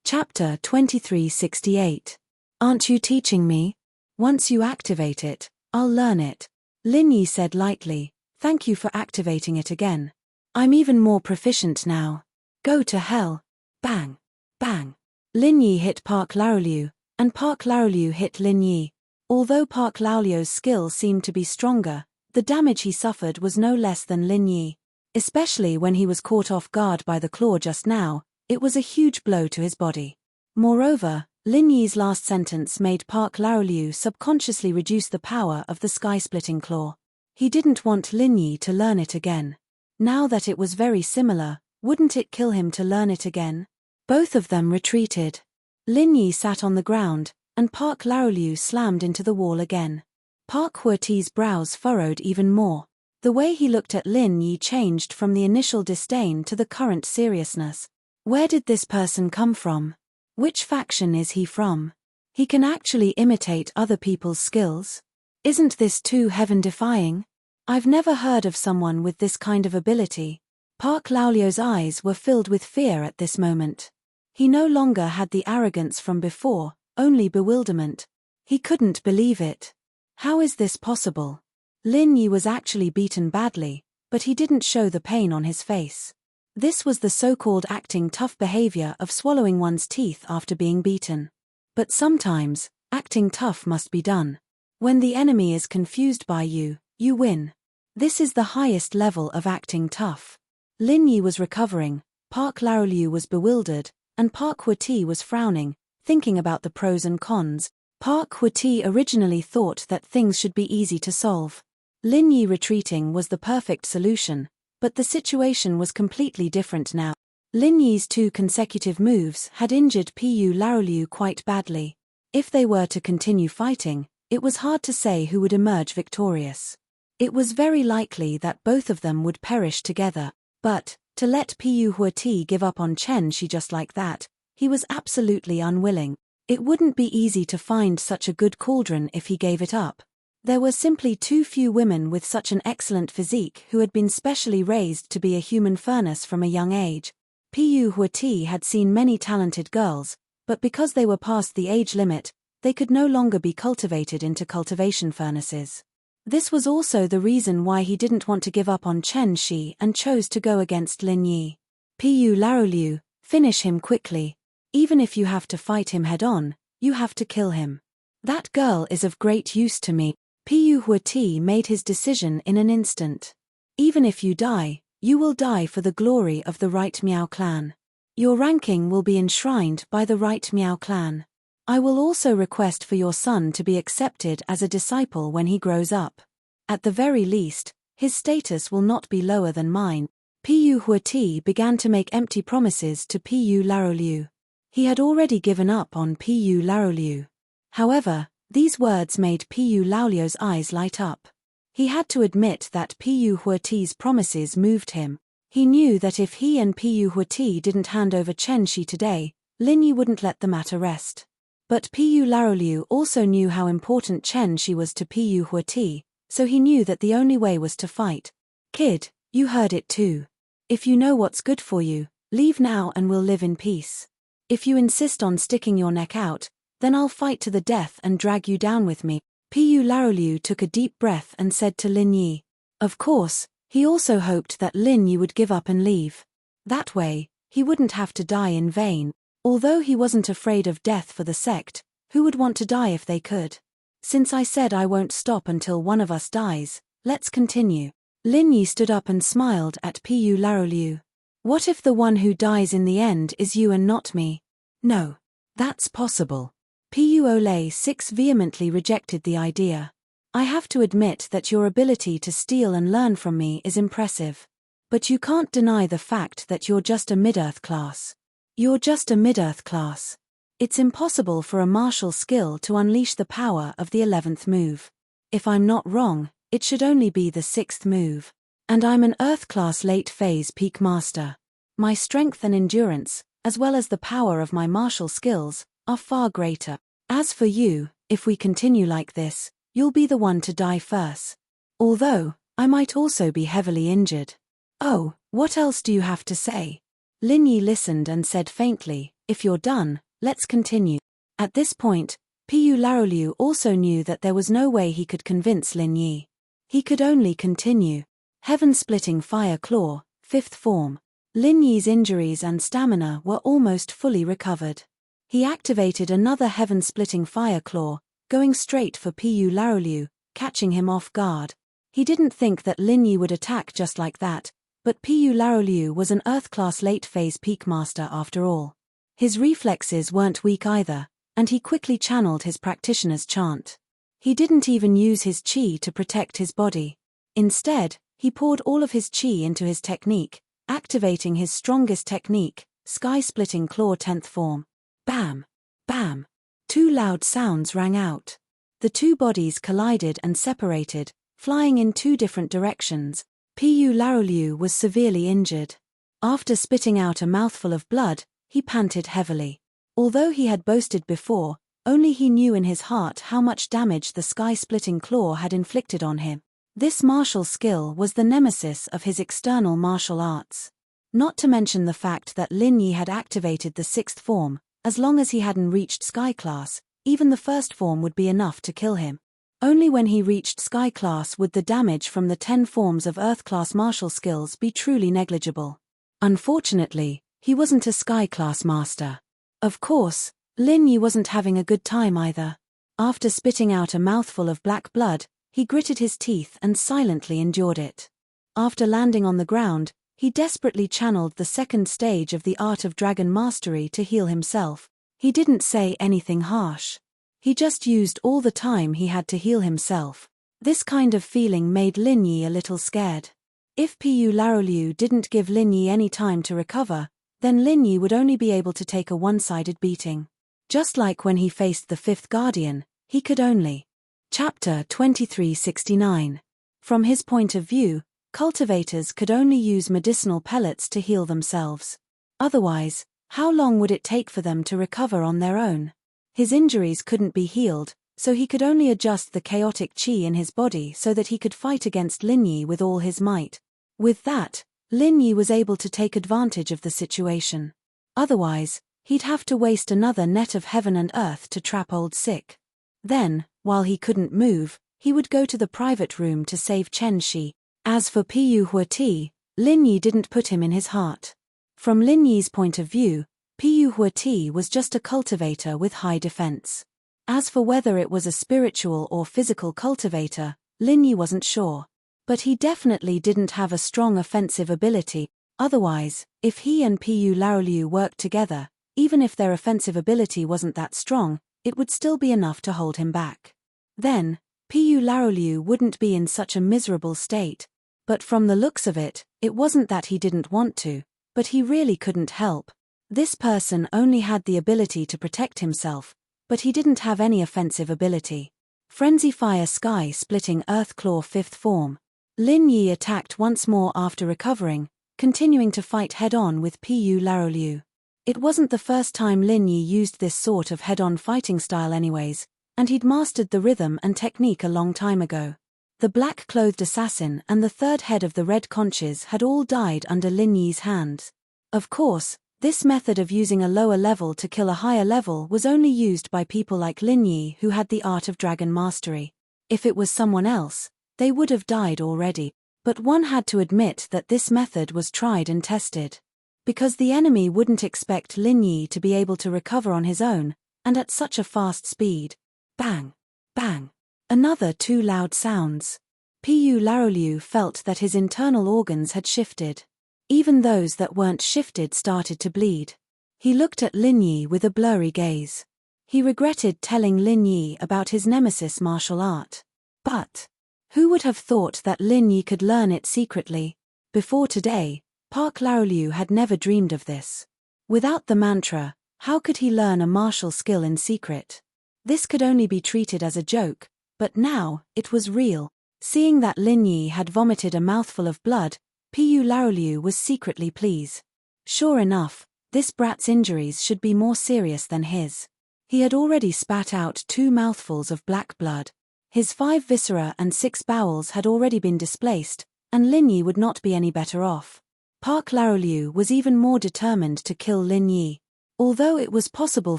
S1: Chapter 2368. Aren't you teaching me? Once you activate it, I'll learn it. Lin Yi said lightly, thank you for activating it again. I'm even more proficient now. Go to hell. Bang. Bang. Lin Yi hit Park Lao Liu, and Park Lao Liu hit Lin Yi. Although Park Lao Liu's skill seemed to be stronger, the damage he suffered was no less than Lin Yi. Especially when he was caught off guard by the claw just now, it was a huge blow to his body. Moreover, Lin Yi's last sentence made Park Lao Liu subconsciously reduce the power of the sky-splitting claw. He didn't want Lin Yi to learn it again. Now that it was very similar, wouldn't it kill him to learn it again? Both of them retreated. Lin Yi sat on the ground, and Park Lao Liu slammed into the wall again. Park Huati's brows furrowed even more. The way he looked at Lin Yi changed from the initial disdain to the current seriousness. Where did this person come from? Which faction is he from? He can actually imitate other people's skills? Isn't this too heaven-defying? I've never heard of someone with this kind of ability. Park Lao Liu's eyes were filled with fear at this moment. He no longer had the arrogance from before, only bewilderment. He couldn't believe it. How is this possible? Lin Yi was actually beaten badly, but he didn't show the pain on his face. This was the so-called acting tough behavior of swallowing one's teeth after being beaten. But sometimes, acting tough must be done. When the enemy is confused by you, you win. This is the highest level of acting tough. Lin Yi was recovering, Park Laoliu was bewildered, and Park Hua-ti was frowning, thinking about the pros and cons. Park Hua-ti originally thought that things should be easy to solve. Lin Yi retreating was the perfect solution, but the situation was completely different now. Lin Yi's 2 consecutive moves had injured Pu Laoliu quite badly. If they were to continue fighting, it was hard to say who would emerge victorious. It was very likely that both of them would perish together, but, to let Pu Hua-ti give up on Chen Shi just like that, he was absolutely unwilling. It wouldn't be easy to find such a good cauldron if he gave it up. There were simply too few women with such an excellent physique who had been specially raised to be a human furnace from a young age. Pu Hua-ti had seen many talented girls, but because they were past the age limit, they could no longer be cultivated into cultivation furnaces. This was also the reason why he didn't want to give up on Chen Shi and chose to go against Lin Yi. Pu Laoliu, finish him quickly. Even if you have to fight him head-on, you have to kill him. That girl is of great use to me. Pu Hua-ti made his decision in an instant. Even if you die, you will die for the glory of the right Miao clan. Your ranking will be enshrined by the right Miao clan. I will also request for your son to be accepted as a disciple when he grows up. At the very least, his status will not be lower than mine. Pu Hua-ti began to make empty promises to Pu Laoliu. He had already given up on Pu Laoliu. However, these words made Pu Laoliu's eyes light up. He had to admit that Pu Hua-ti's promises moved him. He knew that if he and Pu Hua-ti didn't hand over Chen Shi today, Lin Yi wouldn't let the matter rest. But Pu Laoliu also knew how important Chen Shi was to Pu Hua-ti, so he knew that the only way was to fight. Kid, you heard it too. If you know what's good for you, leave now and we'll live in peace. If you insist on sticking your neck out, then I'll fight to the death and drag you down with me. Pu Laoliu took a deep breath and said to Lin Yi. Of course, he also hoped that Lin Yi would give up and leave. That way, he wouldn't have to die in vain. Although he wasn't afraid of death for the sect, who would want to die if they could? Since I said I won't stop until one of us dies, let's continue. Lin Yi stood up and smiled at Pu Laoliu. What if the one who dies in the end is you and not me? No. That's possible. Pu Olay 6 vehemently rejected the idea. I have to admit that your ability to steal and learn from me is impressive. But you can't deny the fact that you're just a mid-earth class. You're just a mid-earth class. It's impossible for a martial skill to unleash the power of the 11th move. If I'm not wrong, it should only be the 6th move. And I'm an earth class late phase peak master. My strength and endurance, as well as the power of my martial skills, are far greater. As for you, if we continue like this, you'll be the one to die first. Although, I might also be heavily injured. Oh, what else do you have to say? Lin Yi listened and said faintly, if you're done, let's continue. At this point, Pu Laoliu also knew that there was no way he could convince Lin Yi. He could only continue. Heaven-splitting fire claw, 5th form. Lin Yi's injuries and stamina were almost fully recovered. He activated another heaven-splitting fire claw, going straight for Pu Laoliu, catching him off guard. He didn't think that Lin Yi would attack just like that, but Pu Laoliu was an Earth-class late-phase peak master after all. His reflexes weren't weak either, and he quickly channeled his practitioner's chant. He didn't even use his qi to protect his body. Instead, he poured all of his qi into his technique, activating his strongest technique, sky-splitting claw 10th form. Bam! Bam! 2 loud sounds rang out. The 2 bodies collided and separated, flying in 2 different directions. Pu Laoliu was severely injured. After spitting out a mouthful of blood, he panted heavily. Although he had boasted before, only he knew in his heart how much damage the sky-splitting claw had inflicted on him. This martial skill was the nemesis of his external martial arts. Not to mention the fact that Lin Yi had activated the 6th form. As long as he hadn't reached Sky class, even the first form would be enough to kill him. Only when he reached Sky Class would the damage from the 10 forms of Earth Class martial skills be truly negligible. Unfortunately, he wasn't a Sky Class master. Of course, Lin Yi wasn't having a good time either. After spitting out a mouthful of black blood, he gritted his teeth and silently endured it. After landing on the ground, he desperately channeled the second stage of the Art of Dragon Mastery to heal himself. He didn't say anything harsh. He just used all the time he had to heal himself. This kind of feeling made Lin Yi a little scared. If Pu Laoliu didn't give Lin Yi any time to recover, then Lin Yi would only be able to take a one-sided beating. Just like when he faced the Fifth Guardian, he could only. Chapter 2369. From his point of view, cultivators could only use medicinal pellets to heal themselves. Otherwise, how long would it take for them to recover on their own? His injuries couldn't be healed, so he could only adjust the chaotic qi in his body so that he could fight against Lin Yi with all his might. With that, Lin Yi was able to take advantage of the situation. Otherwise, he'd have to waste another net of heaven and earth to trap old Sick. Then, while he couldn't move, he would go to the private room to save Chen Shi. As for Pu Huati, Lin Yi didn't put him in his heart. From Lin Yi's point of view, Pu Huati was just a cultivator with high defense. As for whether it was a spiritual or physical cultivator, Lin Yi wasn't sure. But he definitely didn't have a strong offensive ability. Otherwise, if he and Pu Laoliu worked together, even if their offensive ability wasn't that strong, it would still be enough to hold him back. Then, Pu Laoliu wouldn't be in such a miserable state. But from the looks of it, it wasn't that he didn't want to, but he really couldn't help. This person only had the ability to protect himself, but he didn't have any offensive ability. Frenzy Fire Sky Splitting Earth Claw 5th Form. Lin Yi attacked once more after recovering, continuing to fight head-on with Pu Laoliu. It wasn't the first time Lin Yi used this sort of head-on fighting style anyways, and he'd mastered the rhythm and technique a long time ago. The black-clothed assassin and the third head of the Red Conches had all died under Lin Yi's hands. Of course, this method of using a lower level to kill a higher level was only used by people like Lin Yi who had the art of dragon mastery. If it was someone else, they would have died already, but one had to admit that this method was tried and tested. Because the enemy wouldn't expect Lin Yi to be able to recover on his own, and at such a fast speed. Bang! Bang! Another 2 loud sounds. Pu Laoliu felt that his internal organs had shifted. Even those that weren't shifted started to bleed. He looked at Lin Yi with a blurry gaze. He regretted telling Lin Yi about his nemesis martial art. But who would have thought that Lin Yi could learn it secretly? Before today, Park Laoliu had never dreamed of this. Without the mantra, how could he learn a martial skill in secret? This could only be treated as a joke, but now, it was real. Seeing that Lin Yi had vomited a mouthful of blood, Pu Laoliu was secretly pleased. Sure enough, this brat's injuries should be more serious than his. He had already spat out 2 mouthfuls of black blood. His 5 viscera and 6 bowels had already been displaced, and Lin Yi would not be any better off. Park Laoliu was even more determined to kill Lin Yi, although it was possible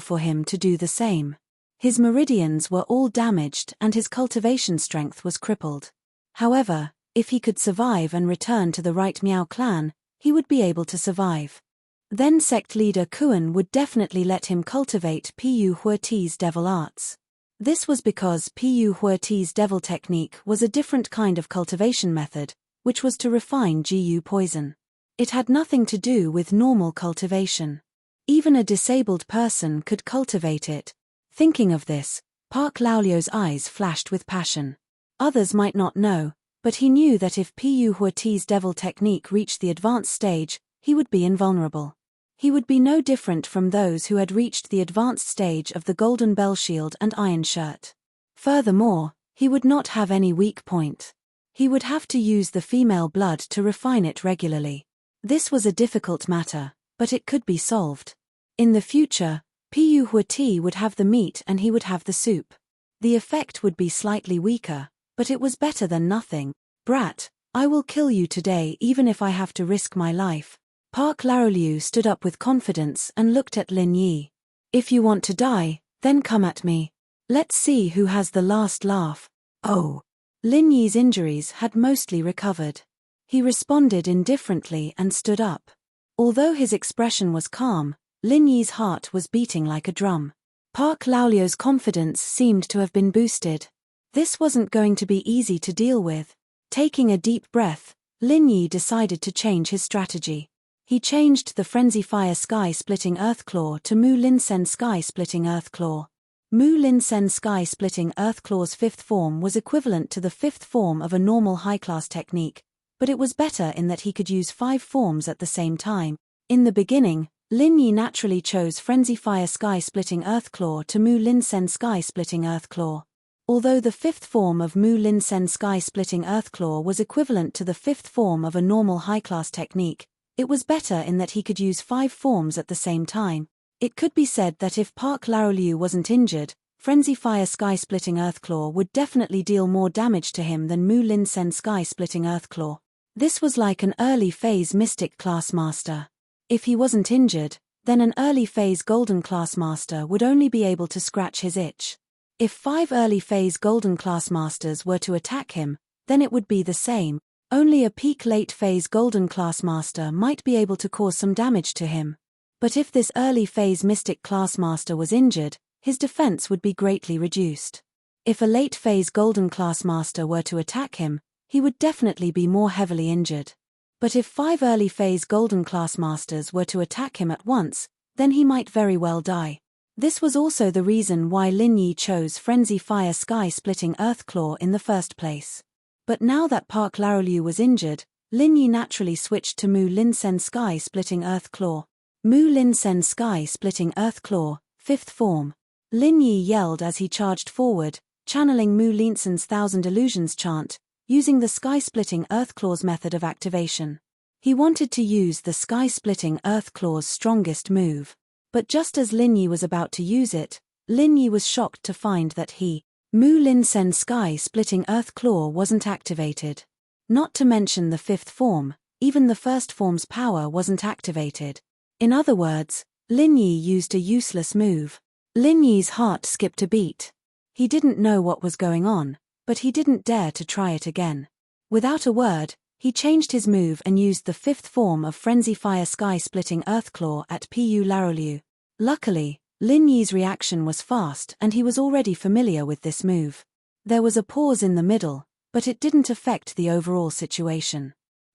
S1: for him to do the same. His meridians were all damaged and his cultivation strength was crippled. However, if he could survive and return to the right Miao clan, he would be able to survive. Then sect leader Kuan would definitely let him cultivate Pu Huati's devil arts. This was because Pu Huati's devil technique was a different kind of cultivation method, which was to refine Jiu poison. It had nothing to do with normal cultivation. Even a disabled person could cultivate it. Thinking of this, Park Laoliu's eyes flashed with passion. Others might not know, but he knew that if Pu Huati's devil technique reached the advanced stage, he would be invulnerable. He would be no different from those who had reached the advanced stage of the Golden Bell Shield and Iron Shirt. Furthermore, he would not have any weak point. He would have to use the female blood to refine it regularly. This was a difficult matter, but it could be solved. In the future, Pu Huati would have the meat and he would have the soup. The effect would be slightly weaker, but it was better than nothing. Brat, I will kill you today even if I have to risk my life. Park Laoliu stood up with confidence and looked at Lin Yi. If you want to die, then come at me. Let's see who has the last laugh. Oh. Lin Yi's injuries had mostly recovered. He responded indifferently and stood up. Although his expression was calm, Lin Yi's heart was beating like a drum. Park Laolio's confidence seemed to have been boosted. This wasn't going to be easy to deal with. Taking a deep breath, Lin Yi decided to change his strategy. He changed the Frenzy Fire Sky-Splitting Earthclaw to Mu Linsen Sky-Splitting Earthclaw. Mu Linsen Sky-Splitting Earthclaw's fifth form was equivalent to the fifth form of a normal high-class technique, but it was better in that he could use 5 forms at the same time. In the beginning, Lin Yi naturally chose Frenzy Fire Sky-Splitting Earthclaw to Mu Linsen Sky-Splitting Earthclaw. Although the fifth form of Mu Linsen Sky-Splitting Earthclaw was equivalent to the fifth form of a normal high-class technique, it was better in that he could use 5 forms at the same time. It could be said that if Park Laolio wasn't injured, Frenzy Fire Sky-Splitting Earthclaw would definitely deal more damage to him than Mu Linsen Sky-Splitting Earthclaw. This was like an early phase Mystic Class Master. If he wasn't injured, then an early phase Golden Class Master would only be able to scratch his itch. If 5 early phase Golden Class Masters were to attack him, then it would be the same, only a peak late phase Golden Class Master might be able to cause some damage to him. But if this early phase Mystic Class Master was injured, his defense would be greatly reduced. If a late phase Golden Class Master were to attack him, he would definitely be more heavily injured. But if 5 early phase Golden Class Masters were to attack him at once, then he might very well die. This was also the reason why Lin Yi chose Frenzy Fire Sky-Splitting Earthclaw in the first place. But now that Park Laolio was injured, Lin Yi naturally switched to Mu Linsen Sky-Splitting Earthclaw. Mu Linsen Sky-Splitting Earthclaw, 5th form. Lin Yi yelled as he charged forward, channeling Mu Linsen's Thousand Illusions chant, using the Sky-Splitting Earthclaw's method of activation. He wanted to use the Sky-Splitting Earthclaw's strongest move. But just as Lin Yi was about to use it, Lin Yi was shocked to find that Mu Linsen Sky-Splitting Earthclaw wasn't activated. Not to mention the 5th form, even the first form's power wasn't activated. In other words, Lin Yi used a useless move. Lin Yi's heart skipped a beat. He didn't know what was going on, but he didn't dare to try it again. Without a word, he changed his move and used the 5th form of Frenzy Fire Sky-Splitting Earthclaw at Pu Laolio. Luckily, Lin Yi's reaction was fast and he was already familiar with this move. There was a pause in the middle, but it didn't affect the overall situation.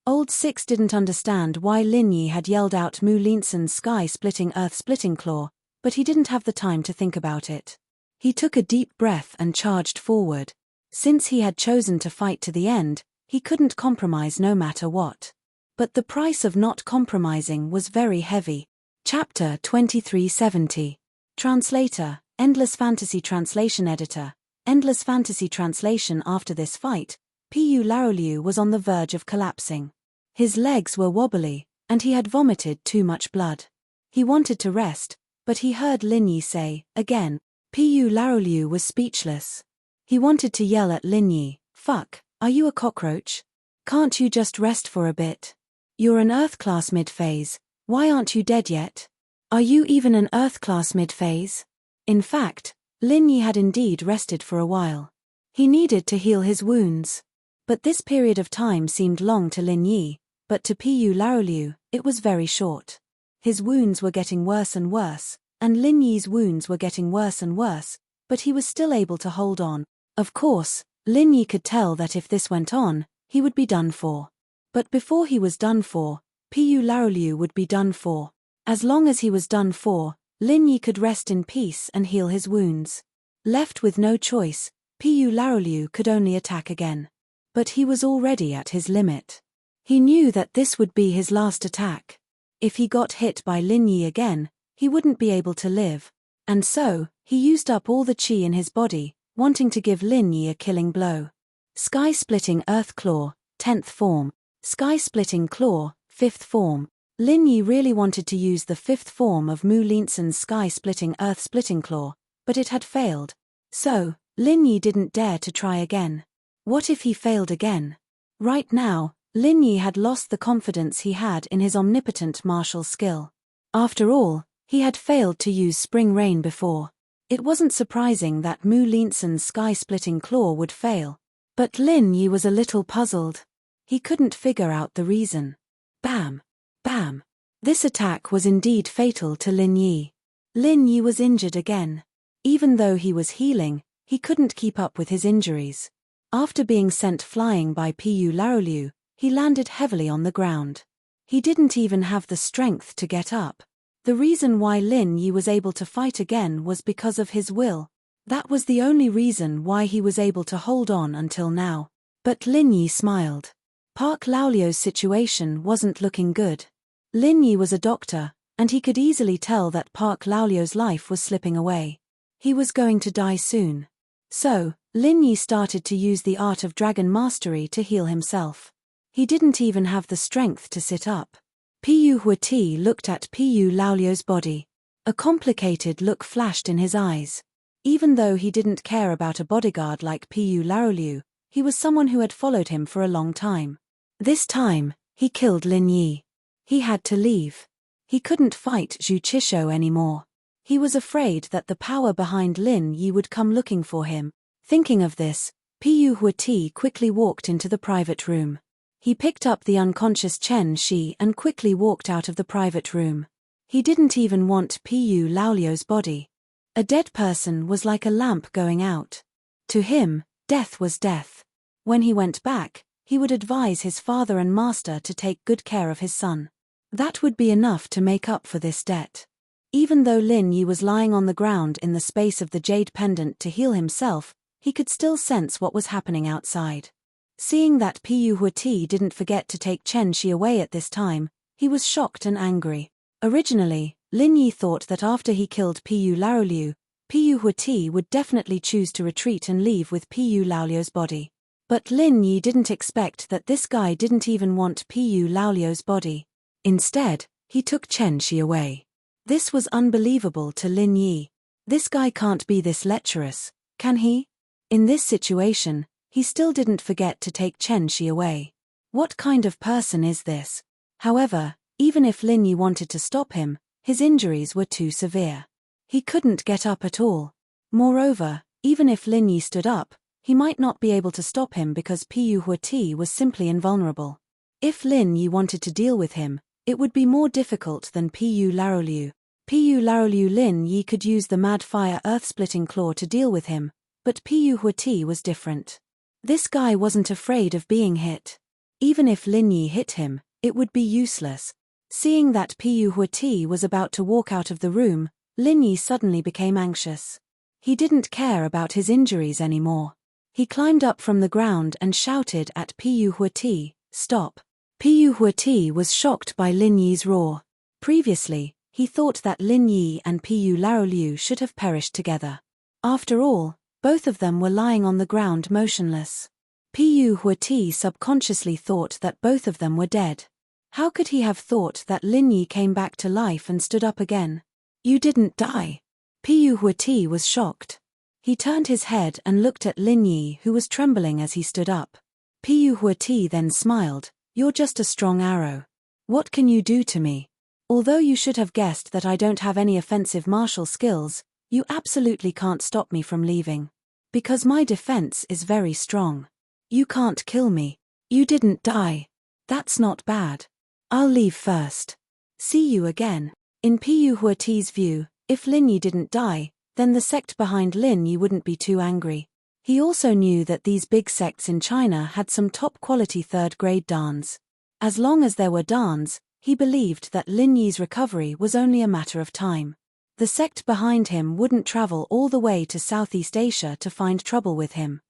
S1: Old Six didn't understand why Lin Yi had yelled out Mu Linsen's Sky-Splitting Earth-Splitting Claw, but he didn't have the time to think about it. He took a deep breath and charged forward. Since he had chosen to fight to the end, he couldn't compromise no matter what. But the price of not compromising was very heavy. Chapter 2370. Translator, Endless Fantasy Translation Editor. Endless Fantasy Translation. After this fight, Pu Laolio was on the verge of collapsing. His legs were wobbly, and he had vomited too much blood. He wanted to rest, but he heard Lin Yi say, again. Pu Laolio was speechless. He wanted to yell at Lin Yi, "Fuck, are you a cockroach? Can't you just rest for a bit? You're an Earth class mid-phase, why aren't you dead yet? Are you even an Earth class mid-phase?" In fact, Lin Yi had indeed rested for a while. He needed to heal his wounds. But this period of time seemed long to Lin Yi, but to Pu Laolio, it was very short. His wounds were getting worse and worse, and Lin Yi's wounds were getting worse and worse, but he was still able to hold on. Of course, Lin Yi could tell that if this went on, he would be done for. But before he was done for, Pu Laolio would be done for. As long as he was done for, Lin Yi could rest in peace and heal his wounds. Left with no choice, Pu Laolio could only attack again. But he was already at his limit. He knew that this would be his last attack. If he got hit by Lin Yi again, he wouldn't be able to live. And so, he used up all the chi in his body, wanting to give Lin Yi a killing blow. Sky-Splitting Earthclaw, 10th form. Sky-Splitting Claw, 5th form. Lin Yi really wanted to use the 5th form of Mu Linsen's Sky-Splitting Earth-Splitting Claw, but it had failed. So, Lin Yi didn't dare to try again. What if he failed again? Right now, Lin Yi had lost the confidence he had in his omnipotent martial skill. After all, he had failed to use Spring Rain before. It wasn't surprising that Mu Linson's sky-splitting claw would fail. But Lin Yi was a little puzzled. He couldn't figure out the reason. Bam! Bam! This attack was indeed fatal to Lin Yi. Lin Yi was injured again. Even though he was healing, he couldn't keep up with his injuries. After being sent flying by Pu Laoliu, he landed heavily on the ground. He didn't even have the strength to get up. The reason why Lin Yi was able to fight again was because of his will. That was the only reason why he was able to hold on until now. But Lin Yi smiled. Park Laoliu's situation wasn't looking good. Lin Yi was a doctor, and he could easily tell that Park Laoliu's life was slipping away. He was going to die soon. So, Lin Yi started to use the art of dragon mastery to heal himself. He didn't even have the strength to sit up. Pu Huati looked at Pu Laoliu's body. A complicated look flashed in his eyes. Even though he didn't care about a bodyguard like Pu Laoliu, he was someone who had followed him for a long time. This time, he killed Lin Yi. He had to leave. He couldn't fight Zhu Chisho anymore. He was afraid that the power behind Lin Yi would come looking for him. Thinking of this, Pu Huati quickly walked into the private room. He picked up the unconscious Chen Shi and quickly walked out of the private room. He didn't even want Pu Laoliu's body. A dead person was like a lamp going out. To him, death was death. When he went back, he would advise his father and master to take good care of his son. That would be enough to make up for this debt. Even though Lin Yi was lying on the ground in the space of the jade pendant to heal himself, he could still sense what was happening outside. Seeing that Pu Huati didn't forget to take Chen Shi away at this time, he was shocked and angry. Originally, Lin Yi thought that after he killed Pu Laoliu, Pu Huati would definitely choose to retreat and leave with Pu Laoliu's body. But Lin Yi didn't expect that this guy didn't even want Pu Laoliu's body. Instead, he took Chen Shi away. This was unbelievable to Lin Yi. This guy can't be this lecherous, can he? In this situation, he still didn't forget to take Chen Shi away. What kind of person is this? However, even if Lin Yi wanted to stop him, his injuries were too severe. He couldn't get up at all. Moreover, even if Lin Yi stood up, he might not be able to stop him because Pu Huati was simply invulnerable. If Lin Yi wanted to deal with him, it would be more difficult than Pu Laoliu. Pu Laoliu Lin Yi could use the Mad Fire Earth-splitting claw to deal with him, but Pu Huati was different. This guy wasn't afraid of being hit. Even if Lin Yi hit him, it would be useless. Seeing that Pu Huati was about to walk out of the room, Lin Yi suddenly became anxious. He didn't care about his injuries anymore. He climbed up from the ground and shouted at Pu Huati, "Stop." Pu Huati was shocked by Lin Yi's roar. Previously, he thought that Lin Yi and Pu Laoliu should have perished together. After all, both of them were lying on the ground motionless. Pu Huati subconsciously thought that both of them were dead. How could he have thought that Lin Yi came back to life and stood up again? "You didn't die." Pu Huati was shocked. He turned his head and looked at Lin Yi, who was trembling as he stood up. Pu Huati then smiled, "You're just a strong arrow. What can you do to me? Although you should have guessed that I don't have any offensive martial skills, you absolutely can't stop me from leaving. Because my defense is very strong. You can't kill me. You didn't die. That's not bad. I'll leave first. See you again." In Pu Huati's view, if Lin Yi didn't die, then the sect behind Lin Yi wouldn't be too angry. He also knew that these big sects in China had some top-quality third-grade dans. As long as there were dans, he believed that Lin Yi's recovery was only a matter of time. The sect behind him wouldn't travel all the way to Southeast Asia to find trouble with him.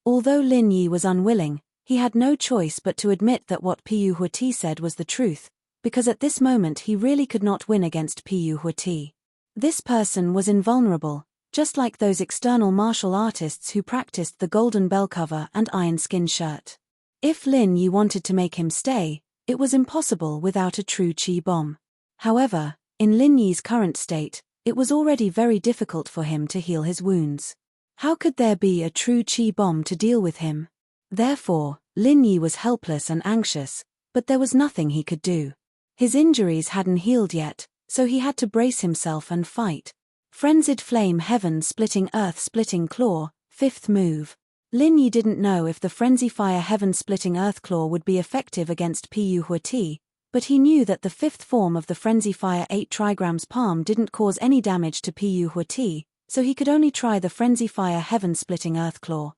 S1: Although Lin Yi was unwilling, he had no choice but to admit that what Pu Huati said was the truth, because at this moment he really could not win against Pu Huati. This person was invulnerable, just like those external martial artists who practiced the golden bell cover and iron skin shirt. If Lin Yi wanted to make him stay, it was impossible without a true chi bomb. However, in Lin Yi's current state, it was already very difficult for him to heal his wounds. How could there be a true chi bomb to deal with him? Therefore, Lin Yi was helpless and anxious, but there was nothing he could do. His injuries hadn't healed yet, so he had to brace himself and fight. Frenzied Flame Heaven Splitting Earth Splitting Claw, 5th move. Lin Yi didn't know if the Frenzy Fire Heaven Splitting Earth Claw would be effective against Pu Huati, but he knew that the 5th form of the Frenzy Fire 8 trigrams palm didn't cause any damage to Pu Huati, so he could only try the Frenzy Fire Heaven Splitting Earth Claw.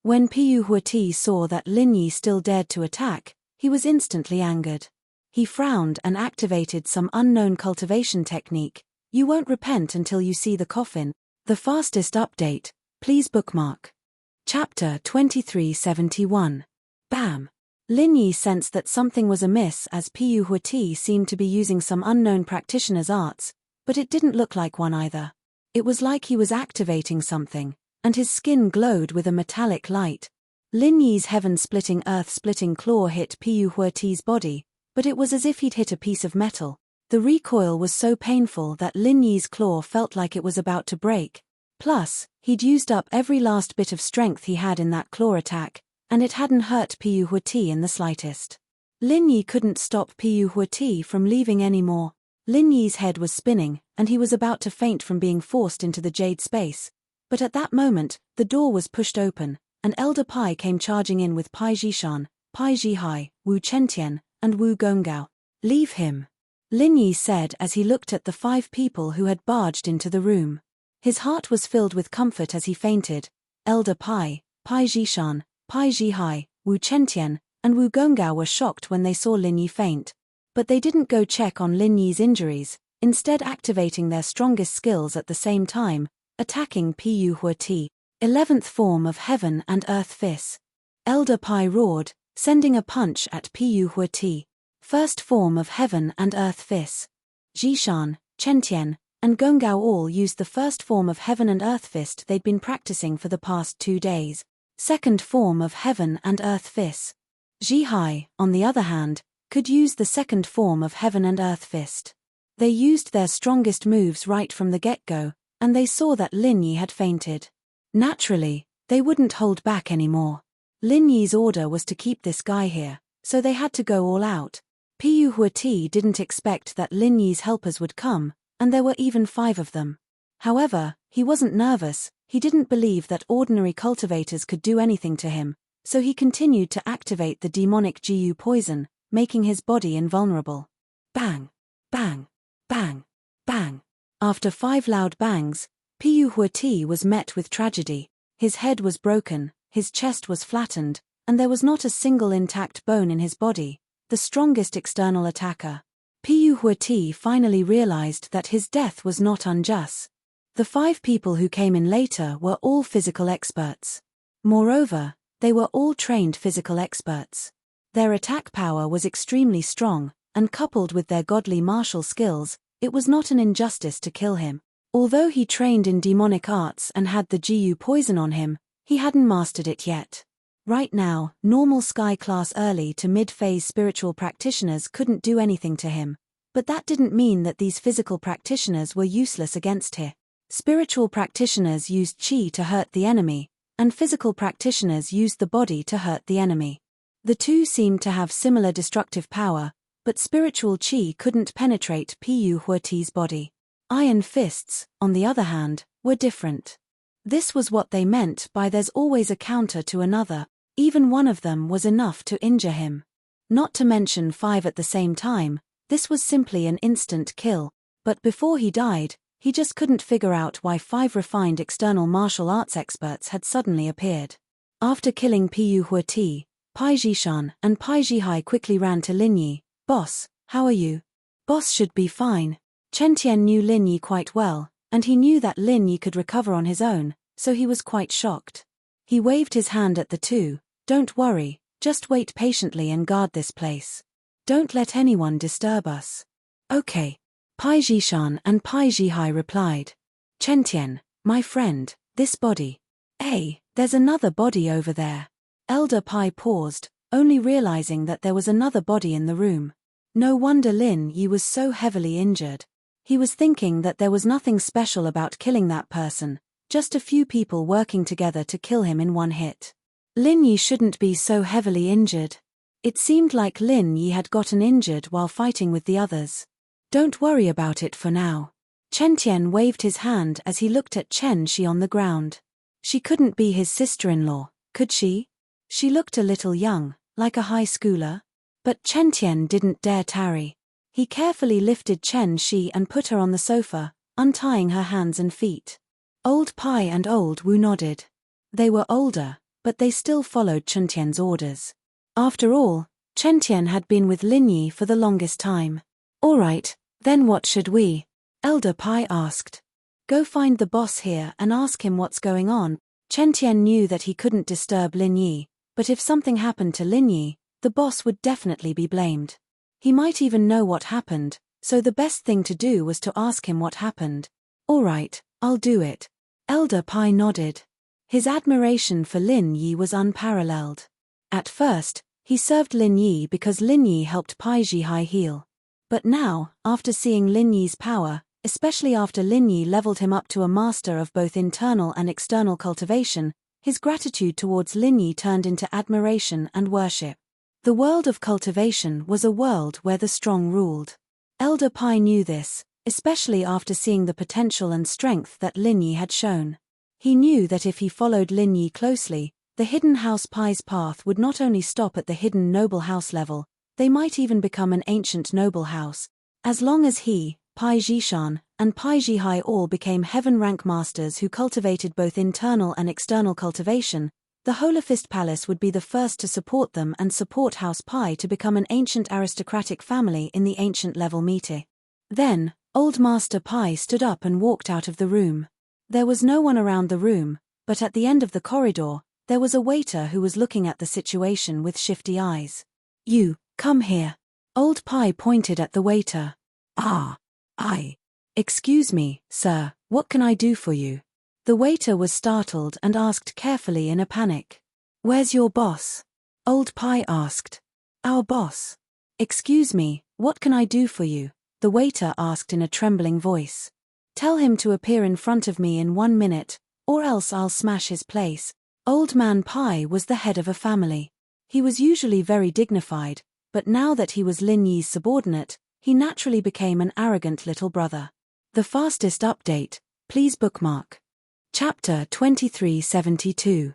S1: When Pu Huati saw that Lin Yi still dared to attack, he was instantly angered. He frowned and activated some unknown cultivation technique. You won't repent until you see the coffin. The fastest update, please bookmark. Chapter 2371. Bam! Lin Yi sensed that something was amiss as Pu Huati seemed to be using some unknown practitioner's arts, but it didn't look like one either. It was like he was activating something, and his skin glowed with a metallic light. Lin Yi's heaven-splitting earth-splitting claw hit Pu Huati's body, but it was as if he'd hit a piece of metal. The recoil was so painful that Lin Yi's claw felt like it was about to break. Plus, he'd used up every last bit of strength he had in that claw attack, and it hadn't hurt Pu Huati in the slightest. Lin Yi couldn't stop Pu Huati from leaving anymore. Lin Yi's head was spinning, and he was about to faint from being forced into the jade space. But at that moment, the door was pushed open, and Elder Pai came charging in with Pai Jishan, Pai Jihai, Wu Chentian, and Wu Gongao. Leave him, Lin Yi said as he looked at the 5 people who had barged into the room. His heart was filled with comfort as he fainted. Elder Pai, Pai Jishan, Pai Jihai, Wu Chentian, and Wu Gongao were shocked when they saw Lin Yi faint. But they didn't go check on Lin Yi's injuries, instead activating their strongest skills at the same time, attacking Pu Huati. 11th form of Heaven and Earth Fist. Elder Pai roared, sending a punch at Pu Huati. 1st form of Heaven and Earth Fist. Jishan, Chentian, and Gongao all used the 1st form of Heaven and Earth Fist they'd been practicing for the past 2 days. 2nd form of Heaven and Earth Fist. Jihai, on the other hand, could use the 2nd form of Heaven and Earth Fist. They used their strongest moves right from the get-go, and they saw that Lin Yi had fainted. Naturally, they wouldn't hold back anymore. Lin Yi's order was to keep this guy here, so they had to go all out. Pu Huati didn't expect that Lin Yi's helpers would come, and there were even 5 of them. However, he wasn't nervous. He didn't believe that ordinary cultivators could do anything to him, so he continued to activate the demonic Jiu poison, making his body invulnerable. Bang! Bang! Bang! Bang! After 5 loud bangs, Pu Huati was met with tragedy. His head was broken, his chest was flattened, and there was not a single intact bone in his body, the strongest external attacker. Pu Huati finally realized that his death was not unjust. The 5 people who came in later were all physical experts. Moreover, they were all trained physical experts. Their attack power was extremely strong, and coupled with their godly martial skills, it was not an injustice to kill him. Although he trained in demonic arts and had the Jiu poison on him, he hadn't mastered it yet. Right now, normal sky-class early to mid-phase spiritual practitioners couldn't do anything to him, but that didn't mean that these physical practitioners were useless against him. Spiritual practitioners used chi to hurt the enemy, and physical practitioners used the body to hurt the enemy. The two seemed to have similar destructive power, but spiritual chi couldn't penetrate Pu Huati's body. Iron fists, on the other hand, were different. This was what they meant by there's always a counter to another. Even one of them was enough to injure him. Not to mention 5 at the same time, this was simply an instant kill, but before he died, he just couldn't figure out why 5 refined external martial arts experts had suddenly appeared. After killing Pu Huati, Pai Jishan and Pai Jihai quickly ran to Lin Yi. "Boss, how are you?" "Boss should be fine." Chentian knew Lin Yi quite well, and he knew that Lin Yi could recover on his own, so he was quite shocked. He waved his hand at the two. "Don't worry, just wait patiently and guard this place. Don't let anyone disturb us." "Okay." Pai Jishan and Pai Jihai replied. "Chentian, my friend, this body." "Hey, there's another body over there." Elder Pai paused, only realizing that there was another body in the room. No wonder Lin Yi was so heavily injured. He was thinking that there was nothing special about killing that person, just a few people working together to kill him in one hit. Lin Yi shouldn't be so heavily injured. It seemed like Lin Yi had gotten injured while fighting with the others. "Don't worry about it for now. Chen Tian waved his hand as he looked at Chen Shi on the ground. She couldn't be his sister-in-law, could she? She looked a little young, like a high schooler. But Chen Tian didn't dare tarry. He carefully lifted Chen Shi and put her on the sofa, untying her hands and feet. Old Pai and Old Wu nodded. They were older, but they still followed Chen Tian's orders. After all, Chen Tian had been with Lin Yi for the longest time. All right, then what should we? Elder Pai asked. Go find the boss here and ask him what's going on. Chen Tian knew that he couldn't disturb Lin Yi, but if something happened to Lin Yi, the boss would definitely be blamed. He might even know what happened, so the best thing to do was to ask him what happened. All right, I'll do it. Elder Pai nodded. His admiration for Lin Yi was unparalleled. At first, he served Lin Yi because Lin Yi helped Pai Zhihai heal. But now, after seeing Lin Yi's power, especially after Lin Yi leveled him up to a master of both internal and external cultivation, his gratitude towards Lin Yi turned into admiration and worship. The world of cultivation was a world where the strong ruled. Elder Pai knew this, especially after seeing the potential and strength that Lin Yi had shown. He knew that if he followed Lin Yi closely, the Hidden House Pai's path would not only stop at the Hidden Noble House level, they might even become an ancient noble house. As long as he, Pai Zhishan, and Pai Zhihai all became heaven rank masters who cultivated both internal and external cultivation, the Holofist Palace would be the first to support them and support House Pai to become an ancient aristocratic family in the ancient level meeting. Then, Old Master Pai stood up and walked out of the room. There was no one around the room, but at the end of the corridor, there was a waiter who was looking at the situation with shifty eyes. You, come here. Old Pai pointed at the waiter. Excuse me, sir, what can I do for you? The waiter was startled and asked carefully in a panic. Where's your boss? Old Pai asked. Our boss. Excuse me, what can I do for you? The waiter asked in a trembling voice. Tell him to appear in front of me in 1 minute, or else I'll smash his place. Old Man Pai was the head of a family. He was usually very dignified, but now that he was Lin Yi's subordinate, he naturally became an arrogant little brother. The fastest update, please bookmark. Chapter 2372.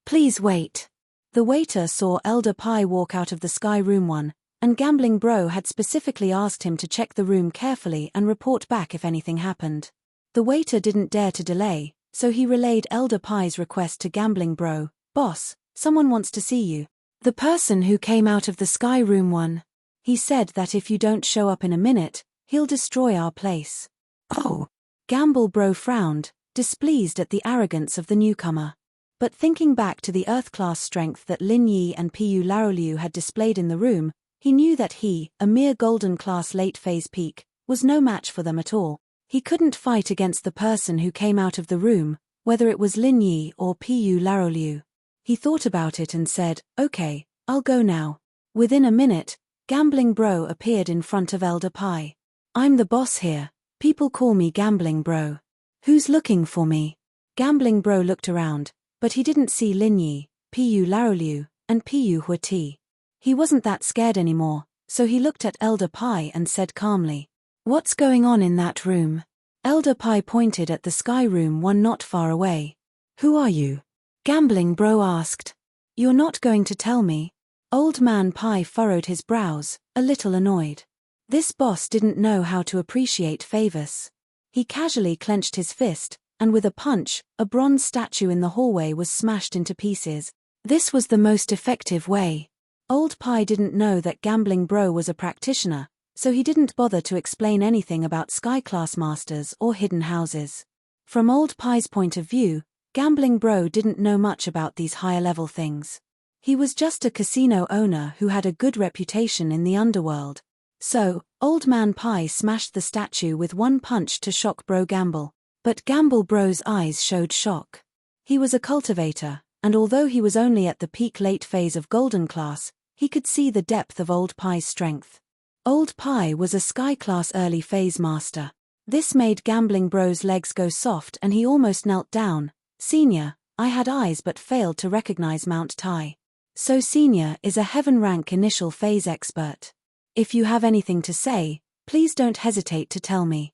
S1: Please wait. The waiter saw Elder Pai walk out of the Sky Room 1, and Gambling Bro had specifically asked him to check the room carefully and report back if anything happened. The waiter didn't dare to delay, so he relayed Elder Pai's request to Gambling Bro. Boss, someone wants to see you. The person who came out of the Sky Room 1. He said that if you don't show up in a minute, he'll destroy our place. Oh. Gamble Bro frowned, displeased at the arrogance of the newcomer. But thinking back to the Earth-class strength that Lin Yi and Pu Laoliu had displayed in the room, he knew that he, a mere Golden-class late-phase peak, was no match for them at all. He couldn't fight against the person who came out of the room, whether it was Lin Yi or Pu Laoliu. He thought about it and said, okay, I'll go now. Within a minute, Gambling Bro appeared in front of Elder Pai. I'm the boss here. People call me Gambling Bro. Who's looking for me? Gambling Bro looked around, but he didn't see Lin Yi, Pu Laoliu, and Pu Huati. He wasn't that scared anymore, so he looked at Elder Pai and said calmly, what's going on in that room? Elder Pai pointed at the Sky Room 1 not far away. Who are you? Gambling Bro asked. You're not going to tell me? Old Man Pai furrowed his brows, a little annoyed. This boss didn't know how to appreciate favors. He casually clenched his fist, and with a punch, a bronze statue in the hallway was smashed into pieces. This was the most effective way. Old Pai didn't know that Gambling Bro was a practitioner, so he didn't bother to explain anything about Sky-class masters or hidden houses. From Old Pai's point of view, Gambling Bro didn't know much about these higher-level things. He was just a casino owner who had a good reputation in the underworld. So, Old Man Pai smashed the statue with one punch to shock Bro Gamble. But Gamble Bro's eyes showed shock. He was a cultivator, and although he was only at the peak late phase of Golden Class, he could see the depth of Old Pai's strength. Old Pai was a Sky-class early phase master. This made Gambling Bro's legs go soft and he almost knelt down. Senior, I had eyes but failed to recognize Mount Tai. So Senior is a heaven rank initial phase expert. If you have anything to say, please don't hesitate to tell me.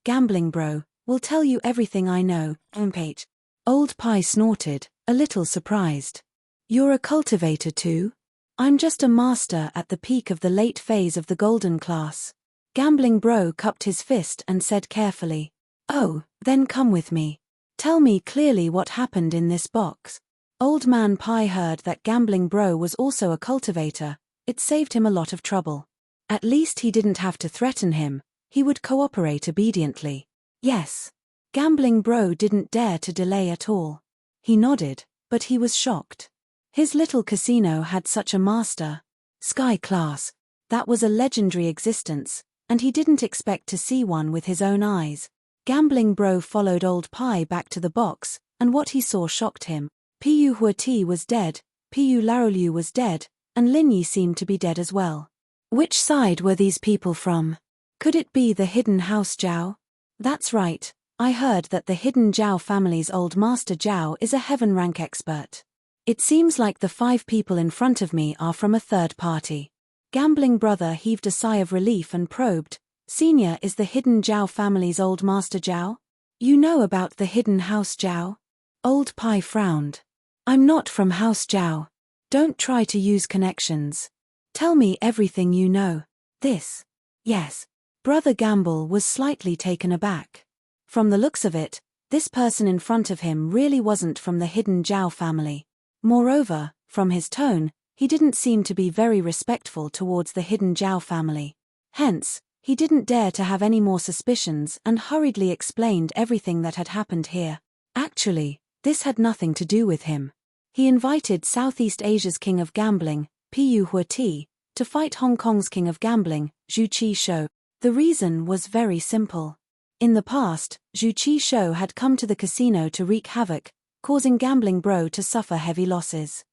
S1: Gambling Bro, will tell you everything I know, Impate. Old Pie snorted, a little surprised. You're a cultivator too? I'm just a master at the peak of the late phase of the golden class. Gambling Bro cupped his fist and said carefully. Oh, then come with me. Tell me clearly what happened in this box. Old Man Pie heard that Gambling Bro was also a cultivator. It saved him a lot of trouble. At least he didn't have to threaten him. He would cooperate obediently. Yes. Gambling Bro didn't dare to delay at all. He nodded, but he was shocked. His little casino had such a master. Sky class. That was a legendary existence, and he didn't expect to see one with his own eyes. Gambling Bro followed Old Pie back to the box, and what he saw shocked him. Piu Huati was dead, Piu Laroliu was dead, and Lin Yi seemed to be dead as well. Which side were these people from? Could it be the hidden house Zhao? That's right, I heard that the hidden Zhao family's old master Zhao is a heaven rank expert. It seems like the 5 people in front of me are from a third party. Gambling Brother heaved a sigh of relief and probed, Senior, is the hidden Zhao family's old master Zhao? You know about the hidden house Zhao? Old Pie frowned. I'm not from House Zhao. Don't try to use connections. Tell me everything you know. This. Yes. Brother Gamble was slightly taken aback. From the looks of it, this person in front of him really wasn't from the hidden Zhao family. Moreover, from his tone, he didn't seem to be very respectful towards the hidden Zhao family. Hence, he didn't dare to have any more suspicions and hurriedly explained everything that had happened here. Actually, this had nothing to do with him. He invited Southeast Asia's king of gambling, Piu Huati, to fight Hong Kong's king of gambling, Zhu Qi. The reason was very simple. In the past, Zhu Qi had come to the casino to wreak havoc, causing Gambling Bro to suffer heavy losses.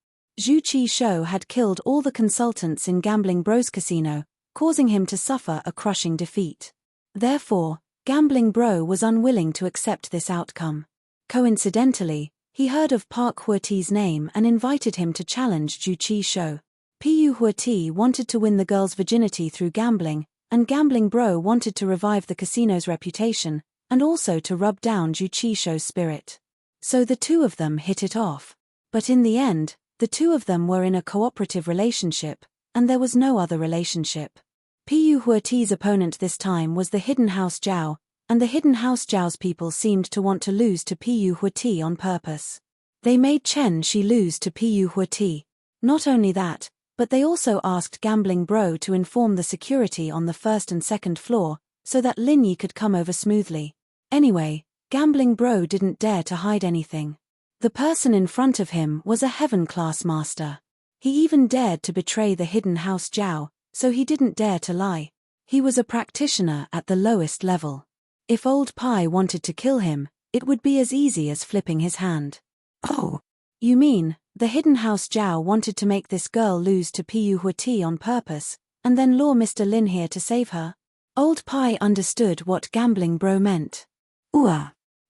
S1: Zhu Qi had killed all the consultants in Gambling Bro's casino, causing him to suffer a crushing defeat. Therefore, Gambling Bro was unwilling to accept this outcome. Coincidentally, he heard of Park Huati's name and invited him to challenge Zhu Qi. Piu Huati wanted to win the girl's virginity through gambling, and Gambling Bro wanted to revive the casino's reputation, and also to rub down Zhu Qi's spirit. So the two of them hit it off. But in the end, the two of them were in a cooperative relationship, and there was no other relationship. Piu Huati's opponent this time was the hidden house Zhao, and the hidden house Zhao's people seemed to want to lose to Piu Huati on purpose. They made Chen Shi lose to Piu Huati. Not only that, but they also asked Gambling Bro to inform the security on the first and second floor, so that Lin Yi could come over smoothly. Anyway, Gambling Bro didn't dare to hide anything. The person in front of him was a heaven-class master. He even dared to betray the hidden house Zhao, so he didn't dare to lie. He was a practitioner at the lowest level. If Old Pie wanted to kill him, it would be as easy as flipping his hand. Oh, you mean, the hidden house Zhao wanted to make this girl lose to Piu Huati on purpose, and then lure Mr. Lin here to save her? Old Pie understood what Gambling Bro meant.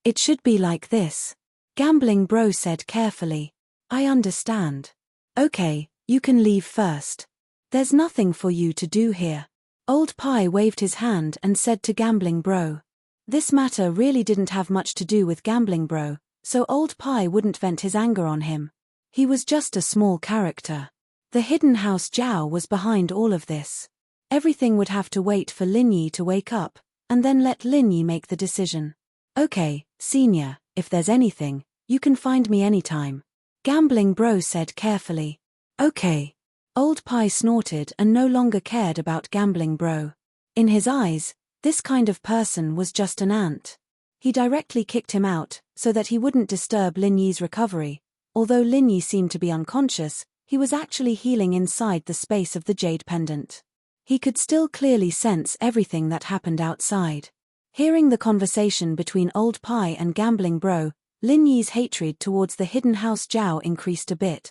S1: It should be like this. Gambling Bro said carefully. I understand. Okay, you can leave first. There's nothing for you to do here. Old Pie waved his hand and said to Gambling Bro. This matter really didn't have much to do with Gambling Bro, so Old Pie wouldn't vent his anger on him. He was just a small character. The hidden house Zhao was behind all of this. Everything would have to wait for Lin Yi to wake up, and then let Lin Yi make the decision. Okay, Senior, if there's anything, you can find me anytime. Gambling Bro said carefully. Okay. Old Pie snorted and no longer cared about Gambling Bro. In his eyes, this kind of person was just an ant. He directly kicked him out, so that he wouldn't disturb Lin Yi's recovery. Although Lin Yi seemed to be unconscious, he was actually healing inside the space of the jade pendant. He could still clearly sense everything that happened outside. Hearing the conversation between Old Pie and Gambling Bro, Lin Yi's hatred towards the hidden house Zhao increased a bit.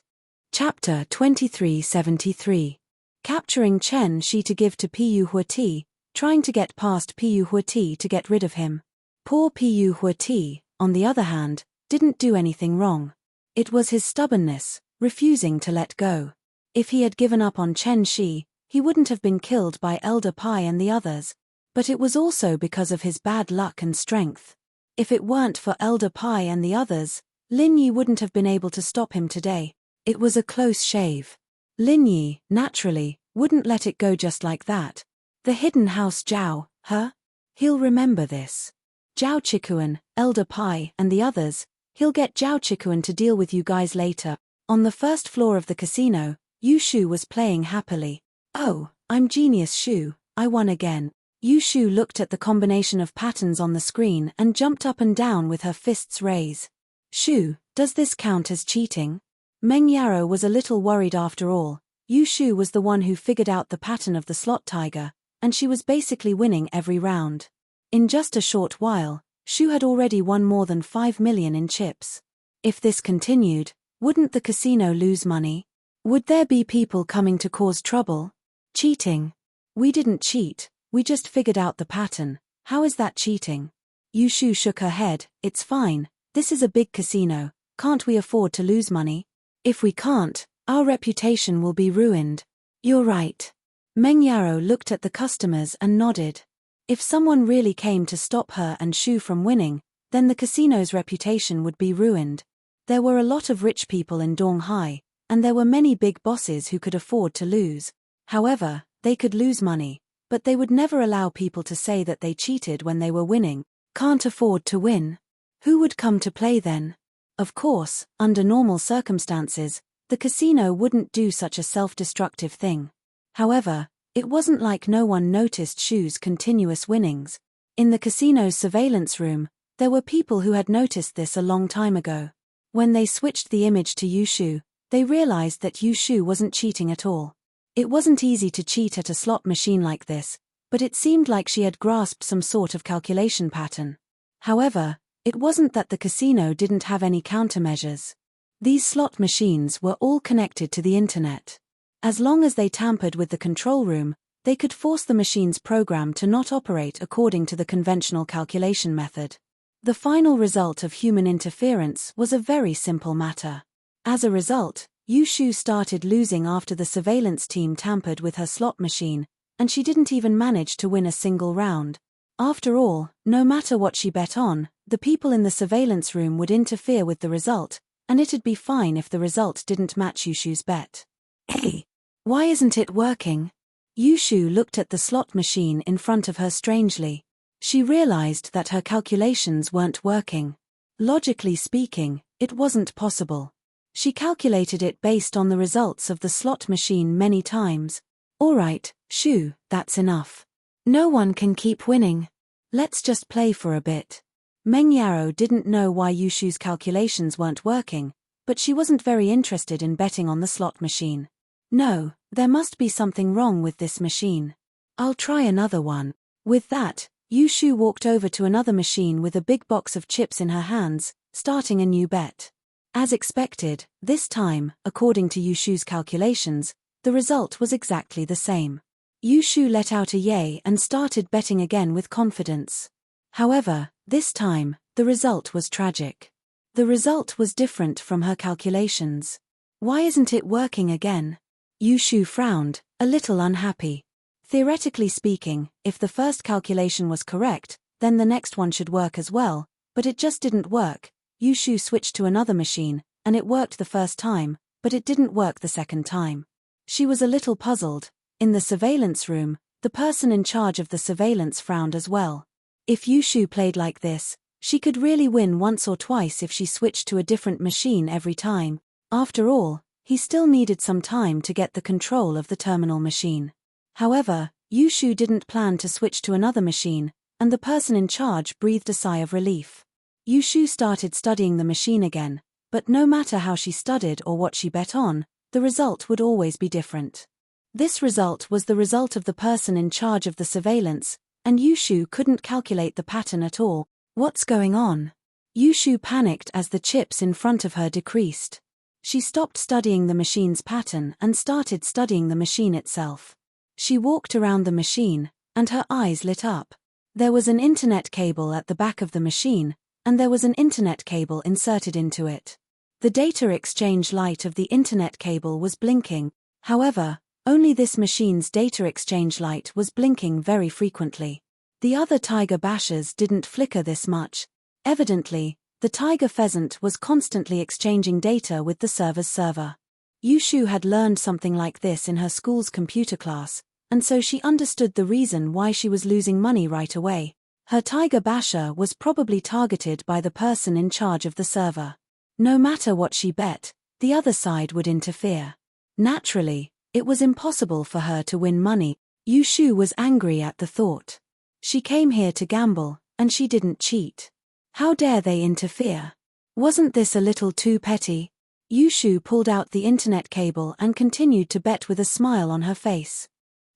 S1: Chapter 2373. Capturing Chen Shi to give to Piu Huati, trying to get past Piu Huati to get rid of him. Poor Piu Huati, on the other hand, didn't do anything wrong. It was his stubbornness, refusing to let go. If he had given up on Chen Shi, he wouldn't have been killed by Elder Pai and the others. But it was also because of his bad luck and strength. If it weren't for Elder Pai and the others, Lin Yi wouldn't have been able to stop him today. It was a close shave. Lin Yi, naturally, wouldn't let it go just like that. The hidden house Zhao, huh? He'll remember this. Zhao Chikuan, Elder Pai, and the others, he'll get Zhao Chikuan to deal with you guys later. On the first floor of the casino, Yu Shu was playing happily. Oh, I'm genius Shu, I won again. Yu Shu looked at the combination of patterns on the screen and jumped up and down with her fists raised. Shu, does this count as cheating? Meng Yaro was a little worried after all. Yu Shu was the one who figured out the pattern of the slot tiger, and she was basically winning every round. In just a short while, Shu had already won more than 5 million in chips. If this continued, wouldn't the casino lose money? Would there be people coming to cause trouble? Cheating. We didn't cheat, we just figured out the pattern. How is that cheating? Yu Shu shook her head. It's fine, this is a big casino, can't we afford to lose money? If we can't, our reputation will be ruined. You're right. Meng Yaro looked at the customers and nodded. If someone really came to stop her and Shu from winning, then the casino's reputation would be ruined. There were a lot of rich people in Donghai, and there were many big bosses who could afford to lose. However, they could lose money, but they would never allow people to say that they cheated when they were winning. Can't afford to win. Who would come to play then? Of course, under normal circumstances, the casino wouldn't do such a self-destructive thing. However, it wasn't like no one noticed Shu's continuous winnings. In the casino's surveillance room, there were people who had noticed this a long time ago. When they switched the image to Yu Shu, they realized that Yu Shu wasn't cheating at all. It wasn't easy to cheat at a slot machine like this, but it seemed like she had grasped some sort of calculation pattern. However, it wasn't that the casino didn't have any countermeasures. These slot machines were all connected to the internet. As long as they tampered with the control room, they could force the machine's program to not operate according to the conventional calculation method. The final result of human interference was a very simple matter. As a result, Yu Shu started losing after the surveillance team tampered with her slot machine, and she didn't even manage to win a single round. After all, no matter what she bet on, the people in the surveillance room would interfere with the result, and it'd be fine if the result didn't match Yu Shu's bet. Hey, why isn't it working? Yu Shu looked at the slot machine in front of her strangely. She realized that her calculations weren't working. Logically speaking, it wasn't possible. She calculated it based on the results of the slot machine many times. Alright, Shu, that's enough. No one can keep winning. Let's just play for a bit. Meng Yaro didn't know why Yu Shu's calculations weren't working, but she wasn't very interested in betting on the slot machine. No, there must be something wrong with this machine. I'll try another one. With that, Yu Shu walked over to another machine with a big box of chips in her hands, starting a new bet. As expected, this time, according to Yu Shu's calculations, the result was exactly the same. Yu Shu let out a yay and started betting again with confidence. However, this time, the result was tragic. The result was different from her calculations. Why isn't it working again? Yu Shu frowned, a little unhappy. Theoretically speaking, if the first calculation was correct, then the next one should work as well, but it just didn't work. Yu Shu switched to another machine, and it worked the first time, but it didn't work the second time. She was a little puzzled. In the surveillance room, the person in charge of the surveillance frowned as well. If Yu Shu played like this, she could really win once or twice if she switched to a different machine every time. After all, he still needed some time to get the control of the terminal machine. However, Yu Shu didn't plan to switch to another machine, and the person in charge breathed a sigh of relief. Yu Shu started studying the machine again, but no matter how she studied or what she bet on, the result would always be different. This result was the result of the person in charge of the surveillance, and Yu Shu couldn't calculate the pattern at all. What's going on? Yu Shu panicked as the chips in front of her decreased. She stopped studying the machine's pattern and started studying the machine itself. She walked around the machine, and her eyes lit up. There was an internet cable at the back of the machine, and there was an internet cable inserted into it. The data exchange light of the internet cable was blinking. However, only this machine's data exchange light was blinking very frequently. The other tiger bashers didn't flicker this much. Evidently, the tiger pheasant was constantly exchanging data with the server's server. Yushu had learned something like this in her school's computer class, and so she understood the reason why she was losing money right away. Her tiger basher was probably targeted by the person in charge of the server. No matter what she bet, the other side would interfere. Naturally, it was impossible for her to win money. Yushu was angry at the thought. She came here to gamble, and she didn't cheat. How dare they interfere? Wasn't this a little too petty? Yushu pulled out the internet cable and continued to bet with a smile on her face.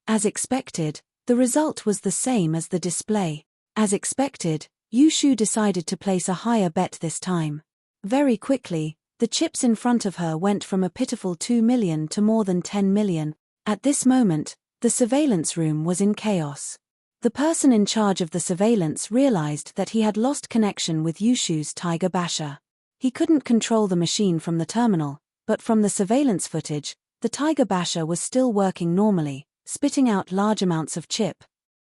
S1: As expected, the result was the same as the display. As expected, Yushu decided to place a higher bet this time. Very quickly, the chips in front of her went from a pitiful 2 million to more than 10 million. At this moment, the surveillance room was in chaos. The person in charge of the surveillance realized that he had lost connection with Yushu's tiger basher. He couldn't control the machine from the terminal, but from the surveillance footage, the tiger basher was still working normally, spitting out large amounts of chip.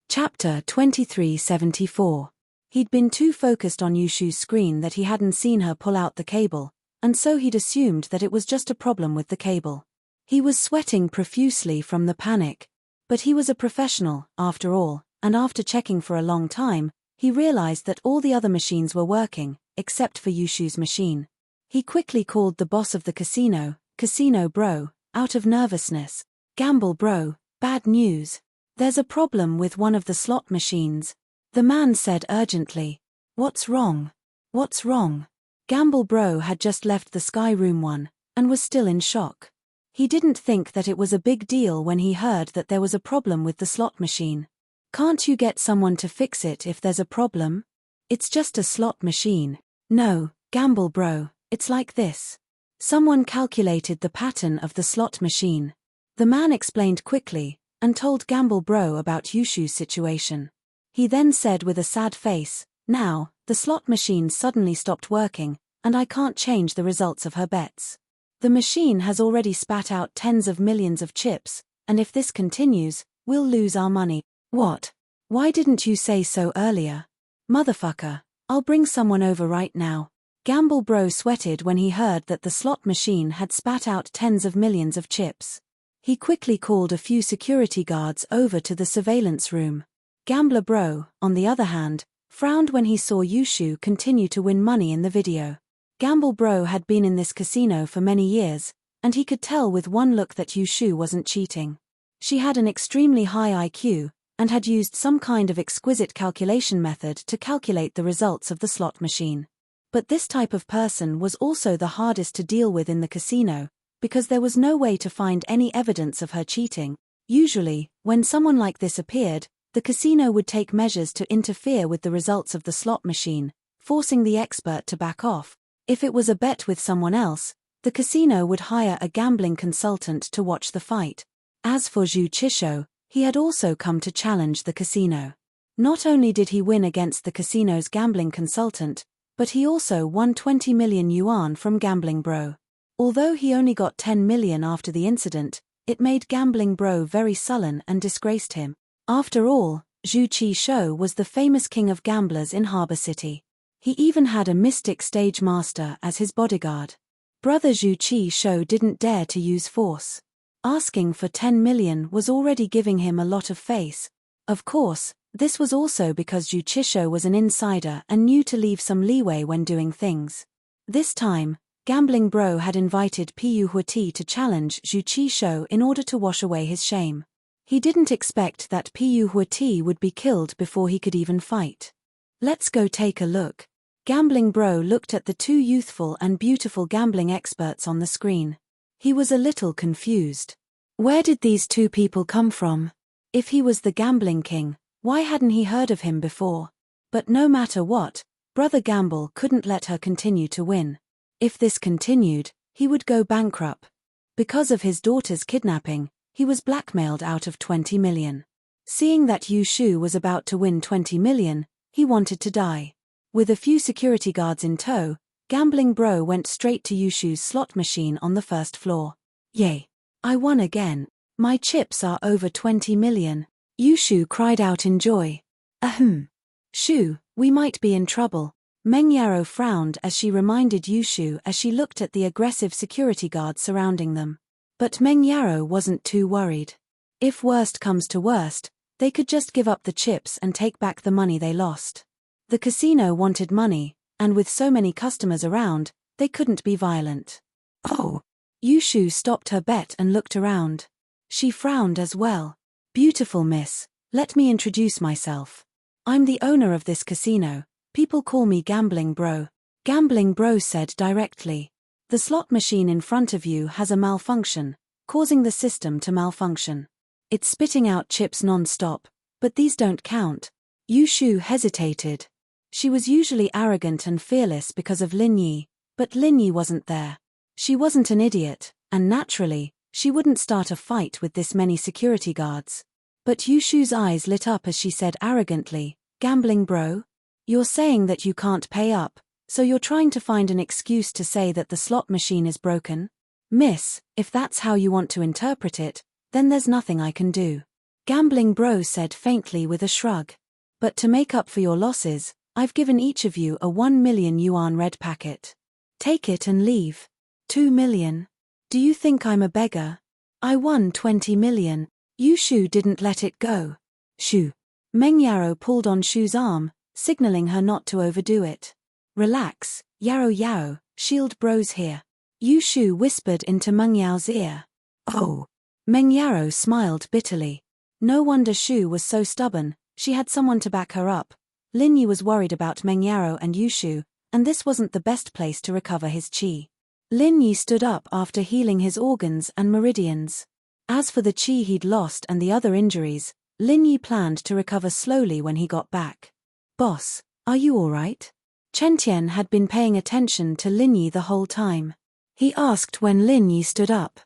S1: Chapter 2374. He'd been too focused on Yushu's screen that he hadn't seen her pull out the cable, and so he'd assumed that it was just a problem with the cable. He was sweating profusely from the panic. But he was a professional, after all, and after checking for a long time, he realized that all the other machines were working, except for Yushu's machine. He quickly called the boss of the casino, "Casino bro," out of nervousness. "Gamble bro, bad news. There's a problem with one of the slot machines." The man said urgently. "What's wrong? What's wrong?" Gamble bro had just left the Sky Room 1, and was still in shock. He didn't think that it was a big deal when he heard that there was a problem with the slot machine. "Can't you get someone to fix it if there's a problem? It's just a slot machine." "No, Gamble bro, it's like this. Someone calculated the pattern of the slot machine." The man explained quickly, and told Gamble bro about Yushu's situation. He then said with a sad face, "Now, the slot machine suddenly stopped working, and I can't change the results of her bets. The machine has already spat out tens of millions of chips, and if this continues, we'll lose our money." "What? Why didn't you say so earlier? Motherfucker, I'll bring someone over right now." Gamble bro sweated when he heard that the slot machine had spat out tens of millions of chips. He quickly called a few security guards over to the surveillance room. Gambler bro, on the other hand, frowned when he saw Yushu continue to win money in the video. Gamble bro had been in this casino for many years, and he could tell with one look that Yushu wasn't cheating. She had an extremely high IQ, and had used some kind of exquisite calculation method to calculate the results of the slot machine. But this type of person was also the hardest to deal with in the casino, because there was no way to find any evidence of her cheating. Usually, when someone like this appeared, the casino would take measures to interfere with the results of the slot machine, forcing the expert to back off. If it was a bet with someone else, the casino would hire a gambling consultant to watch the fight. As for Zhu Chisho, he had also come to challenge the casino. Not only did he win against the casino's gambling consultant, but he also won 20 million yuan from Gambling Bro. Although he only got 10 million after the incident, it made Gambling Bro very sullen and disgraced him. After all, Zhu Chisho was the famous king of gamblers in Harbor City. He even had a mystic stage master as his bodyguard. Brother Zhu Chisho didn't dare to use force. Asking for 10 million was already giving him a lot of face. Of course, this was also because Zhu Chisho was an insider and knew to leave some leeway when doing things. This time, Gambling Bro had invited Piyu Huati to challenge Zhu Chisho in order to wash away his shame. He didn't expect that Piyu Huati would be killed before he could even fight. "Let's go take a look." Gambling Bro looked at the two youthful and beautiful gambling experts on the screen. He was a little confused. Where did these two people come from? If he was the gambling king, why hadn't he heard of him before? But no matter what, Brother Gamble couldn't let her continue to win. If this continued, he would go bankrupt. Because of his daughter's kidnapping, he was blackmailed out of 20 million. Seeing that Yushu was about to win 20 million, he wanted to die. With a few security guards in tow, Gambling Bro went straight to Yushu's slot machine on the first floor. "Yay! I won again. My chips are over 20 million. Yushu cried out in joy. Ahem. Shu, we might be in trouble. Meng Yaro frowned as she reminded Yushu as she looked at the aggressive security guards surrounding them. But Meng Yaro wasn't too worried. If worst comes to worst, they could just give up the chips and take back the money they lost. The casino wanted money, and with so many customers around, they couldn't be violent. Oh! Yushu stopped her bet and looked around. She frowned as well. Beautiful miss, let me introduce myself. I'm the owner of this casino. People call me Gambling Bro. Gambling Bro said directly. The slot machine in front of you has a malfunction, causing the system to malfunction. It's spitting out chips non-stop, but these don't count. Yushu hesitated. She was usually arrogant and fearless because of Lin Yi, but Lin Yi wasn't there. She wasn't an idiot, and naturally, she wouldn't start a fight with this many security guards. But Yushu's eyes lit up as she said arrogantly, Gambling Bro? You're saying that you can't pay up, so you're trying to find an excuse to say that the slot machine is broken? Miss, if that's how you want to interpret it, then there's nothing I can do. Gambling Bro said faintly with a shrug. But to make up for your losses, I've given each of you a 1 million yuan red packet. Take it and leave. 2 million. Do you think I'm a beggar? I won 20 million. Yushu didn't let it go. Shu. Meng Yaro pulled on Shu's arm, signaling her not to overdo it. Relax, Yaro, Shield Bro's here. Yushu whispered into Meng Yao's ear. Oh. Meng Yaro smiled bitterly. No wonder Shu was so stubborn, she had someone to back her up. Lin Yi was worried about Meng Yaro and Yushu, and this wasn't the best place to recover his qi. Lin Yi stood up after healing his organs and meridians. As for the qi he'd lost and the other injuries, Lin Yi planned to recover slowly when he got back. Boss, are you alright? Chen Tian had been paying attention to Lin Yi the whole time. He asked when Lin Yi stood up.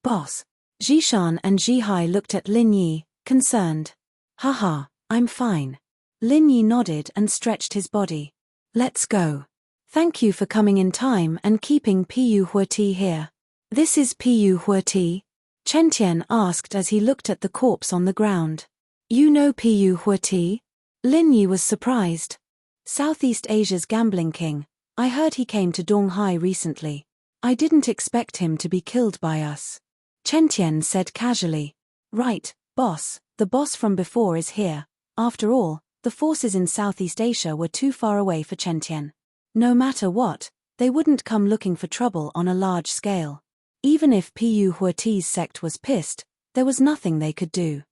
S1: Boss. Zhishan and Zhihai looked at Lin Yi, concerned. Haha, I'm fine. Lin Yi nodded and stretched his body. Let's go. Thank you for coming in time and keeping Pu Huati here. This is Pu Huati? Chen Tian asked as he looked at the corpse on the ground. You know Pu Huati? Lin Yi was surprised. Southeast Asia's gambling king. I heard he came to Donghai recently. I didn't expect him to be killed by us. Chen Tian said casually. Right, boss, the boss from before is here. After all, the forces in Southeast Asia were too far away for Chen Tian. No matter what, they wouldn't come looking for trouble on a large scale. Even if Pu Huati's sect was pissed, there was nothing they could do.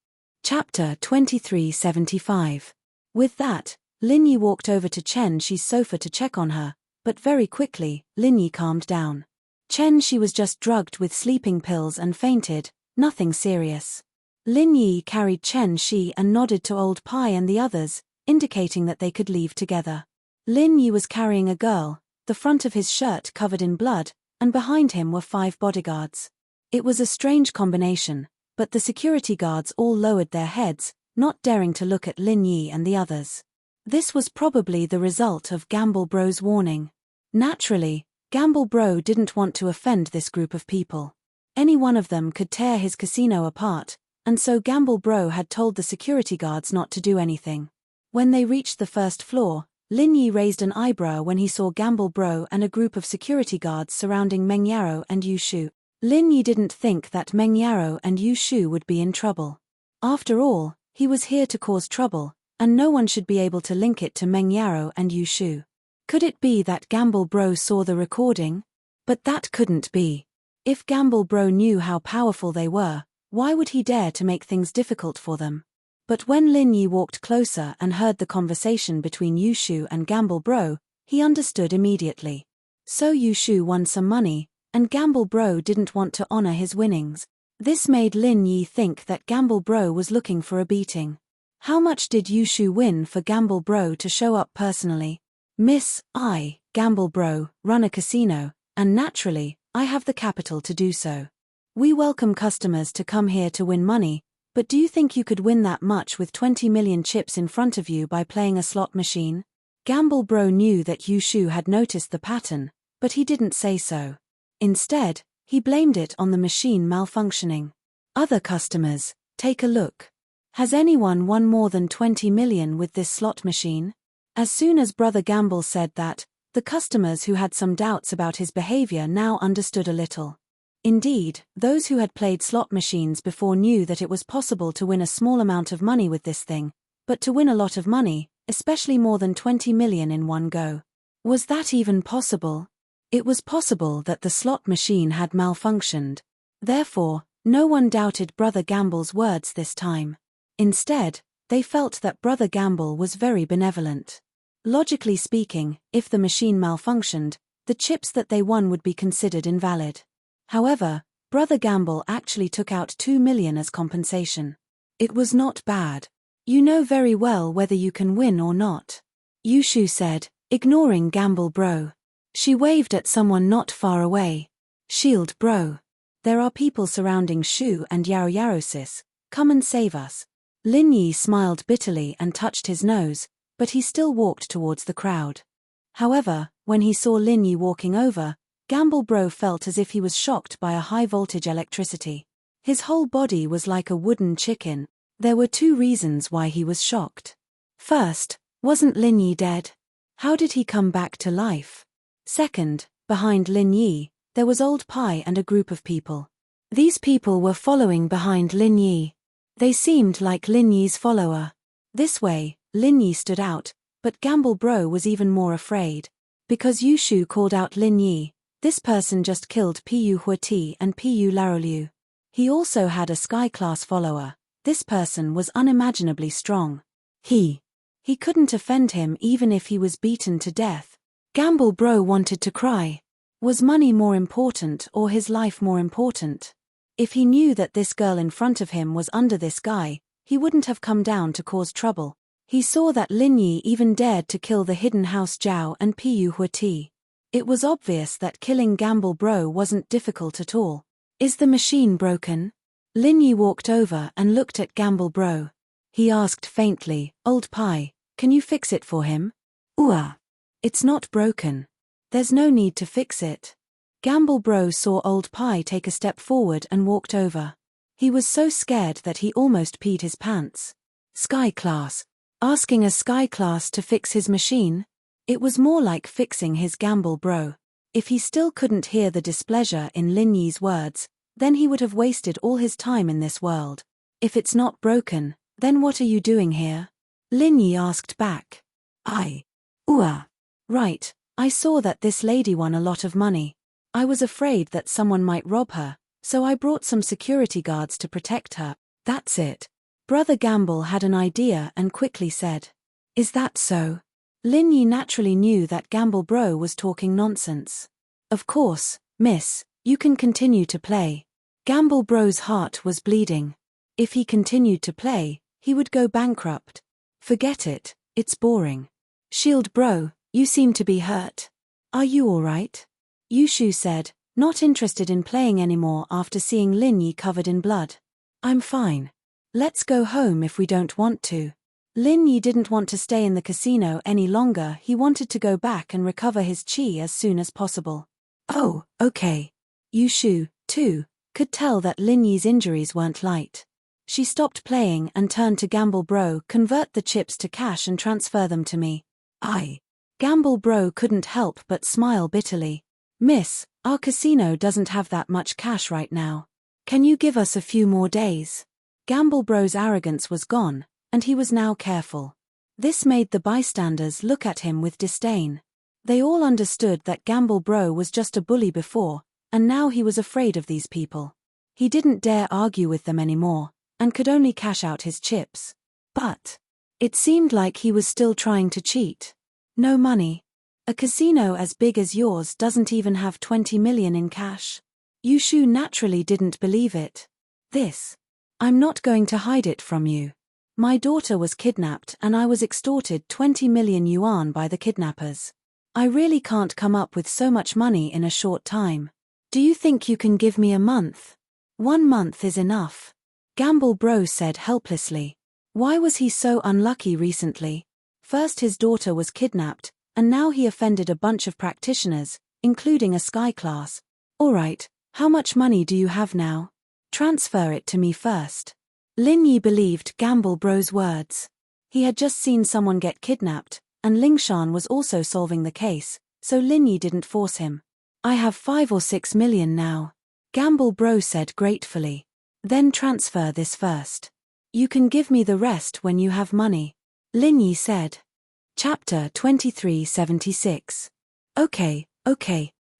S1: Chapter 2375. With that, Lin Yi walked over to Chen Shi's sofa to check on her, but very quickly, Lin Yi calmed down. Chen Shi was just drugged with sleeping pills and fainted, nothing serious. Lin Yi carried Chen Shi and nodded to Old Pai and the others, indicating that they could leave together. Lin Yi was carrying a girl, the front of his shirt covered in blood, and behind him were 5 bodyguards. It was a strange combination, but the security guards all lowered their heads, not daring to look at Lin Yi and the others. This was probably the result of Gamble Bro's warning. Naturally, Gamble Bro didn't want to offend this group of people. Any one of them could tear his casino apart, and so Gamble Bro had told the security guards not to do anything. When they reached the first floor, Lin Yi raised an eyebrow when he saw Gamble Bro and a group of security guards surrounding Meng Yaro and Yushu. Lin Yi didn't think that Meng Yaro and Yushu would be in trouble. After all, he was here to cause trouble, and no one should be able to link it to Meng Yaro and Yushu. Could it be that Gamble Bro saw the recording? But that couldn't be. If Gamble Bro knew how powerful they were, why would he dare to make things difficult for them? But when Lin Yi walked closer and heard the conversation between Yushu and Gamble Bro, he understood immediately. So Yushu won some money, and Gamble Bro didn't want to honor his winnings. This made Lin Yi think that Gamble Bro was looking for a beating. How much did Yushu win for Gamble Bro to show up personally? Miss, I, Gamble Bro, run a casino, and naturally, I have the capital to do so. We welcome customers to come here to win money, but do you think you could win that much with 20 million chips in front of you by playing a slot machine? Gamble Bro knew that Yushu had noticed the pattern, but he didn't say so. Instead, he blamed it on the machine malfunctioning. Other customers, take a look. Has anyone won more than 20 million with this slot machine? As soon as Brother Gamble said that, the customers who had some doubts about his behavior now understood a little. Indeed, those who had played slot machines before knew that it was possible to win a small amount of money with this thing, but to win a lot of money, especially more than 20 million in one go. Was that even possible? It was possible that the slot machine had malfunctioned. Therefore, no one doubted Brother Gamble's words this time. Instead, they felt that Brother Gamble was very benevolent. Logically speaking, if the machine malfunctioned, the chips that they won would be considered invalid. However, Brother Gamble actually took out 2 million as compensation. It was not bad. You know very well whether you can win or not, Yushu said, ignoring Gamble Bro. She waved at someone not far away. Shield Bro. There are people surrounding Shu and Yaoyarosis. Come and save us. Lin Yi smiled bitterly and touched his nose, but he still walked towards the crowd. However, when he saw Lin Yi walking over, Gamble Bro felt as if he was shocked by a high-voltage electricity. His whole body was like a wooden chicken. There were 2 reasons why he was shocked. First, wasn't Lin Yi dead? How did he come back to life? Second, behind Lin Yi, there was Old Pai and a group of people. These people were following behind Lin Yi. They seemed like Lin Yi's follower. This way, Lin Yi stood out, but Gamble Bro was even more afraid. Because Yushu called out Lin Yi, this person just killed Pu Huati and Pu Laroliu. He also had a sky-class follower. This person was unimaginably strong. He couldn't offend him even if he was beaten to death. Gamble Bro wanted to cry. Was money more important or his life more important? If he knew that this girl in front of him was under this guy, he wouldn't have come down to cause trouble. He saw that Lin Yi even dared to kill the hidden house Zhao and Pu Huati. It was obvious that killing Gamble Bro wasn't difficult at all. Is the machine broken? Lin Yi walked over and looked at Gamble Bro. He asked faintly, Old Pai, can you fix it for him? It's not broken. There's no need to fix it. Gamble Bro saw Old Pai take a step forward and walked over. He was so scared that he almost peed his pants. Sky Class. Asking a Sky Class to fix his machine? It was more like fixing his Gamble Bro. If he still couldn't hear the displeasure in Lin Yi's words, then he would have wasted all his time in this world. If it's not broken, then what are you doing here? Lin Yi asked back. Right, I saw that this lady won a lot of money. I was afraid that someone might rob her, so I brought some security guards to protect her. That's it. Brother Gamble had an idea and quickly said. Is that so? Lin Yi naturally knew that Gamble Bro was talking nonsense. Of course, miss, you can continue to play. Gamble Bro's heart was bleeding. If he continued to play, he would go bankrupt. Forget it, it's boring. Shield Bro, you seem to be hurt. Are you alright? Yushu said, not interested in playing anymore after seeing Lin Yi covered in blood. I'm fine. Let's go home if we don't want to. Lin Yi didn't want to stay in the casino any longer. He wanted to go back and recover his chi as soon as possible. Oh, okay. Yushu, too, could tell that Lin Yi's injuries weren't light. She stopped playing and turned to Gamble Bro. Convert the chips to cash and transfer them to me. Gamble Bro couldn't help but smile bitterly. Miss, our casino doesn't have that much cash right now. Can you give us a few more days? Gamble Bro's arrogance was gone, and he was now careful. This made the bystanders look at him with disdain. They all understood that Gamble Bro was just a bully before, and now he was afraid of these people. He didn't dare argue with them anymore, and could only cash out his chips. But it seemed like he was still trying to cheat. No money. A casino as big as yours doesn't even have 20 million in cash. Yushu naturally didn't believe it. I'm not going to hide it from you. My daughter was kidnapped and I was extorted 20 million yuan by the kidnappers. I really can't come up with so much money in a short time. Do you think you can give me a month? 1 month is enough. Gamble Bro said helplessly. Why was he so unlucky recently? First his daughter was kidnapped, and now he offended a bunch of practitioners, including a Sky Class. Alright, how much money do you have now? Transfer it to me first. Lin Yi believed Gamble Bro's words. He had just seen someone get kidnapped, and Lingshan was also solving the case, so Lin Yi didn't force him. I have 5 or 6 million now, Gamble Bro said gratefully. Then transfer this first. You can give me the rest when you have money, Lin Yi said. Chapter 2376. Okay,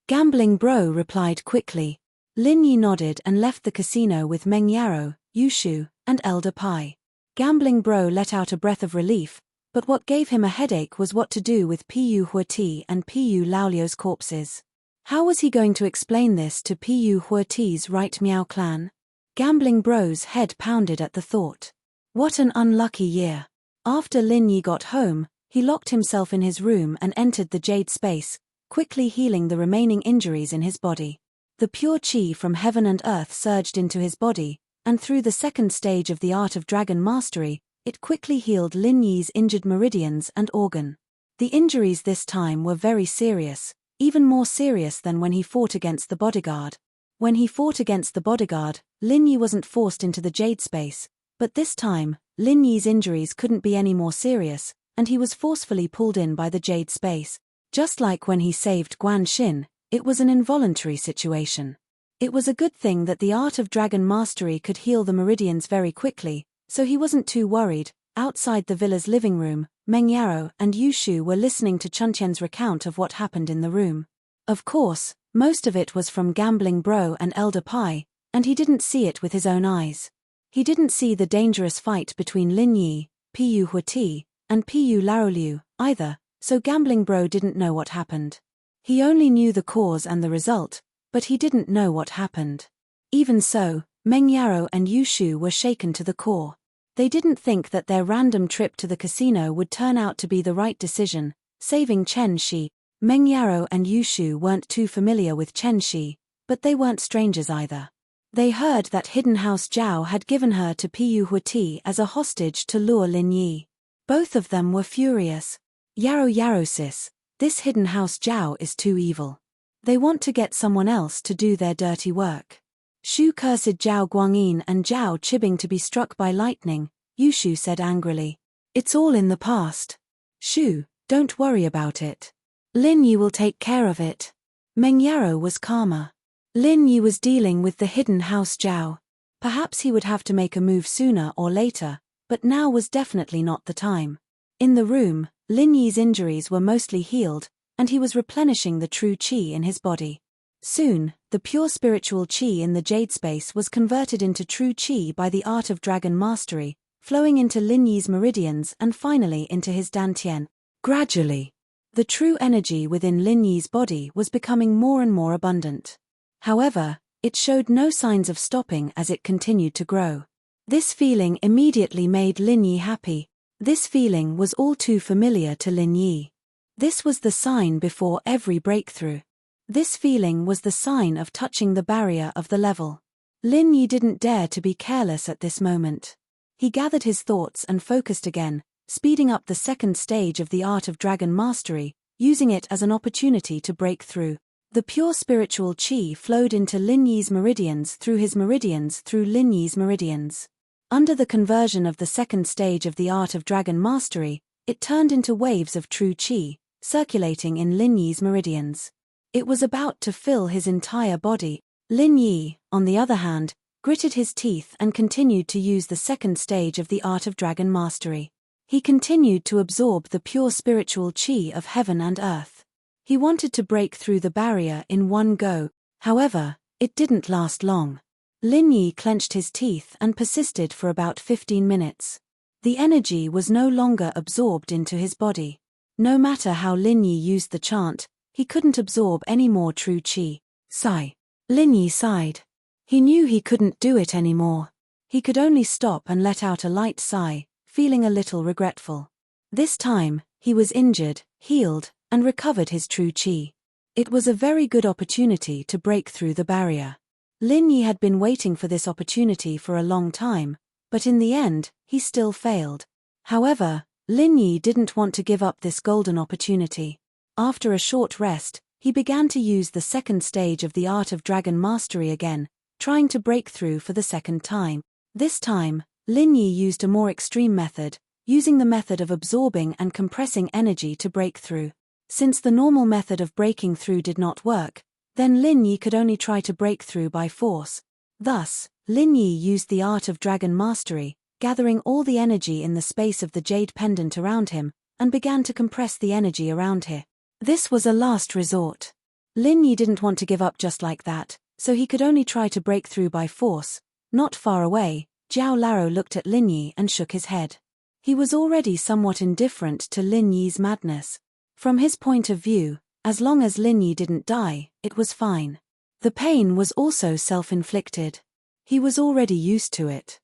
S1: Gambling Bro replied quickly. Lin Yi nodded and left the casino with Meng Yaro, Yushu, and Elder Pai. Gambling Bro let out a breath of relief, but what gave him a headache was what to do with Pu Huati and Pu Laoliu's corpses. How was he going to explain this to Pu Huati's right Miao clan? Gambling Bro's head pounded at the thought. What an unlucky year. After Lin Yi got home, he locked himself in his room and entered the jade space, quickly healing the remaining injuries in his body. The pure qi from heaven and earth surged into his body, and through the second stage of the art of dragon mastery, it quickly healed Lin Yi's injured meridians and organ. The injuries this time were very serious, even more serious than when he fought against the bodyguard. When he fought against the bodyguard, Lin Yi wasn't forced into the jade space, but this time, Lin Yi's injuries couldn't be any more serious, and he was forcefully pulled in by the jade space. Just like when he saved Guan Xin, it was an involuntary situation. It was a good thing that the art of dragon mastery could heal the meridians very quickly, so he wasn't too worried. Outside the villa's living room, Meng Yaro and Yushu were listening to Chunqian's recount of what happened in the room. Of course, most of it was from Gambling Bro and Elder Pai, and he didn't see it with his own eyes. He didn't see the dangerous fight between Lin Yi, Pu Huati, and Pu Laoliu, either, so Gambling Bro didn't know what happened. He only knew the cause and the result, but he didn't know what happened. Even so, Meng Yaro and Yushu were shaken to the core. They didn't think that their random trip to the casino would turn out to be the right decision, saving Chen Shi. Meng Yaro and Yushu weren't too familiar with Chen Shi, but they weren't strangers either. They heard that Hidden House Zhao had given her to Pu Huati as a hostage to lure Lin Yi. Both of them were furious. Yaro sis, this Hidden House Zhao is too evil. They want to get someone else to do their dirty work. Shu cursed Zhao Guangyin and Zhao Chibing to be struck by lightning, Yushu said angrily. It's all in the past. Shu, don't worry about it. Lin Yi will take care of it. Meng Yaro was calmer. Lin Yi was dealing with the Hidden House Zhao. Perhaps he would have to make a move sooner or later, but now was definitely not the time. In the room, Lin Yi's injuries were mostly healed, and he was replenishing the true qi in his body. Soon, the pure spiritual qi in the jade space was converted into true qi by the art of dragon mastery, flowing into Lin Yi's meridians and finally into his dantian. Gradually, the true energy within Lin Yi's body was becoming more and more abundant. However, it showed no signs of stopping as it continued to grow. This feeling immediately made Lin Yi happy. This feeling was all too familiar to Lin Yi. This was the sign before every breakthrough. This feeling was the sign of touching the barrier of the level. Lin Yi didn't dare to be careless at this moment. He gathered his thoughts and focused again, speeding up the second stage of the art of dragon mastery, using it as an opportunity to break through. The pure spiritual qi flowed into Lin Yi's meridians through his meridians through Lin Yi's meridians. Under the conversion of the second stage of the art of dragon mastery, it turned into waves of true qi, circulating in Lin Yi's meridians. It was about to fill his entire body. Lin Yi, on the other hand, gritted his teeth and continued to use the second stage of the art of dragon mastery. He continued to absorb the pure spiritual qi of heaven and earth. He wanted to break through the barrier in one go, however, it didn't last long. Lin Yi clenched his teeth and persisted for about 15 minutes. The energy was no longer absorbed into his body. No matter how Lin Yi used the chant, he couldn't absorb any more true qi. Sigh. Lin Yi sighed. He knew he couldn't do it anymore. He could only stop and let out a light sigh, feeling a little regretful. This time, he was injured, healed, and recovered his true qi. It was a very good opportunity to break through the barrier. Lin Yi had been waiting for this opportunity for a long time, but in the end, he still failed. However, Lin Yi didn't want to give up this golden opportunity. After a short rest, he began to use the second stage of the art of dragon mastery again, trying to break through for the second time. This time, Lin Yi used a more extreme method, using the method of absorbing and compressing energy to break through. Since the normal method of breaking through did not work, then Lin Yi could only try to break through by force. Thus, Lin Yi used the art of dragon mastery, gathering all the energy in the space of the jade pendant around him, and began to compress the energy around here. This was a last resort. Lin Yi didn't want to give up just like that, so he could only try to break through by force. Not far away, Zhao Lao looked at Lin Yi and shook his head. He was already somewhat indifferent to Lin Yi's madness. From his point of view, as long as Lin Yi didn't die, it was fine. The pain was also self-inflicted. He was already used to it.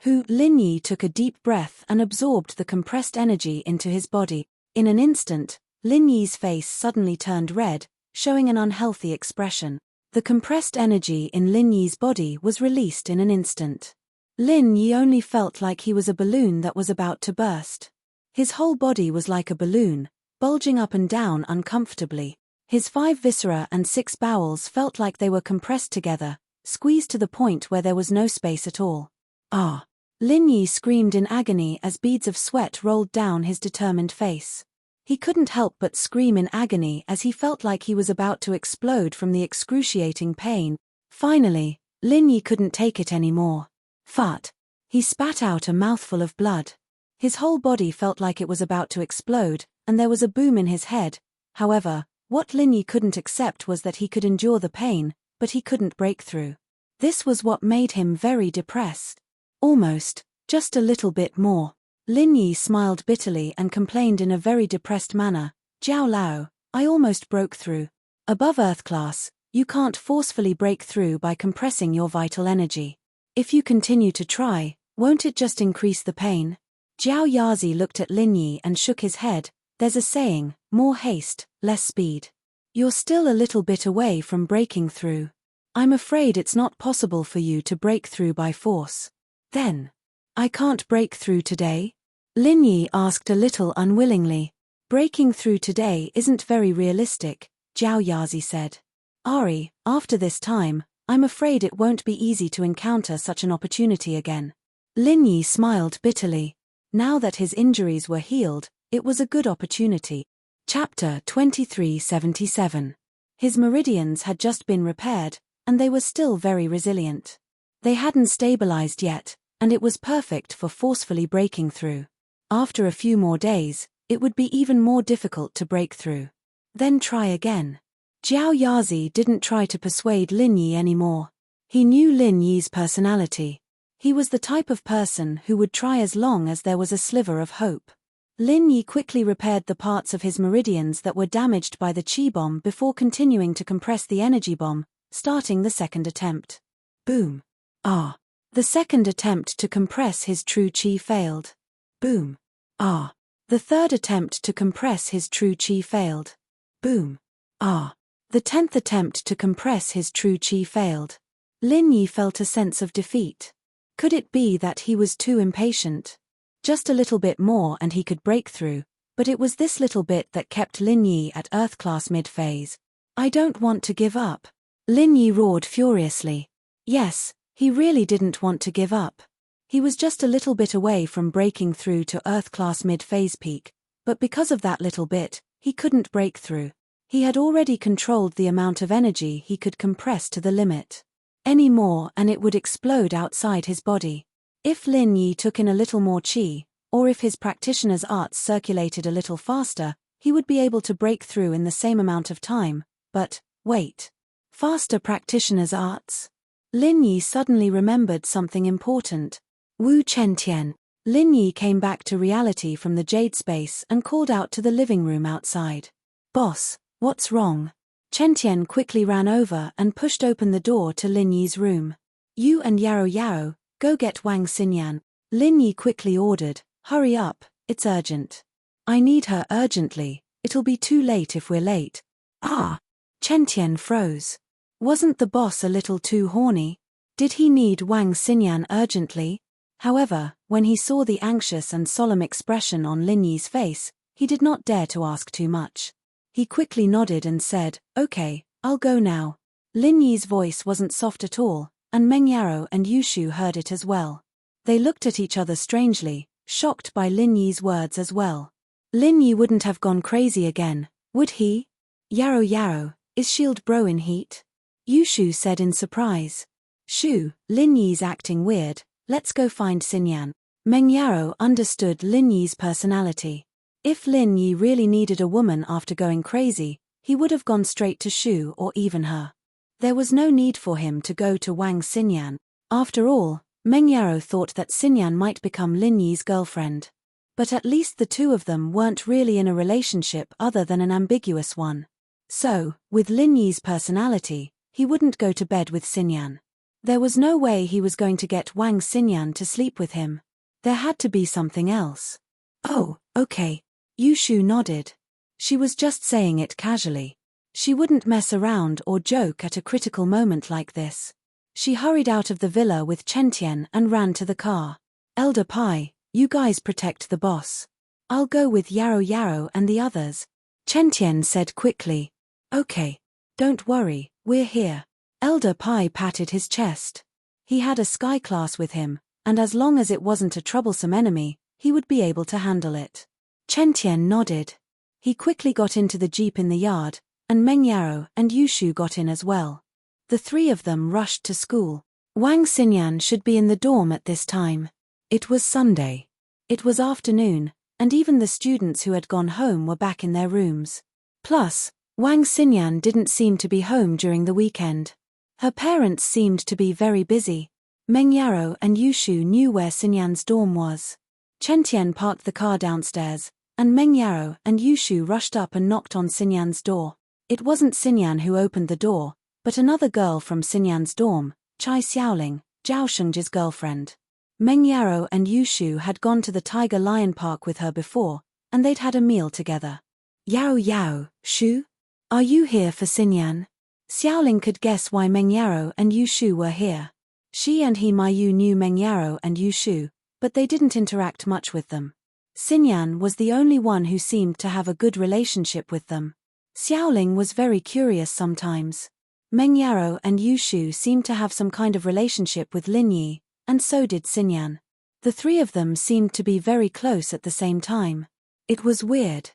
S1: Lin Yi took a deep breath and absorbed the compressed energy into his body. In an instant, Lin Yi's face suddenly turned red, showing an unhealthy expression. The compressed energy in Lin Yi's body was released in an instant. Lin Yi only felt like he was a balloon that was about to burst. His whole body was like a balloon, bulging up and down uncomfortably. His 5 viscera and 6 bowels felt like they were compressed together, squeezed to the point where there was no space at all. Ah! Lin Yi screamed in agony as beads of sweat rolled down his determined face. He couldn't help but scream in agony as he felt like he was about to explode from the excruciating pain. Finally, Lin Yi couldn't take it anymore. Fart! He spat out a mouthful of blood. His whole body felt like it was about to explode, and there was a boom in his head. However, what Lin Yi couldn't accept was that he could endure the pain, but he couldn't break through. This was what made him very depressed. Almost, just a little bit more. Lin Yi smiled bitterly and complained in a very depressed manner, "Zhao Lao, I almost broke through. Above Earth class, you can't forcefully break through by compressing your vital energy. If you continue to try, won't it just increase the pain?" Zhao Yazi looked at Lin Yi and shook his head. There's a saying, more haste, less speed. You're still a little bit away from breaking through. I'm afraid it's not possible for you to break through by force. Then, I can't break through today? Lin Yi asked a little unwillingly. Breaking through today isn't very realistic, Zhao Yazi said. Ari, after this time, I'm afraid it won't be easy to encounter such an opportunity again. Lin Yi smiled bitterly. Now that his injuries were healed, it was a good opportunity. Chapter 2377. His meridians had just been repaired, and they were still very resilient. They hadn't stabilized yet, and it was perfect for forcefully breaking through. After a few more days, it would be even more difficult to break through. Then try again. Zhao Yazi didn't try to persuade Lin Yi anymore. He knew Lin Yi's personality. He was the type of person who would try as long as there was a sliver of hope. Lin Yi quickly repaired the parts of his meridians that were damaged by the chi bomb before continuing to compress the energy bomb, starting the second attempt. Boom. Ah. The second attempt to compress his true chi failed. Boom. Ah. The third attempt to compress his true chi failed. Boom. Ah. The 10th attempt to compress his true chi failed. Lin Yi felt a sense of defeat. Could it be that he was too impatient? Just a little bit more and he could break through, but it was this little bit that kept Lin Yi at Earth class mid-phase. I don't want to give up. Lin Yi roared furiously. Yes, he really didn't want to give up. He was just a little bit away from breaking through to Earth class mid-phase peak, but because of that little bit, he couldn't break through. He had already controlled the amount of energy he could compress to the limit. Any more and it would explode outside his body. If Lin Yi took in a little more chi, or if his practitioner's arts circulated a little faster, he would be able to break through in the same amount of time. But, wait. Faster practitioner's arts? Lin Yi suddenly remembered something important. Wu Chentian. Lin Yi came back to reality from the jade space and called out to the living room outside. Boss, what's wrong? Chentian quickly ran over and pushed open the door to Lin Yi's room. You and Yao, go get Wang Xinyan. Lin Yi quickly ordered, hurry up, it's urgent. I need her urgently, it'll be too late if we're late. Ah! Chentian froze. Wasn't the boss a little too horny? Did he need Wang Xinyan urgently? However, when he saw the anxious and solemn expression on Lin Yi's face, he did not dare to ask too much. He quickly nodded and said, okay, I'll go now. Lin Yi's voice wasn't soft at all, and Meng Yaro and Yushu heard it as well. They looked at each other strangely, shocked by Lin Yi's words as well. Lin Yi wouldn't have gone crazy again, would he? Yarrow Yarrow, is Shield Bro in heat? Yushu said in surprise. Shoo, Lin Yi's acting weird, let's go find Xinyan. Meng Yarrow understood Lin Yi's personality. If Lin Yi really needed a woman after going crazy, he would have gone straight to Shu or even her. There was no need for him to go to Wang Xinyan. After all, Meng Yarrow thought that Xinyan might become Lin Yi's girlfriend. But at least the two of them weren't really in a relationship other than an ambiguous one. So, with Lin Yi's personality, he wouldn't go to bed with Xinyan. There was no way he was going to get Wang Xinyan to sleep with him. There had to be something else. Oh, okay. Yushu nodded. She was just saying it casually. She wouldn't mess around or joke at a critical moment like this. She hurried out of the villa with Chentian and ran to the car. Elder Pai, you guys protect the boss. I'll go with Yarrow Yarrow and the others. Chentian said quickly. Okay. Don't worry, we're here. Elder Pai patted his chest. He had a sky class with him, and as long as it wasn't a troublesome enemy, he would be able to handle it. Chentian nodded. He quickly got into the jeep in the yard, and Meng Yarrow and Yushu got in as well. The three of them rushed to school. Wang Xinyan should be in the dorm at this time. It was Sunday. It was afternoon, and even the students who had gone home were back in their rooms. Plus, Wang Xinyan didn't seem to be home during the weekend. Her parents seemed to be very busy. Meng Yarrow and Yushu knew where Xinyan's dorm was. Chentian parked the car downstairs, and Meng Yarrow and Yushu rushed up and knocked on Xinyan's door. It wasn't Xinyan who opened the door, but another girl from Xinyan's dorm, Chai Xiaoling, Zhao Shengji's girlfriend. Meng Yarrow and Yushu had gone to the Tiger Lion Park with her before, and they'd had a meal together. Yao Yao, Shu? Are you here for Xinyan? Xiaoling could guess why Meng Yarrow and Yushu were here. She and he Mayu knew Meng Yarrow and Yushu, but they didn't interact much with them. Xinyan was the only one who seemed to have a good relationship with them. Xiaoling was very curious sometimes. Meng Yarrow and Yushu seemed to have some kind of relationship with Lin Yi, and so did Xinyan. The three of them seemed to be very close at the same time. It was weird.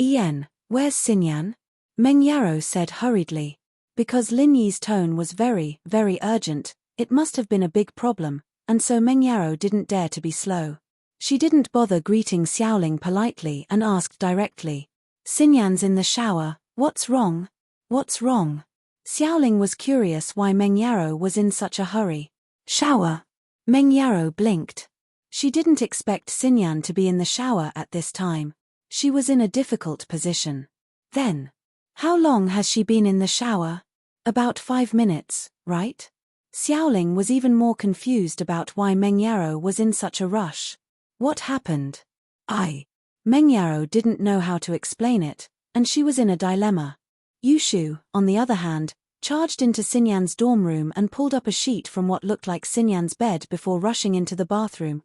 S1: Ian, where's Xinyan? Meng Yarrow said hurriedly. Because Lin Yi's tone was very, very urgent, it must have been a big problem, and so Meng Yarrow didn't dare to be slow. She didn't bother greeting Xiaoling politely and asked directly. Xinyan's in the shower, what's wrong? What's wrong? Xiaoling was curious why Meng Yarrow was in such a hurry. Shower. Meng Yarrow blinked. She didn't expect Xinyan to be in the shower at this time. She was in a difficult position. Then, how long has she been in the shower? About 5 minutes, right? Xiaoling was even more confused about why Meng Yarrow was in such a rush. What happened? Meng Yarrow didn't know how to explain it, and she was in a dilemma. Yushu, on the other hand, charged into Xinyan's dorm room and pulled up a sheet from what looked like Xinyan's bed before rushing into the bathroom.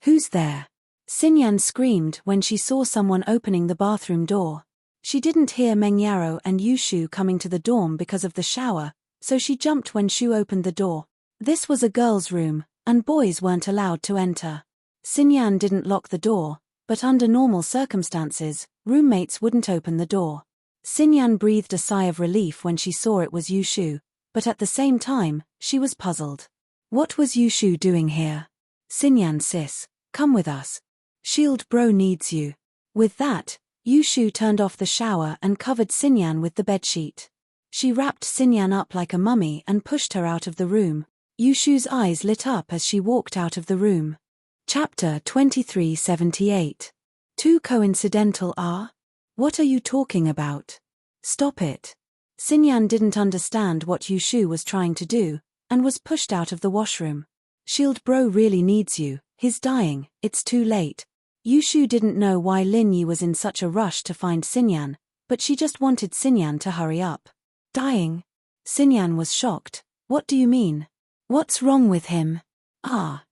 S1: Who's there? Xinyan screamed when she saw someone opening the bathroom door. She didn't hear Meng Yarrow and Yushu coming to the dorm because of the shower, so she jumped when Shu opened the door. This was a girls' room, and boys weren't allowed to enter. Xinyan didn't lock the door, but under normal circumstances, roommates wouldn't open the door. Xinyan breathed a sigh of relief when she saw it was Yushu, but at the same time, she was puzzled. What was Yushu doing here? Xinyan sis, come with us. Shield Bro needs you. With that, Yushu turned off the shower and covered Xinyan with the bedsheet. She wrapped Xinyan up like a mummy and pushed her out of the room. Yushu's eyes lit up as she walked out of the room. Chapter 2378. Too coincidental are? What are you talking about? Stop it. Xinyan didn't understand what Yushu was trying to do, and was pushed out of the washroom. Shield Bro really needs you, he's dying, it's too late. Yushu didn't know why Lin Yi was in such a rush to find Xinyan, but she just wanted Xinyan to hurry up. Dying? Xinyan was shocked. What do you mean? What's wrong with him?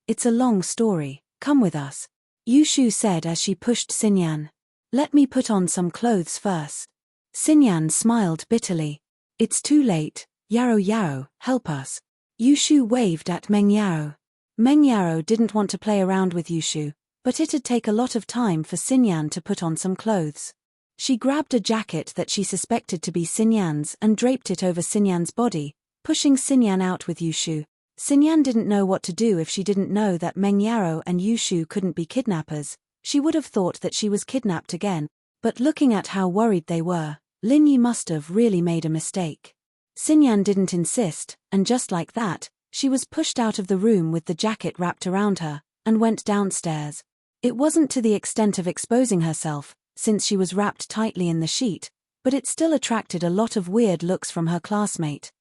S1: It's a long story, come with us. Yushu said as she pushed Xinyan. Let me put on some clothes first. Xinyan smiled bitterly. It's too late, Yarrow Yarrow, help us. Yushu waved at Meng Yarrow. Meng Yaro didn't want to play around with Yushu, but it'd take a lot of time for Xinyan to put on some clothes. She grabbed a jacket that she suspected to be Xinyan's and draped it over Xinyan's body, pushing Xinyan out with Yushu. Xinyan didn't know what to do if she didn't know that Meng Yaro and Yushu couldn't be kidnappers. She would have thought that she was kidnapped again, but looking at how worried they were, Linyi must have really made a mistake. Xinyan didn't insist, and just like that, she was pushed out of the room with the jacket wrapped around her, and went downstairs. It wasn't to the extent of exposing herself, since she was wrapped tightly in the sheet, but it still attracted a lot of weird looks from her classmate.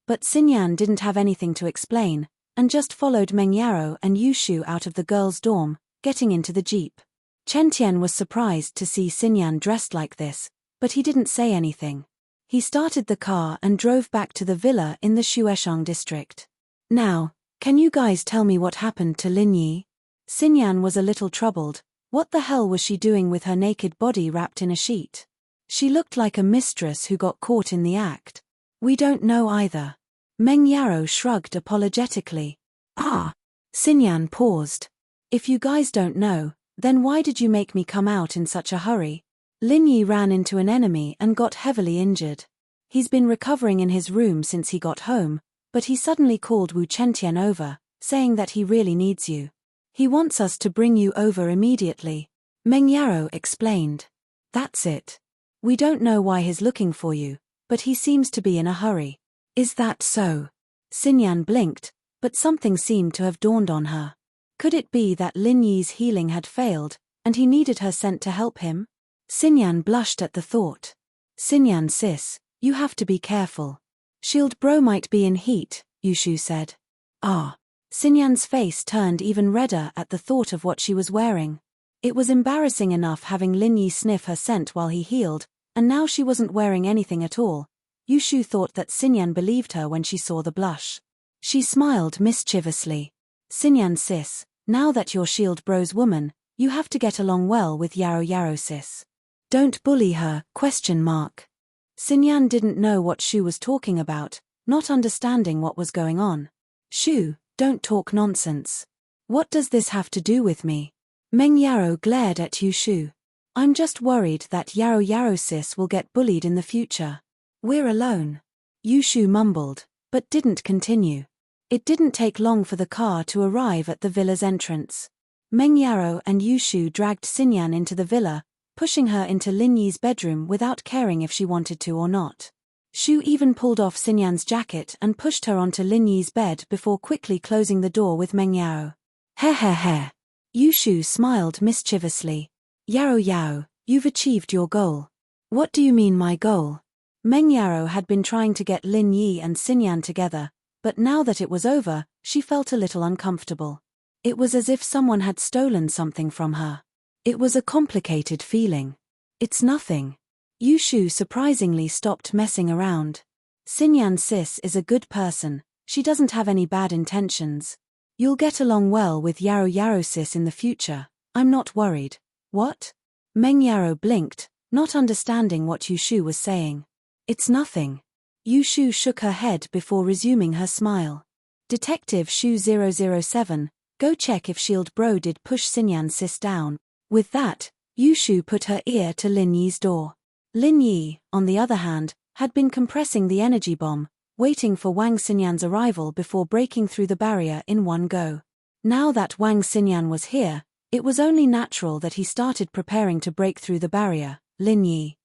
S1: But Xinyan didn't have anything to explain, and just followed Meng Yaro and Yushu out of the girls' dorm, getting into the jeep. Chen Tian was surprised to see Xinyan dressed like this, but he didn't say anything. He started the car and drove back to the villa in the Shueshang district. Now, can you guys tell me what happened to Linyi? Xinyan was a little troubled. What the hell was she doing with her naked body wrapped in a sheet? She looked like a mistress who got caught in the act. We don't know either. Meng Yaro shrugged apologetically. Xinyan paused. If you guys don't know, then why did you make me come out in such a hurry? Linyi ran into an enemy and got heavily injured. He's been recovering in his room since he got home, but he suddenly called Wu Chentian over, saying that he really needs you. He wants us to bring you over immediately. Meng Yaro explained. That's it. We don't know why he's looking for you, but he seems to be in a hurry. Is that so? Xinyan blinked, but something seemed to have dawned on her. Could it be that Linyi's healing had failed, and he needed her sent to help him? Xinyan blushed at the thought. Xinyan sis, you have to be careful. Shield bro might be in heat, Yushu said. Xinyan's face turned even redder at the thought of what she was wearing. It was embarrassing enough having Linyi sniff her scent while he healed, and now she wasn't wearing anything at all. Yushu thought that Xinyan believed her when she saw the blush. She smiled mischievously. Xinyan sis, now that you're Shield bro's woman, you have to get along well with Yaro sis. Don't bully her, ? Xinyan didn't know what Shu was talking about, not understanding what was going on. Shu, don't talk nonsense. What does this have to do with me? Meng Yaro glared at Yushu. I'm just worried that Yaro sis will get bullied in the future. We're alone. Yushu mumbled, but didn't continue. It didn't take long for the car to arrive at the villa's entrance. Meng Yaro and Yushu dragged Xinyan into the villa, pushing her into Linyi's bedroom without caring if she wanted to or not. Shu even pulled off Xinyan's jacket and pushed her onto Linyi's bed before quickly closing the door with Meng Yaro. He. Yushu smiled mischievously. Yaro, you've achieved your goal. What do you mean my goal? Meng Yaro had been trying to get Linyi and Xinyan together, but now that it was over, she felt a little uncomfortable. It was as if someone had stolen something from her. It was a complicated feeling. It's nothing. Yushu surprisingly stopped messing around. Xinyan sis is a good person, she doesn't have any bad intentions. You'll get along well with Yaro sis in the future, I'm not worried. What? Meng Yaro blinked, not understanding what Yushu was saying. It's nothing. Yushu shook her head before resuming her smile. Detective Shu 007, go check if Shield bro did push Xinyan sis down. With that, Yushu put her ear to Linyi's door. Linyi, on the other hand, had been compressing the energy bomb, waiting for Wang Xinyan's arrival before breaking through the barrier in one go. Now that Wang Xinyan was here, it was only natural that he started preparing to break through the barrier. Linyi.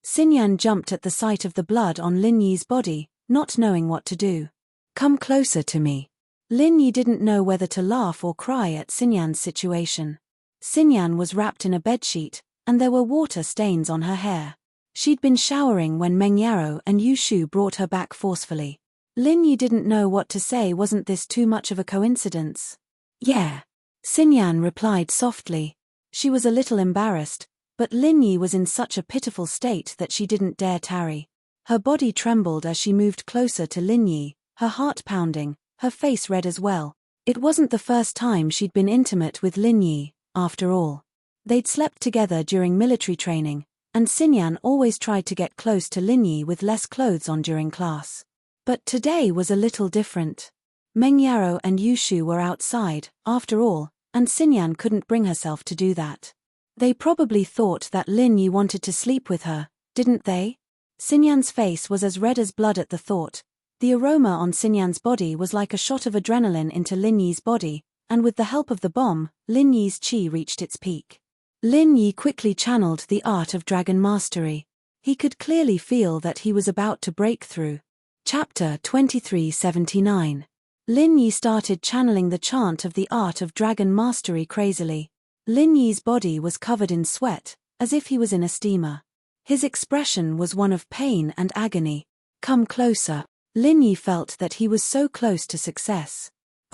S1: Xinyan jumped at the sight of the blood on Linyi's body, not knowing what to do. Come closer to me. Linyi didn't know whether to laugh or cry at Xinyan's situation. Xinyan was wrapped in a bedsheet, and there were water stains on her hair. She'd been showering when Meng Yaro and Yushu brought her back forcefully. Linyi didn't know what to say. Wasn't this too much of a coincidence? Yeah. Xinyan replied softly. She was a little embarrassed, but Linyi was in such a pitiful state that she didn't dare tarry. Her body trembled as she moved closer to Linyi, her heart pounding, her face red as well. It wasn't the first time she'd been intimate with Linyi, after all. They'd slept together during military training, and Xinyan always tried to get close to Linyi with less clothes on during class. But today was a little different. Meng Yaro and Yushu were outside, after all, and Xinyan couldn't bring herself to do that. They probably thought that Lin Yi wanted to sleep with her, didn't they? Xinyan's face was as red as blood at the thought. The aroma on Xinyan's body was like a shot of adrenaline into Lin Yi's body, and with the help of the bomb, Lin Yi's qi reached its peak. Lin Yi quickly channeled the art of dragon mastery. He could clearly feel that he was about to break through. Chapter 2379. Lin Yi started channeling the chant of the art of dragon mastery crazily. Lin Yi's body was covered in sweat, as if he was in a steamer. His expression was one of pain and agony. Come closer. Lin Yi felt that he was so close to success.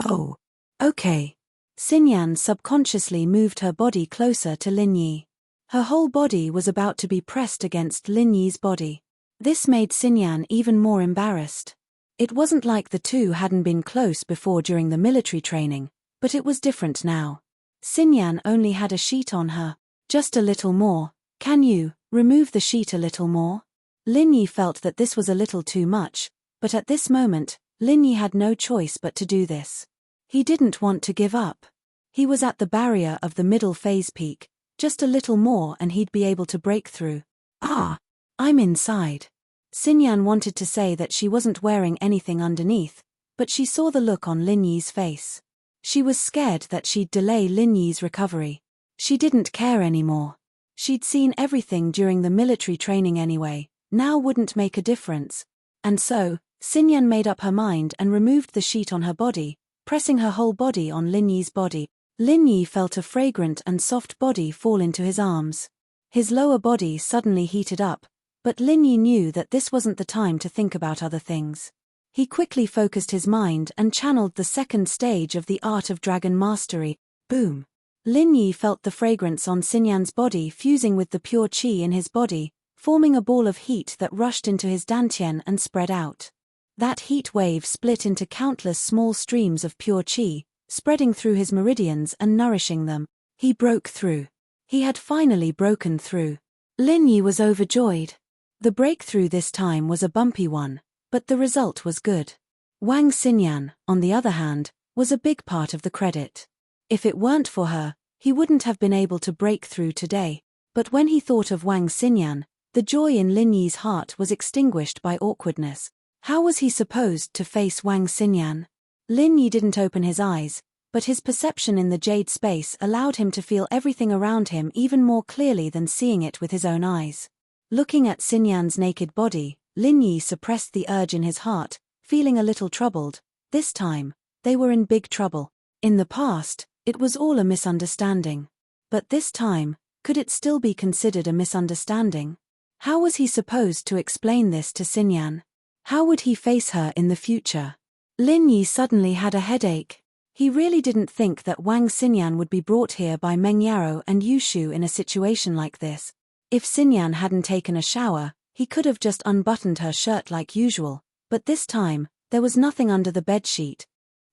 S1: Oh. Okay. Xinyan subconsciously moved her body closer to Lin Yi. Her whole body was about to be pressed against Lin Yi's body. This made Xinyan even more embarrassed. It wasn't like the two hadn't been close before during the military training, but it was different now. Xinyan only had a sheet on her. Just a little more. Can you remove the sheet a little more? Lin Yi felt that this was a little too much, but at this moment, Lin Yi had no choice but to do this. He didn't want to give up. He was at the barrier of the middle phase peak. Just a little more and he'd be able to break through. Ah! I'm inside. Xinyan wanted to say that she wasn't wearing anything underneath, but she saw the look on Lin Yi's face. She was scared that she'd delay Lin Yi's recovery. She didn't care anymore. She'd seen everything during the military training anyway, now wouldn't make a difference. And so, Xinyan made up her mind and removed the sheet on her body, pressing her whole body on Lin Yi's body. Lin Yi felt a fragrant and soft body fall into his arms. His lower body suddenly heated up, but Lin Yi knew that this wasn't the time to think about other things. He quickly focused his mind and channeled the second stage of the art of dragon mastery. Boom! Lin Yi felt the fragrance on Xinyan's body fusing with the pure qi in his body, forming a ball of heat that rushed into his dantian and spread out. That heat wave split into countless small streams of pure qi, spreading through his meridians and nourishing them. He broke through. He had finally broken through. Lin Yi was overjoyed. The breakthrough this time was a bumpy one, but the result was good. Wang Xinyan, on the other hand, was a big part of the credit. If it weren't for her, he wouldn't have been able to break through today. But when he thought of Wang Xinyan, the joy in Lin Yi's heart was extinguished by awkwardness. How was he supposed to face Wang Xinyan? Lin Yi didn't open his eyes, but his perception in the jade space allowed him to feel everything around him even more clearly than seeing it with his own eyes. Looking at Xinyan's naked body, Lin Yi suppressed the urge in his heart, feeling a little troubled. This time, they were in big trouble. In the past, it was all a misunderstanding. But this time, could it still be considered a misunderstanding? How was he supposed to explain this to Xinyan? How would he face her in the future? Lin Yi suddenly had a headache. He really didn't think that Wang Xinyan would be brought here by Meng Yaro and Yushu in a situation like this. If Xinyan hadn't taken a shower, he could have just unbuttoned her shirt like usual, but this time, there was nothing under the bedsheet.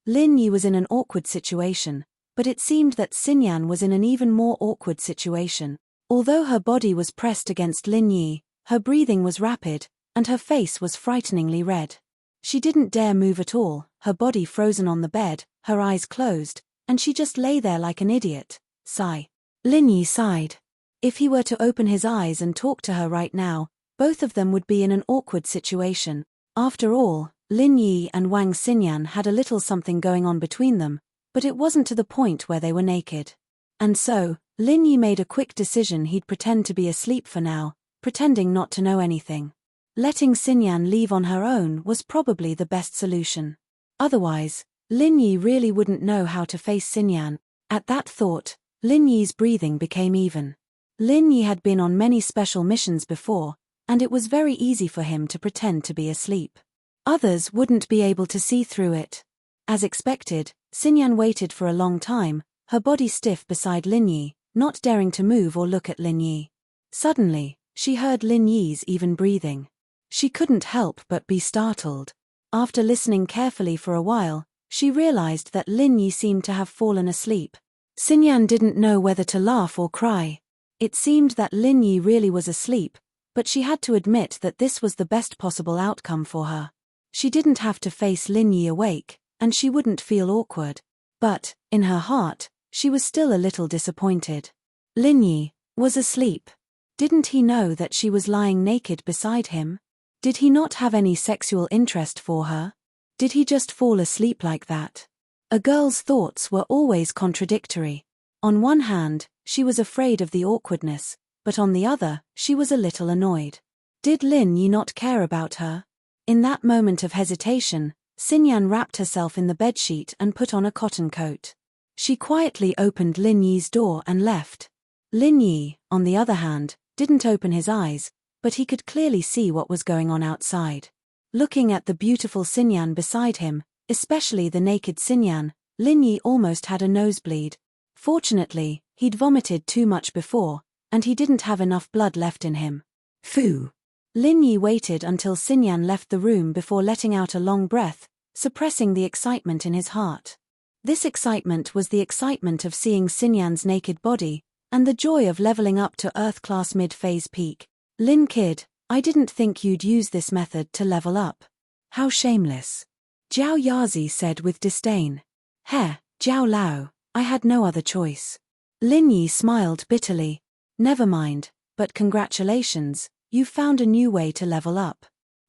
S1: Lin Yi was in an awkward situation, but it seemed that Xinyan was in an even more awkward situation. Although her body was pressed against Lin Yi, her breathing was rapid, and her face was frighteningly red. She didn't dare move at all, her body frozen on the bed, her eyes closed, and she just lay there like an idiot. Sigh. Lin Yi sighed. If he were to open his eyes and talk to her right now, both of them would be in an awkward situation. After all, Lin Yi and Wang Xinyan had a little something going on between them, but it wasn't to the point where they were naked. And so, Lin Yi made a quick decision he'd pretend to be asleep for now, pretending not to know anything. Letting Xinyan leave on her own was probably the best solution. Otherwise, Lin Yi really wouldn't know how to face Xinyan. At that thought, Lin Yi's breathing became even. Lin Yi had been on many special missions before, and it was very easy for him to pretend to be asleep. Others wouldn't be able to see through it. As expected, Xinyan waited for a long time, her body stiff beside Lin Yi, not daring to move or look at Lin Yi. Suddenly, she heard Lin Yi's even breathing. She couldn't help but be startled. After listening carefully for a while, she realized that Lin Yi seemed to have fallen asleep. Xinyan didn't know whether to laugh or cry. It seemed that Lin Yi really was asleep, but she had to admit that this was the best possible outcome for her. She didn't have to face Lin Yi awake, and she wouldn't feel awkward. But, in her heart, she was still a little disappointed. Linyi was asleep. Didn't he know that she was lying naked beside him? Did he not have any sexual interest for her? Did he just fall asleep like that? A girl's thoughts were always contradictory. On one hand, she was afraid of the awkwardness, but on the other, she was a little annoyed. Did Lin Yi not care about her? In that moment of hesitation, Xinyan wrapped herself in the bedsheet and put on a cotton coat. She quietly opened Lin Yi's door and left. Lin Yi, on the other hand, didn't open his eyes, but he could clearly see what was going on outside. Looking at the beautiful Xinyan beside him, especially the naked Xinyan, Lin Yi almost had a nosebleed. Fortunately, he'd vomited too much before, and he didn't have enough blood left in him. Phew! Lin Yi waited until Xinyan left the room before letting out a long breath, suppressing the excitement in his heart. This excitement was the excitement of seeing Xinyan's naked body, and the joy of leveling up to Earth-class mid-phase peak. Lin kid, I didn't think you'd use this method to level up. How shameless. Zhao Yazi said with disdain. Heh, Zhao Lao, I had no other choice. Lin Yi smiled bitterly. Never mind, but congratulations, you found a new way to level up.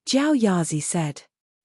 S1: Zhao Yazi said.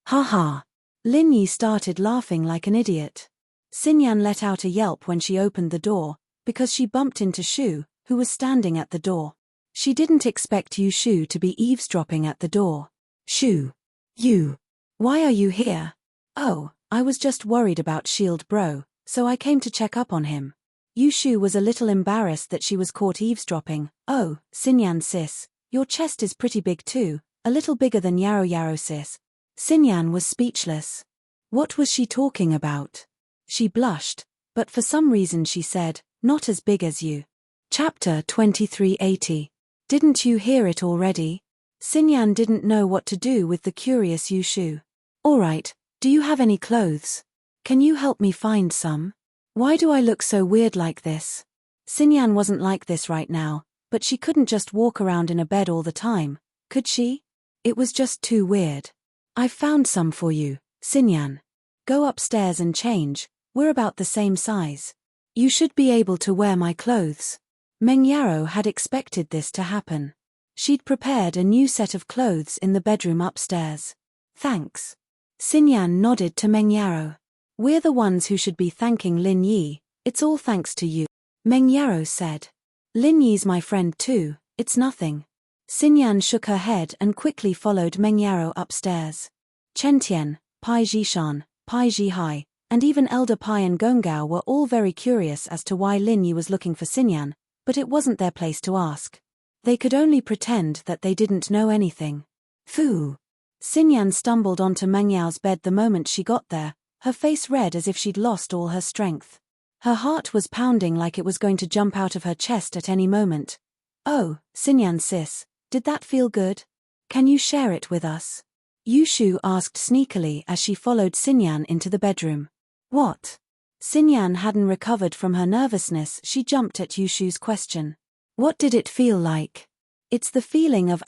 S1: Ha ha. Lin Yi started laughing like an idiot. Xinyan let out a yelp when she opened the door, because she bumped into Shu, who was standing at the door. She didn't expect Yu Shu to be eavesdropping at the door. Shu. You. Why are you here? Oh, I was just worried about Shield Bro, so I came to check up on him. Yu Shu was a little embarrassed that she was caught eavesdropping. Oh, Xinyan sis, your chest is pretty big too, a little bigger than Yaro Yaro sis. Xinyan was speechless. What was she talking about? She blushed, but for some reason she said, not as big as you. Chapter 2380. Didn't you hear it already? Xinyan didn't know what to do with the curious Yu Shu. Alright, do you have any clothes? Can you help me find some? Why do I look so weird like this? Xinyan wasn't like this right now, but she couldn't just walk around in a bed all the time, could she? It was just too weird. I've found some for you, Xinyan. Go upstairs and change, we're about the same size. You should be able to wear my clothes. Meng Yaro had expected this to happen. She'd prepared a new set of clothes in the bedroom upstairs. Thanks. Xinyan nodded to Meng Yaro. We're the ones who should be thanking Lin Yi, it's all thanks to you. Meng Yaro said. Lin Yi's my friend too, it's nothing. Xinyan shook her head and quickly followed Meng Yaro upstairs. Chen Tian, Pai Jishan, Pai Jihai, and even Elder Pai and Gongao were all very curious as to why Lin Yi was looking for Xinyan, but it wasn't their place to ask. They could only pretend that they didn't know anything. Phoo! Xinyan stumbled onto Meng Yao's bed the moment she got there, her face red as if she'd lost all her strength. Her heart was pounding like it was going to jump out of her chest at any moment. Oh, Xinyan sis, did that feel good? Can you share it with us? Yu Shu asked sneakily as she followed Xinyan into the bedroom. What? Xinyan hadn't recovered from her nervousness. She jumped at Yu Shu's question. What did it feel like? It's the feeling of ***.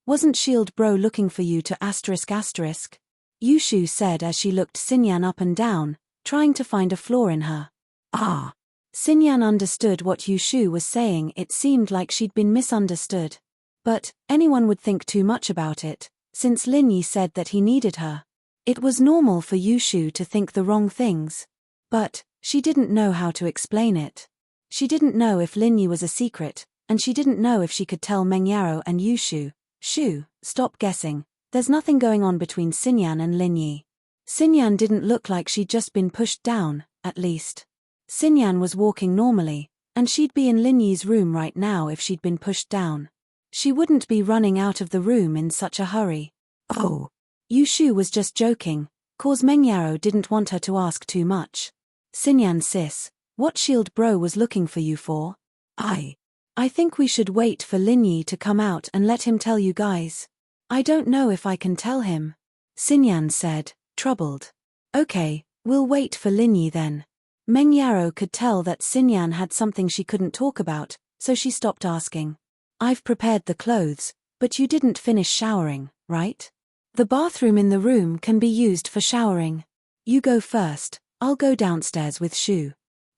S1: Wasn't Shield Bro looking for you to ***? Yu Shu said as she looked Xinyan up and down, trying to find a flaw in her. Ah! Xinyan understood what Yu Shu was saying. It seemed like she'd been misunderstood. But anyone would think too much about it, since Lin Yi said that he needed her. It was normal for Yu Shu to think the wrong things. But she didn't know how to explain it. She didn't know if Lin Yi was a secret, and she didn't know if she could tell Meng Yaro and Yu Shu. Shu, stop guessing. There's nothing going on between Xinyan and Lin Yi. Xinyan didn't look like she'd just been pushed down, at least. Xinyan was walking normally, and she'd be in Lin Yi's room right now if she'd been pushed down. She wouldn't be running out of the room in such a hurry. Oh! Yu Shu was just joking, cause Meng Yaro didn't want her to ask too much. Xinyan sis, what Shield Bro was looking for you for? I think we should wait for Lin Yi to come out and let him tell you guys. I don't know if I can tell him. Xinyan said, troubled. Okay, we'll wait for Lin Yi then. Meng Yaro could tell that Xinyan had something she couldn't talk about, so she stopped asking. I've prepared the clothes, but you didn't finish showering, right? The bathroom in the room can be used for showering. You go first, I'll go downstairs with Shu.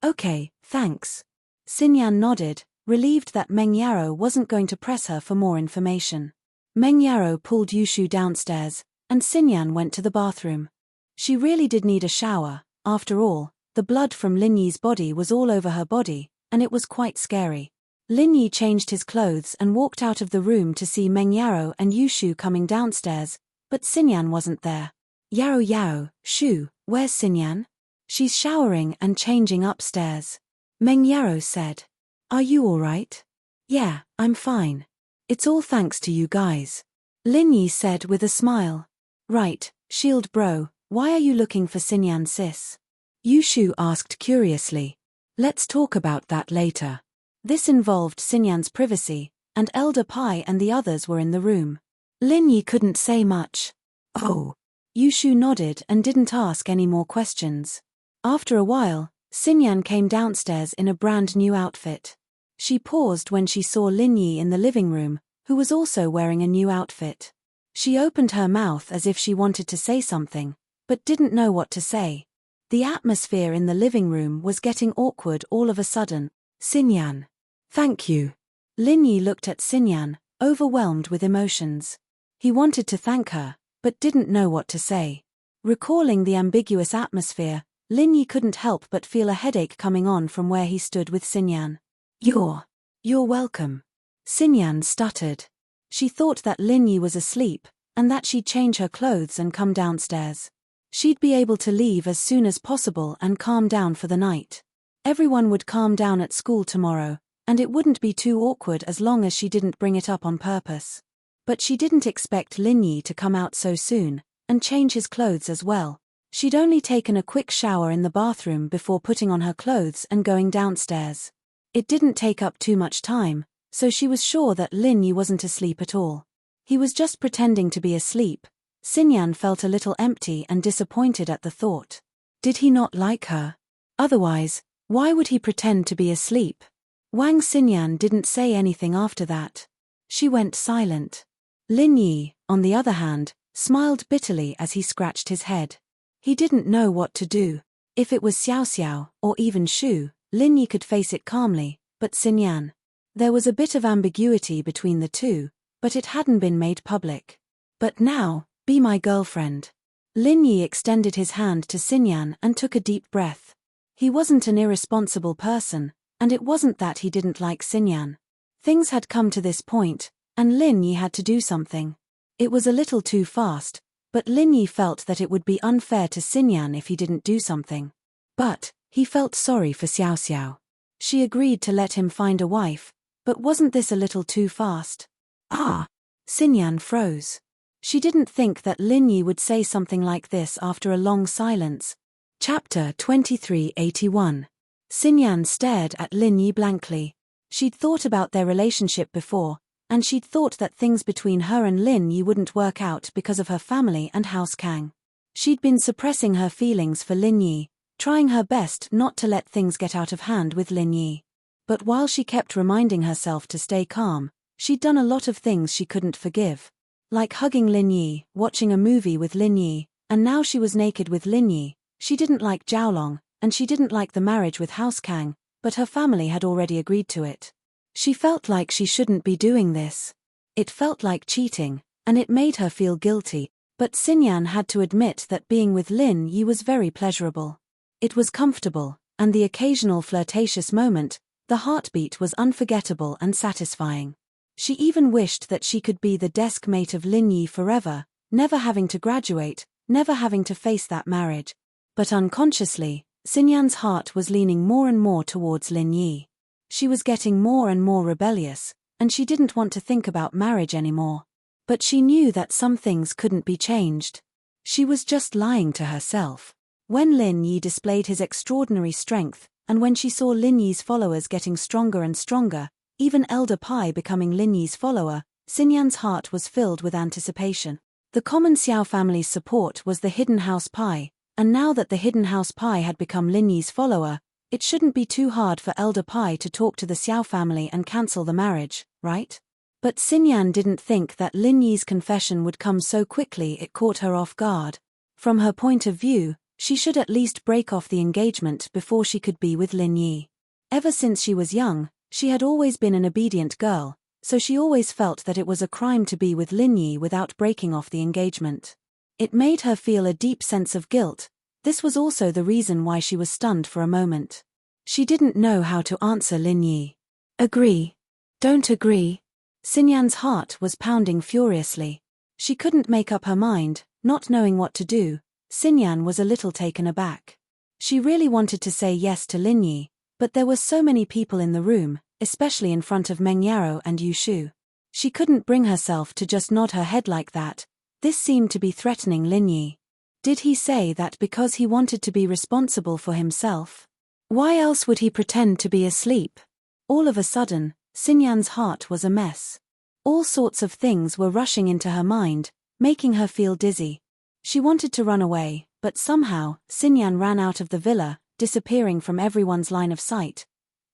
S1: Okay, thanks. Xinyan nodded, relieved that Meng Yaro wasn't going to press her for more information. Meng Yaro pulled Yushu downstairs, and Xinyan went to the bathroom. She really did need a shower. After all, the blood from Lin Yi's body was all over her body, and it was quite scary. Lin Yi changed his clothes and walked out of the room to see Meng Yaro and Yushu coming downstairs, but Xinyan wasn't there. Yaro, Shu, where's Xinyan? She's showering and changing upstairs. Meng Yaro said. Are you alright? Yeah, I'm fine. It's all thanks to you guys. Lin Yi said with a smile. Right, Shield Bro, why are you looking for Xinyan sis? Yushu asked curiously. Let's talk about that later. This involved Xinyan's privacy, and Elder Pai and the others were in the room. Lin Yi couldn't say much. Oh. Yushu nodded and didn't ask any more questions. After a while, Xinyan came downstairs in a brand new outfit. She paused when she saw Lin Yi in the living room, who was also wearing a new outfit. She opened her mouth as if she wanted to say something, but didn't know what to say. The atmosphere in the living room was getting awkward all of a sudden. Xinyan. Thank you. Lin Yi looked at Xinyan, overwhelmed with emotions. He wanted to thank her, but didn't know what to say. Recalling the ambiguous atmosphere, Lin Yi couldn't help but feel a headache coming on from where he stood with Xinyan. You're welcome. Xinyan stuttered. She thought that Lin Yi was asleep, and that she'd change her clothes and come downstairs. She'd be able to leave as soon as possible and calm down for the night. Everyone would calm down at school tomorrow, and it wouldn't be too awkward as long as she didn't bring it up on purpose. But she didn't expect Lin Yi to come out so soon, and change his clothes as well. She'd only taken a quick shower in the bathroom before putting on her clothes and going downstairs. It didn't take up too much time, so she was sure that Lin Yi wasn't asleep at all. He was just pretending to be asleep. Xinyan felt a little empty and disappointed at the thought. Did he not like her? Otherwise, why would he pretend to be asleep? Wang Xinyan didn't say anything after that. She went silent. Lin Yi, on the other hand, smiled bitterly as he scratched his head. He didn't know what to do. If it was Xiao Xiao, or even Shu, Lin Yi could face it calmly, but Xinyan. There was a bit of ambiguity between the two, but it hadn't been made public. But now, be my girlfriend. Lin Yi extended his hand to Xinyan and took a deep breath. He wasn't an irresponsible person, and it wasn't that he didn't like Xinyan. Things had come to this point, and Lin Yi had to do something. It was a little too fast, but Lin Yi felt that it would be unfair to Xinyan if he didn't do something. But he felt sorry for Xiao Xiao. She agreed to let him find a wife, but wasn't this a little too fast? Xinyan froze. She didn't think that Lin Yi would say something like this after a long silence. Chapter 2381. Xinyan stared at Lin Yi blankly. She'd thought about their relationship before, and she'd thought that things between her and Lin Yi wouldn't work out because of her family and House Kang. She'd been suppressing her feelings for Lin Yi, trying her best not to let things get out of hand with Lin Yi. But while she kept reminding herself to stay calm, she'd done a lot of things she couldn't forgive. Like hugging Lin Yi, watching a movie with Lin Yi, and now she was naked with Lin Yi. She didn't like Jiaolong, and she didn't like the marriage with House Kang, but her family had already agreed to it. She felt like she shouldn't be doing this. It felt like cheating, and it made her feel guilty, but Xinyan had to admit that being with Lin Yi was very pleasurable. It was comfortable, and the occasional flirtatious moment, the heartbeat was unforgettable and satisfying. She even wished that she could be the desk mate of Lin Yi forever, never having to graduate, never having to face that marriage. But unconsciously, Xinyan's heart was leaning more and more towards Lin Yi. She was getting more and more rebellious, and she didn't want to think about marriage anymore. But she knew that some things couldn't be changed. She was just lying to herself. When Lin Yi displayed his extraordinary strength, and when she saw Lin Yi's followers getting stronger and stronger, even Elder Pai becoming Lin Yi's follower, Xinyan's heart was filled with anticipation. The common Xiao family's support was the hidden House Pai, and now that the hidden House Pai had become Lin Yi's follower, it shouldn't be too hard for Elder Pai to talk to the Xiao family and cancel the marriage, right? But Xinyan didn't think that Lin Yi's confession would come so quickly. It caught her off guard. From her point of view, She should at least break off the engagement before she could be with Lin Yi. Ever since she was young, she had always been an obedient girl, so she always felt that it was a crime to be with Lin Yi without breaking off the engagement. It made her feel a deep sense of guilt. This was also the reason why she was stunned for a moment. She didn't know how to answer Lin Yi. Agree. Don't agree. Xinyan's heart was pounding furiously. She couldn't make up her mind, not knowing what to do. Xinyan was a little taken aback. She really wanted to say yes to Lin Yi, but there were so many people in the room, especially in front of Meng Yaro and Yu Shu. She couldn't bring herself to just nod her head like that. This seemed to be threatening Lin Yi. Did he say that because he wanted to be responsible for himself? Why else would he pretend to be asleep? All of a sudden, Xinyan's heart was a mess. All sorts of things were rushing into her mind, making her feel dizzy. She wanted to run away, but somehow, Xinyan ran out of the villa, disappearing from everyone's line of sight.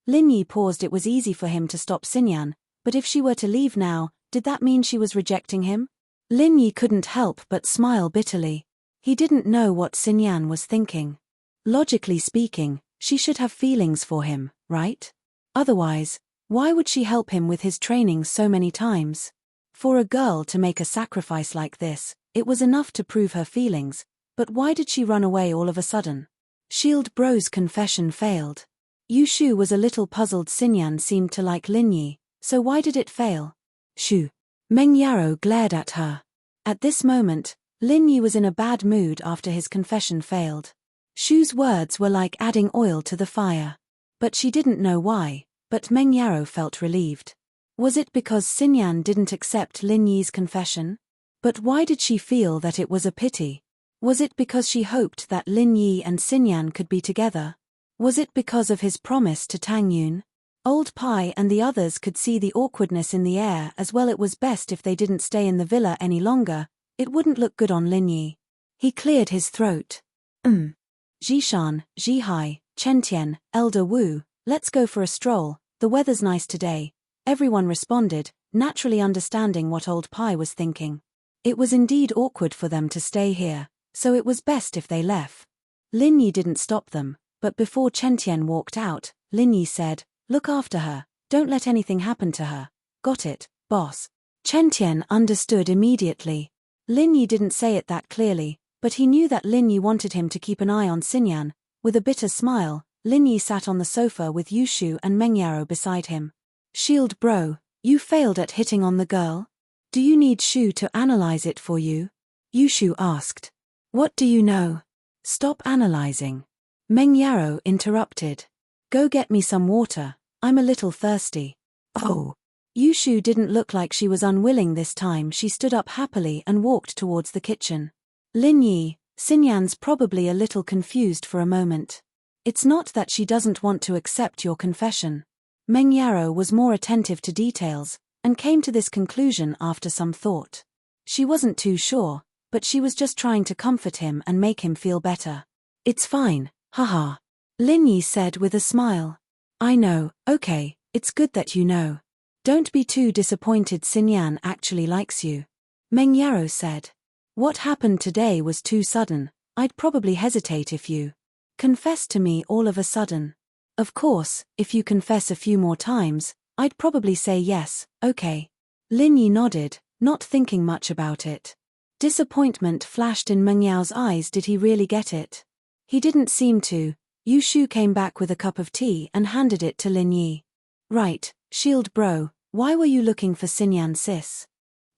S1: Lin Yi paused. It was easy for him to stop Xinyan, but if she were to leave now, did that mean she was rejecting him? Lin Yi couldn't help but smile bitterly. He didn't know what Xinyan was thinking. Logically speaking, she should have feelings for him, right? Otherwise, why would she help him with his training so many times? For a girl to make a sacrifice like this, it was enough to prove her feelings, but why did she run away all of a sudden? Shield Bro's confession failed. Yu Shu was a little puzzled. Xinyan seemed to like Lin Yi, so why did it fail? Shu. Meng Yaro glared at her. At this moment, Lin Yi was in a bad mood after his confession failed. Shu's words were like adding oil to the fire. But she didn't know why, but Meng Yaro felt relieved. Was it because Xinyan didn't accept Lin Yi's confession? But why did she feel that it was a pity? Was it because she hoped that Lin Yi and Xinyan could be together? Was it because of his promise to Tang Yun? Old Pai and the others could see the awkwardness in the air as well. It was best if they didn't stay in the villa any longer. It wouldn't look good on Lin Yi. He cleared his throat. Jishan, Jihai, Chentian, Elder Wu, let's go for a stroll, the weather's nice today. Everyone responded, naturally understanding what Old Pai was thinking. It was indeed awkward for them to stay here, so it was best if they left. Lin Yi didn't stop them, but before Chentian walked out, Lin Yi said, "Look after her, don't let anything happen to her." "Got it, boss." Chentian understood immediately. Lin Yi didn't say it that clearly, but he knew that Lin Yi wanted him to keep an eye on Xinyan. With a bitter smile, Lin Yi sat on the sofa with Yu Shu and Meng Yaro beside him. "Shield Bro, you failed at hitting on the girl? Do you need Shu to analyze it for you?" Yu Shu asked. "What do you know?" "Stop analyzing." Meng Yaro interrupted. "Go get me some water, I'm a little thirsty." "Oh." Yu Shu didn't look like she was unwilling this time. She stood up happily and walked towards the kitchen. Lin Yi, Xinyan's probably a little confused for a moment. "It's not that she doesn't want to accept your confession." Meng Yaro was more attentive to details, and came to this conclusion after some thought. She wasn't too sure, but she was just trying to comfort him and make him feel better. "It's fine, haha," Lin Yi said with a smile. "I know, okay, it's good that you know. Don't be too disappointed. Xinyan actually likes you," Meng Yaro said. "What happened today was too sudden. I'd probably hesitate if you confessed to me all of a sudden. Of course, if you confess a few more times, I'd probably say yes, okay." Lin Yi nodded, not thinking much about it. Disappointment flashed in Meng Yao's eyes. Did he really get it? He didn't seem to. Yu Shu came back with a cup of tea and handed it to Lin Yi. "Right, Shield Bro, why were you looking for Xinyan sis?"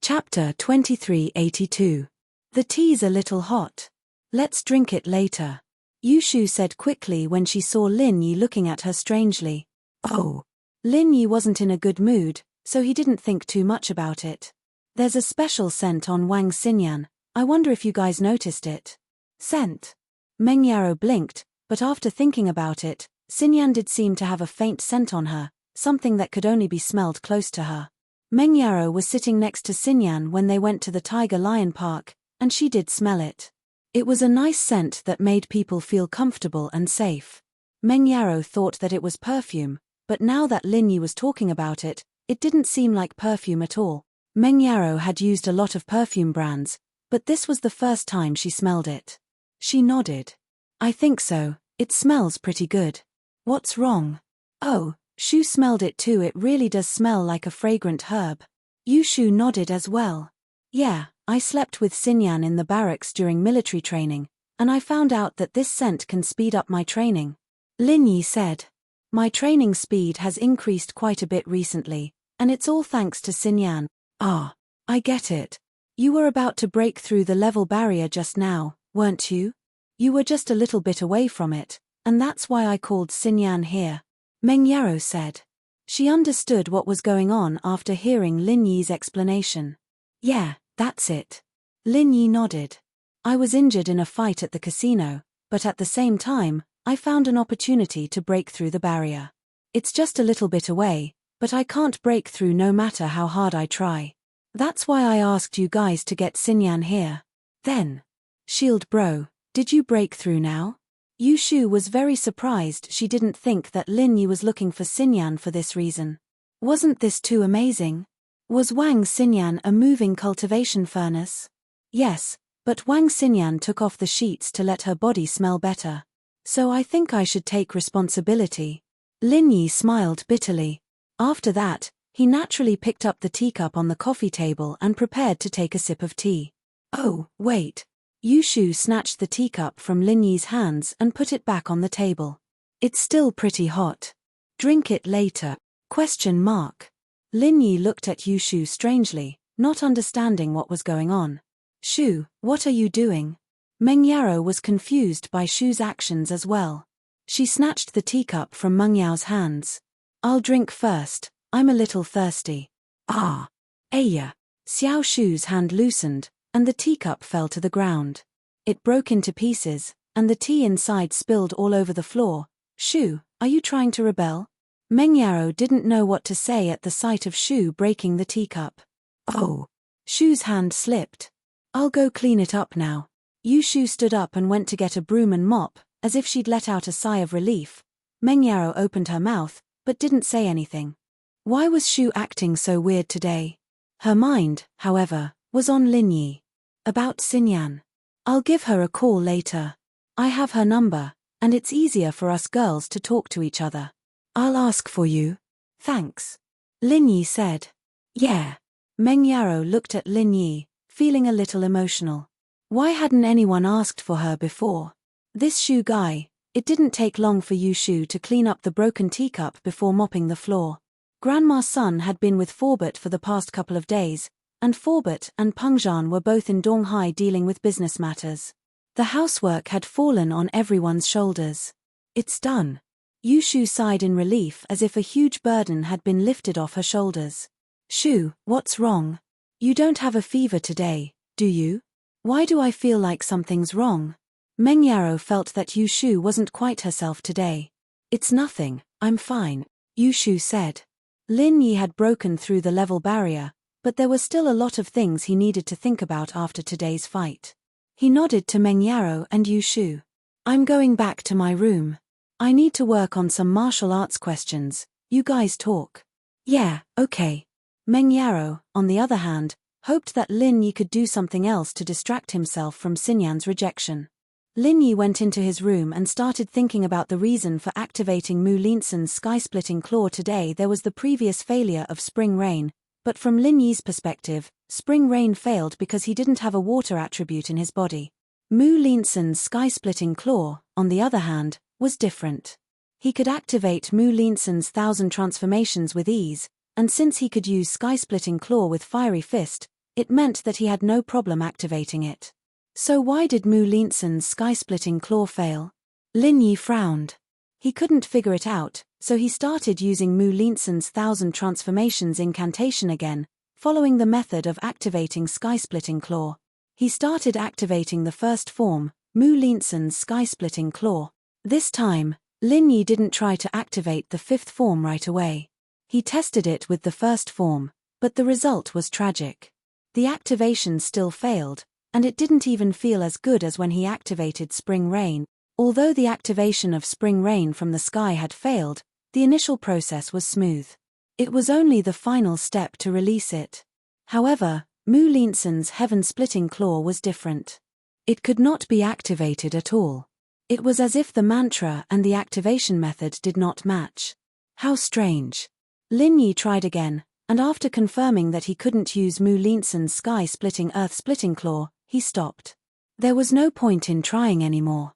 S1: Chapter 2382. "The tea's a little hot. Let's drink it later," Yu Shu said quickly when she saw Lin Yi looking at her strangely. Oh. Lin Yi wasn't in a good mood, so he didn't think too much about it. "There's a special scent on Wang Xinyan. I wonder if you guys noticed it." "Scent?" Meng Yaro blinked, but after thinking about it, Xinyan did seem to have a faint scent on her, something that could only be smelled close to her. Meng Yaro was sitting next to Xinyan when they went to the Tiger Lion Park, and she did smell it. It was a nice scent that made people feel comfortable and safe. Meng Yaro thought that it was perfume, but now that Lin Yi was talking about it, it didn't seem like perfume at all. Meng Yaro had used a lot of perfume brands, but this was the first time she smelled it. She nodded. I think so, it smells pretty good. What's wrong? Oh, Shu smelled it too, it really does smell like a fragrant herb. Yushu nodded as well. Yeah, I slept with Xinyan in the barracks during military training, and I found out that this scent can speed up my training. Lin Yi said. My training speed has increased quite a bit recently, and it's all thanks to Xinyan. Ah, I get it. You were about to break through the level barrier just now, weren't you? You were just a little bit away from it, and that's why I called Xinyan here. Meng Yaro said. She understood what was going on after hearing Lin Yi's explanation. Yeah, that's it. Lin Yi nodded. I was injured in a fight at the casino, but at the same time, I found an opportunity to break through the barrier. It's just a little bit away, but I can't break through no matter how hard I try. That's why I asked you guys to get Xinyan here. Then. Shield bro, did you break through now? Yushu was very surprised. She didn't think that Lin Yi was looking for Xinyan for this reason. Wasn't this too amazing? Was Wang Xinyan a moving cultivation furnace? Yes, but Wang Xinyan took off the sheets to let her body smell better. So I think I should take responsibility. Lin Yi smiled bitterly. After that, he naturally picked up the teacup on the coffee table and prepared to take a sip of tea. Oh, wait. Yushu snatched the teacup from Lin Yi's hands and put it back on the table. It's still pretty hot. Drink it later. ? Lin Yi looked at Yushu strangely, not understanding what was going on. Shu, what are you doing? Meng Yaro was confused by Shu's actions as well. She snatched the teacup from Meng Yao's hands. I'll drink first, I'm a little thirsty. Ah. Aya. Xiao Shu's hand loosened, and the teacup fell to the ground. It broke into pieces, and the tea inside spilled all over the floor. Shu, are you trying to rebel? Meng Yaro didn't know what to say at the sight of Shu breaking the teacup. Oh. Shu's hand slipped. I'll go clean it up now. Yushu stood up and went to get a broom and mop, as if she'd let out a sigh of relief. Meng Yaro opened her mouth, but didn't say anything. Why was Shu acting so weird today? Her mind, however, was on Lin Yi. About Xinyan. I'll give her a call later. I have her number, and it's easier for us girls to talk to each other. I'll ask for you. Thanks. Lin Yi said. Yeah. Meng Yaro looked at Lin Yi, feeling a little emotional. Why hadn't anyone asked for her before? This Shu guy, it didn't take long for Yushu to clean up the broken teacup before mopping the floor. Grandma's son had been with Forbert for the past couple of days, and Forbert and Pengzhan were both in Donghai dealing with business matters. The housework had fallen on everyone's shoulders. It's done. Yushu sighed in relief as if a huge burden had been lifted off her shoulders. Shu, what's wrong? You don't have a fever today, do you? Why do I feel like something's wrong? Meng Yaro felt that Yushu wasn't quite herself today. It's nothing, I'm fine, Yushu said. Lin Yi had broken through the level barrier, but there were still a lot of things he needed to think about after today's fight. He nodded to Meng Yaro and Yushu. I'm going back to my room. I need to work on some martial arts questions, you guys talk. Yeah, okay. Meng Yaro, on the other hand, hoped that Lin Yi could do something else to distract himself from Xinyan's rejection. Lin Yi went into his room and started thinking about the reason for activating Mu Linsun's sky-splitting claw today. There was the previous failure of Spring Rain, but from Lin Yi's perspective, Spring Rain failed because he didn't have a water attribute in his body. Mu Linsun's sky-splitting claw, on the other hand, was different. He could activate Mu Linsun's 1,000 transformations with ease, and since he could use sky-splitting claw with Fiery Fist, it meant that he had no problem activating it. So why did Mu Linsun's sky-splitting claw fail? Lin Yi frowned. He couldn't figure it out, so he started using Mu Linsun's 1,000 transformations incantation again, following the method of activating sky-splitting claw. He started activating the first form, Mu Linsun's sky-splitting claw. This time, Lin Yi didn't try to activate the fifth form right away. He tested it with the first form, but the result was tragic. The activation still failed, and it didn't even feel as good as when he activated Spring Rain. Although the activation of Spring Rain from the sky had failed, the initial process was smooth. It was only the final step to release it. However, Mu Linsun's heaven-splitting claw was different. It could not be activated at all. It was as if the mantra and the activation method did not match. How strange. Lin Yi tried again, and after confirming that he couldn't use Mu Linson's sky-splitting earth-splitting claw, he stopped. There was no point in trying anymore.